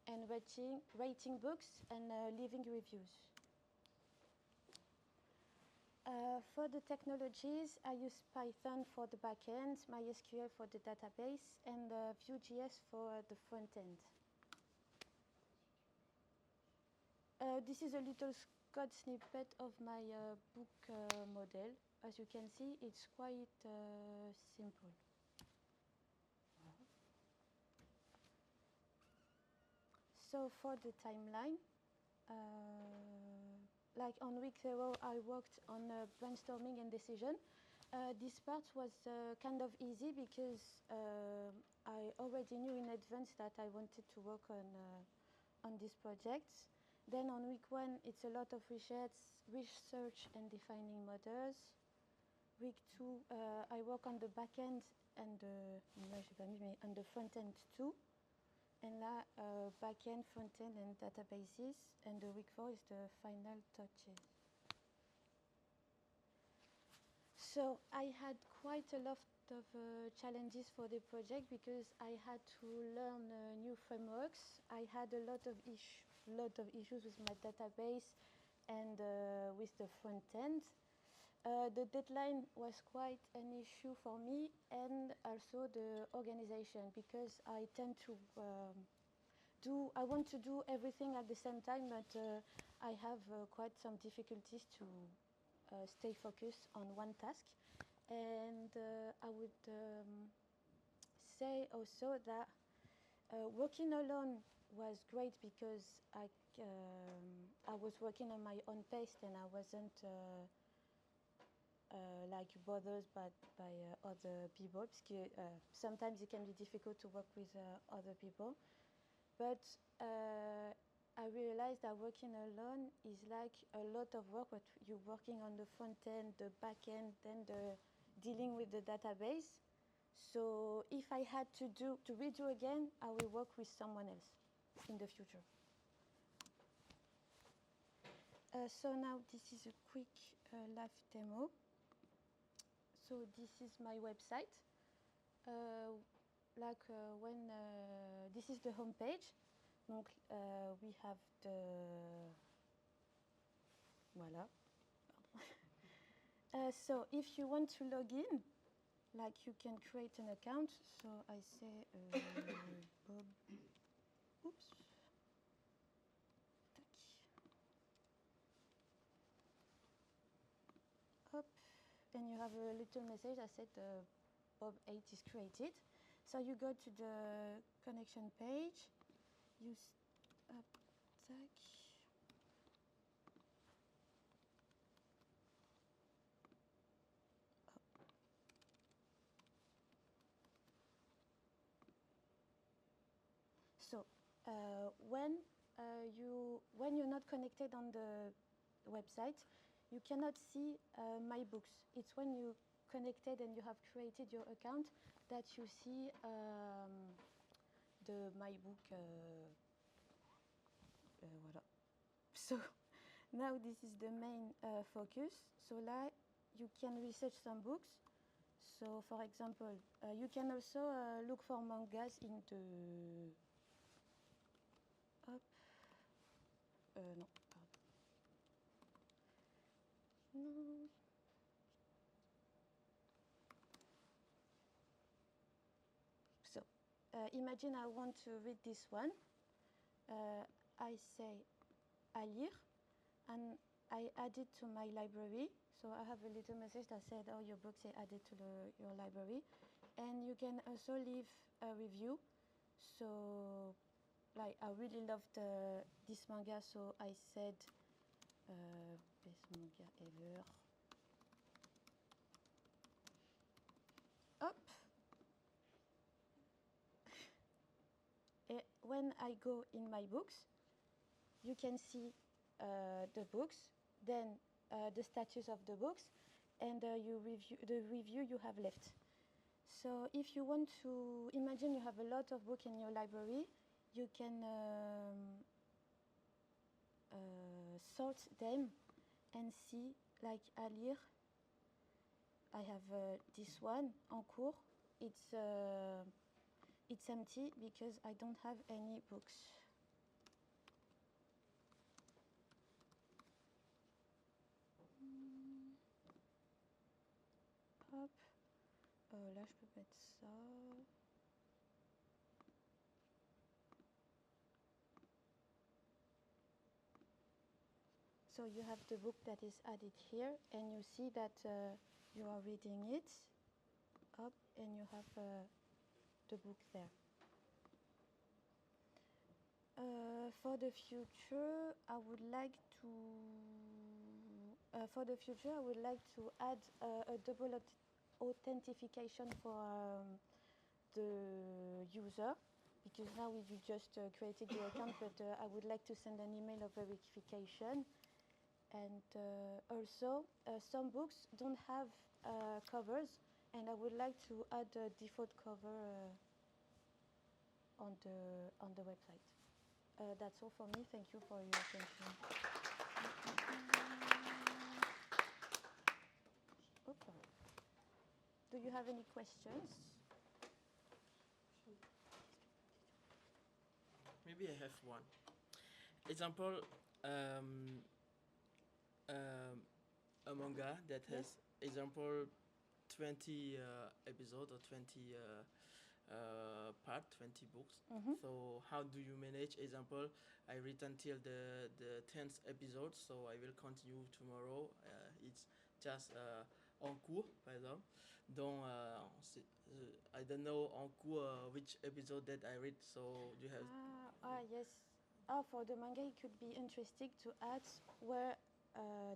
and rating books and leaving reviews. For the technologies, I use Python for the backend, MySQL for the database, and Vue.js for the front end. This is a little code snippet of my book model. As you can see, it's quite simple. So for the timeline, like on week 0, I worked on brainstorming and decision. This part was kind of easy because I already knew in advance that I wanted to work on this project. Then on week 1, it's a lot of research and defining models. Week 2, I work on the back end and on the front end too. And là, back-end, front-end, and databases. And the week 4 is the final touches. So I had quite a lot of challenges for the project because I had to learn new frameworks. I had a lot of issues with my database and with the front-end. The deadline was quite an issue for me, and also the organization, because I tend to I want to do everything at the same time, but I have quite some difficulties to stay focused on one task. And I would say also that working alone was great because I was working on my own pace and I wasn't like bothered by other people, because sometimes it can be difficult to work with other people. But I realized that working alone is like a lot of work, but you're working on the front end, the back end, then dealing with the database. So if I had to redo again, I will work with someone else in the future. So now this is a quick live demo. So this is my website. This is the home page. Donc we have the voilà. So if you want to log in, like you can create an account. So I say Bob. Oops. Hop. And you have a little message that said Bob 8 is created. So you go to the connection page. You tac. So when you're not connected on the website, you cannot see my books. It's when you connected and you have created your account that you see the my book. Voilà. So now this is the main focus. So là, you can research some books. So for example, you can also look for mangas in the no, pardon. No. So imagine I want to read this one. I say à lire, and I add it to my library. So I have a little message that said, "Oh, your books are added to your library," and you can also leave a review. So, like, I really loved this manga, so I said, "Best manga ever." Up. When I go in my books, you can see the books, then the status of the books, and you review the review you have left. So if you want to imagine you have a lot of books in your library, you can sort them and see, like à lire. I have this one en cours. It's empty because I don't have any books. Hop. Là, je peux mettre ça. So you have the book that is added here, and you see that you are reading it. Up, and you have the book there. For the future, I would like to. Add a double authentication for the user, because now we just created your account, but I would like to send an email of verification. And also, some books don't have covers, and I would like to add a default cover on the website. That's all for me. Thank you for your attention. Okay. Do you have any questions?
Maybe I have one. Example, a manga that has example 20 episodes or 20 part, 20 books. So how do you manage? Example, I read until the 10th episode, so I will continue tomorrow. It's just en cours, par exemple. Donc, I don't know en cours which episode that I read, so you have...
Yes. For the manga, it could be interesting to add where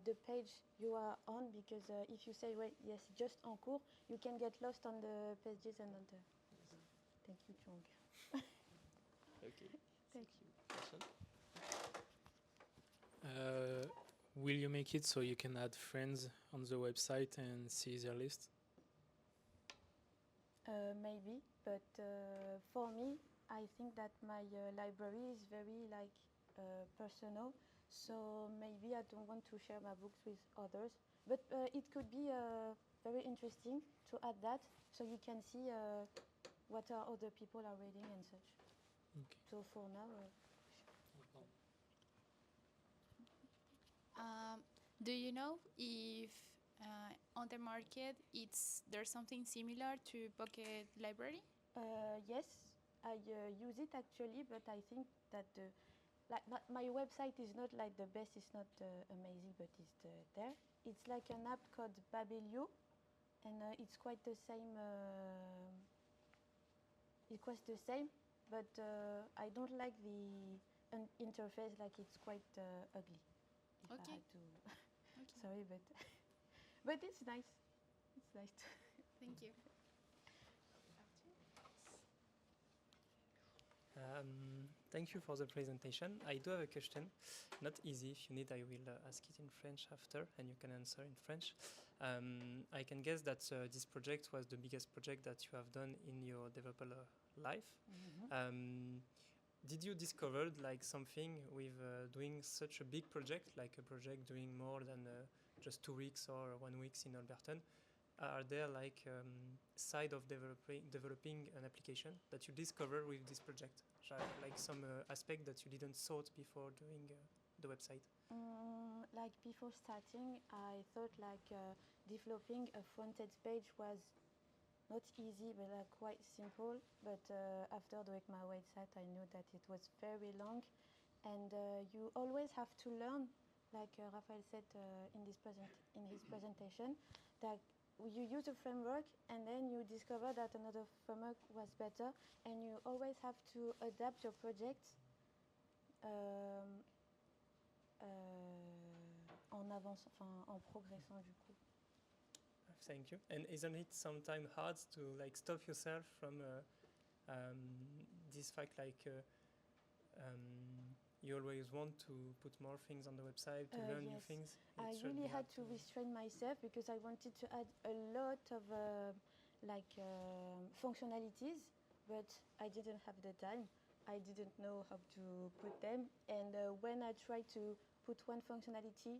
the page you are on, because if you say, well, yes, just en cours, you can get lost on the pages and on the... Thank you, Chong.
Okay.
Thank you.
Will you make it so you can add friends on the website and see their list?
Maybe, but for me, I think that my library is very personal, so maybe I don't want to share my books with others. But it could be very interesting to add that, so you can see what other people are reading and such.
Okay.
So for now...
Do you know if on the market there's something similar to Pocket Library?
Yes, I use it actually, but I think that my website is not like the best. It's not amazing, but it's there. It's like an app called Babelio, and it's quite the same. It was the same, but I don't like the interface. Like it's quite ugly. If I had to. Sorry, but it's nice. It's nice.
Thank you.
Thank you for the presentation. I do have a question, not easy. If you need, I will ask it in French after, and you can answer in French. I can guess that this project was the biggest project that you have done in your developer life. Did you discover like something with doing such a big project, like a project doing more than just 2 weeks or 1 week in Alberton? Are there like side of developing an application that you discover with this project, like some aspect that you didn't thought before doing the website?
Like before starting, I thought like developing a front-end page was not easy, but quite simple. But after doing my website, I knew that it was very long, and you always have to learn, like Raphael said in his presentation, that you use a framework and then you discover that another framework was better, and you always have to adapt your project en progressant du coup.
Thank you. And isn't it sometimes hard to like stop yourself from this fact, like you always want to put more things on the website, to learn new
Yes.
things?
I really had to restrain myself because I wanted to add a lot of functionalities, but I didn't have the time. I didn't know how to put them, and when I tried to put one functionality,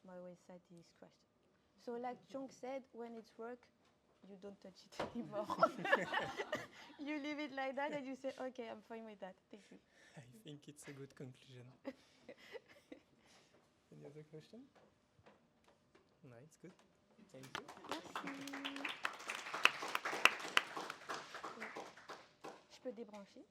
my website is crashed. So like Chong said, when it's work, you don't touch it anymore. You leave it like that and you say, okay, I'm fine with that. Thank you.
I think it's a good conclusion. Any other question? No, it's good. Thank you.
Merci. Je peux débrancher.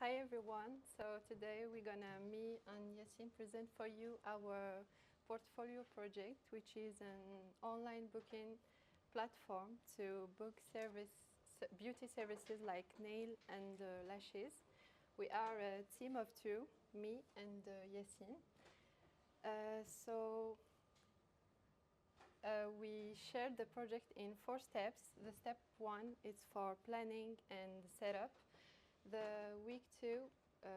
Hi everyone. So today we're gonna, me and Yassine, present for you our portfolio project, which is an online booking platform to book beauty services like nail and lashes. We are a team of two, me and Yassine. We shared the project in 4 steps. The step 1 is for planning and setup. The week 2,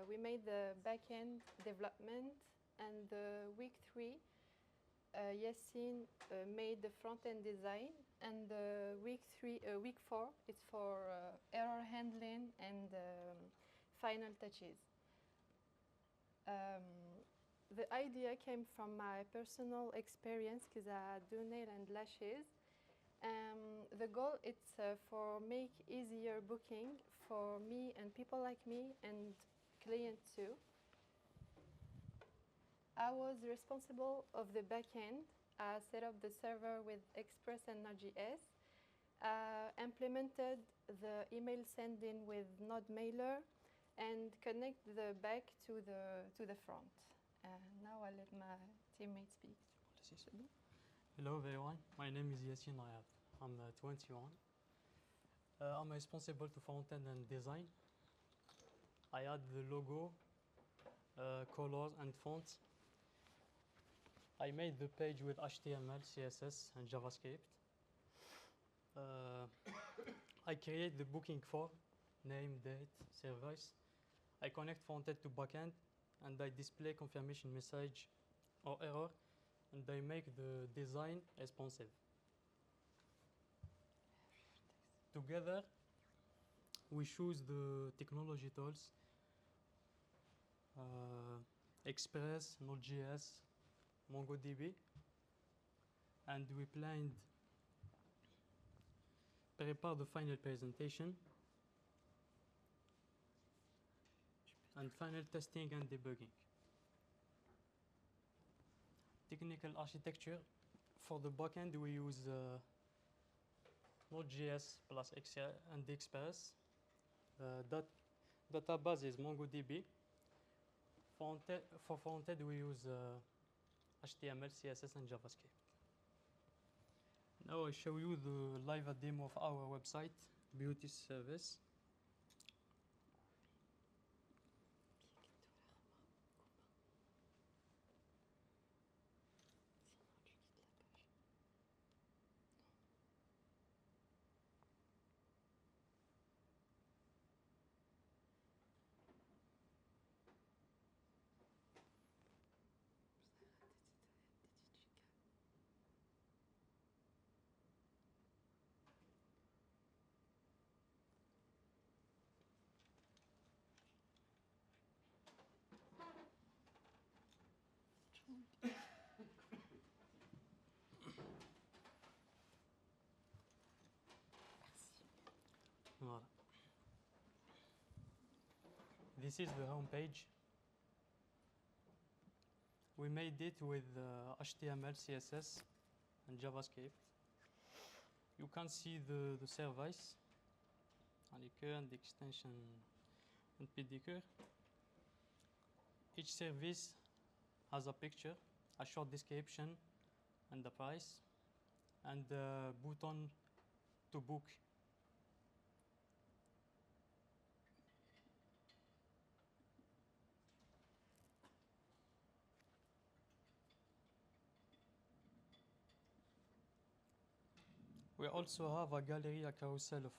we made the back-end development, and the week 3, Yassine made the front-end design, and the week 4 is for error handling and final touches. The idea came from my personal experience because I do nail and lashes. The goal is for make easier booking for me and people like me and clients too. I was responsible of the backend. I set up the server with Express and Node.js. Implemented the email sending with NodeMailer and connect the back to the front. Now I'll let my teammates speak.
Hello everyone, my name is Yassine Rayab. I'm 21. I'm responsible to front-end and design. I add the logo, colors and fonts. I made the page with HTML, CSS and JavaScript. I create the booking form, name, date, service. I connect front-end to backend, and I display confirmation message or error, and I make the design responsive. Together, we choose the technology tools, Express, Node.js, MongoDB, and we prepare the final presentation and final testing and debugging. Technical architecture. For the backend, we use Node.js plus XR and Express. Database is MongoDB. For frontend, we use HTML, CSS, and JavaScript. Now I show you the live demo of our website, Beauty Service. Voilà. This is the home page. We made it with HTML, CSS, and JavaScript. You can see the service, Anikeur and the extension and PDQ. Each service has a picture, a short description, and the price, and the button to book. We also have a gallery, a carousel of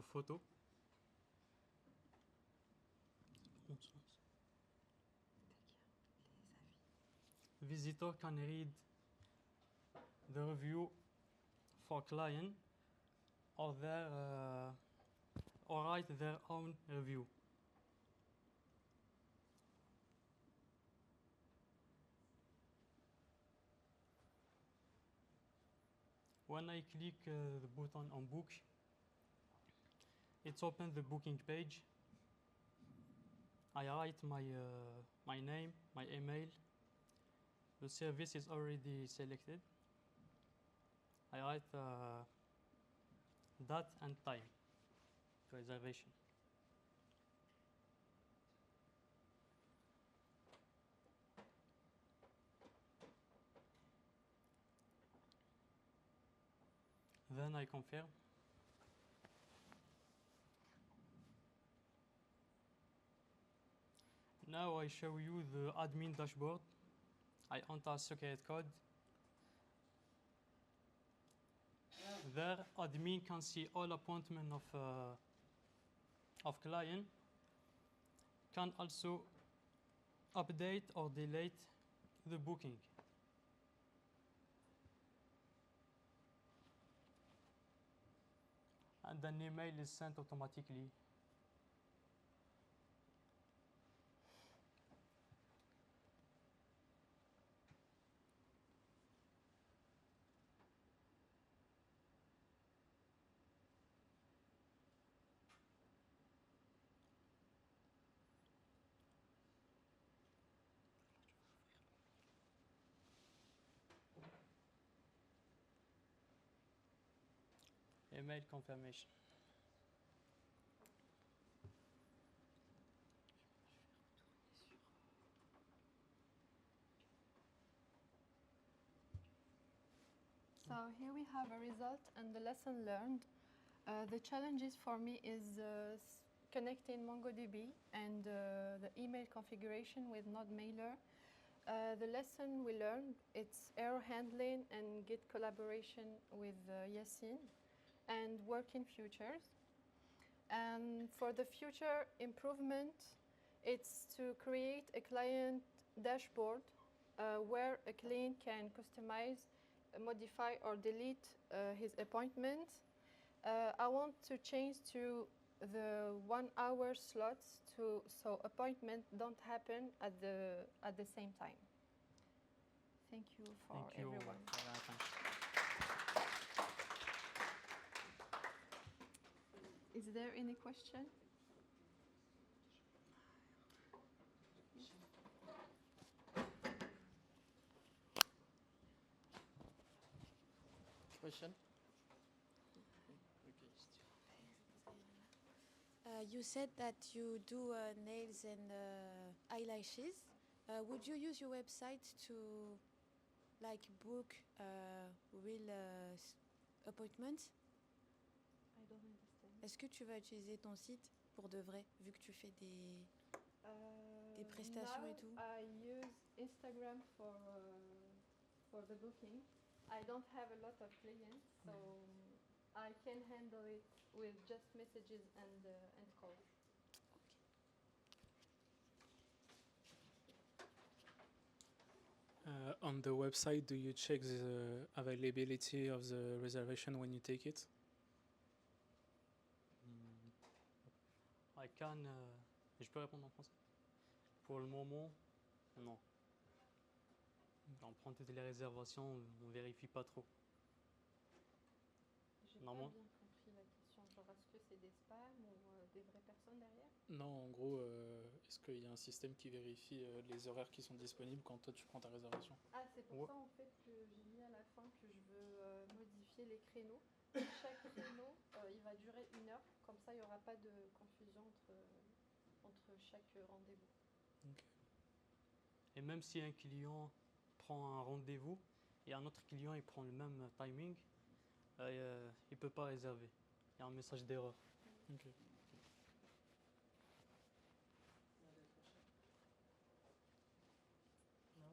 photo. Visitor can read the review for client or write their own review. When I click the button on book, it's open the booking page. I write my name, my email. The service is already selected. I write date and time to reservation. Then I confirm. Now I show you the admin dashboard. I enter secret code. There, admin can see all appointment of client. Can also update or delete the booking. And an email is sent automatically. Email confirmation.
So here we have a result and the lesson learned. The challenges for me is connecting MongoDB and the email configuration with NodeMailer. The lesson we learned, it's error handling and Git collaboration with Yassine and working futures. And for the future improvement, it's to create a client dashboard where a client can customize, modify or delete his appointment. I want to change to the 1 hour slots so appointments don't happen at the same time. Thank you for everyone.
For your attention.
Is there any question?
Question?
You said that you do nails and eyelashes. Would you use your website to book real appointments?
I don't understand.
Est-ce que tu vas utiliser ton site pour de vrai, vu que tu fais des prestations et tout?
I use Instagram for the booking. I don't have a lot of clients, so I can handle it with just messages and calls.
On the website, do you check the availability of the reservation when you take it?
I can. Je peux répondre en français? Pour le moment, non. On prend toutes les réservations, on vérifie pas trop.
J'ai pas bien compris la question. Genre, est-ce que c'est des spams ou des vraies personnes derrière?
Non, en gros, est-ce qu'il y a un système qui vérifie les horaires qui sont disponibles quand toi tu prends ta réservation?
Ah, c'est pour ça en fait que j'ai mis à la fin que je veux modifier les créneaux. Chaque créneau, il va durer 1 heure. Comme ça, il n'y aura pas de confusion entre chaque rendez-vous.
Okay. Et même si un client prend un rendez-vous et un autre client il prend le même timing, il ne peut pas réserver. Il y a un message d'erreur.
Okay.
No?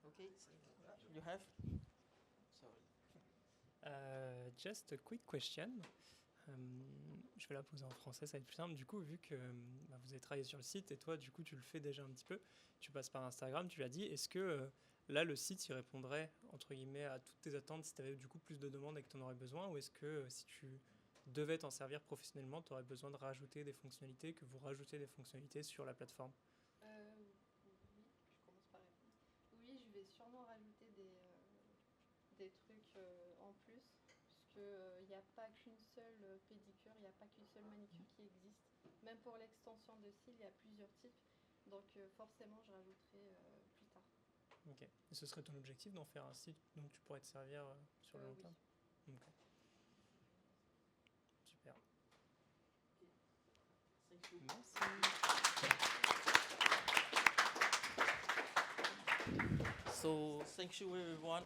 Okay, you have? Sorry.
Just a quick question. Je vais la poser en français, ça va être plus simple. Du coup, vu que vous avez travaillé sur le site et toi, du coup, tu le fais déjà un petit peu, tu passes par Instagram, tu l'as dit, est-ce que là, le site, il répondrait, entre guillemets, à toutes tes attentes si tu avais du coup plus de demandes et que tu en aurais besoin, ou est-ce que si tu devais t'en servir professionnellement, tu aurais besoin de rajouter des fonctionnalités, que vous rajoutez des fonctionnalités sur la plateforme?
Oui, je commence par répondre. Oui, je vais sûrement rajouter des trucs en plus. Il n'y a pas qu'une seule pédicure, il n'y a pas qu'une seule manicure qui existe. Même pour l'extension de cils, il y a plusieurs types. Donc forcément, je rajouterai plus tard.
Ok. Et ce serait ton objectif d'en faire un site dont tu pourrais te servir sur le long terme? Ok. Super. Merci.
So thank you everyone.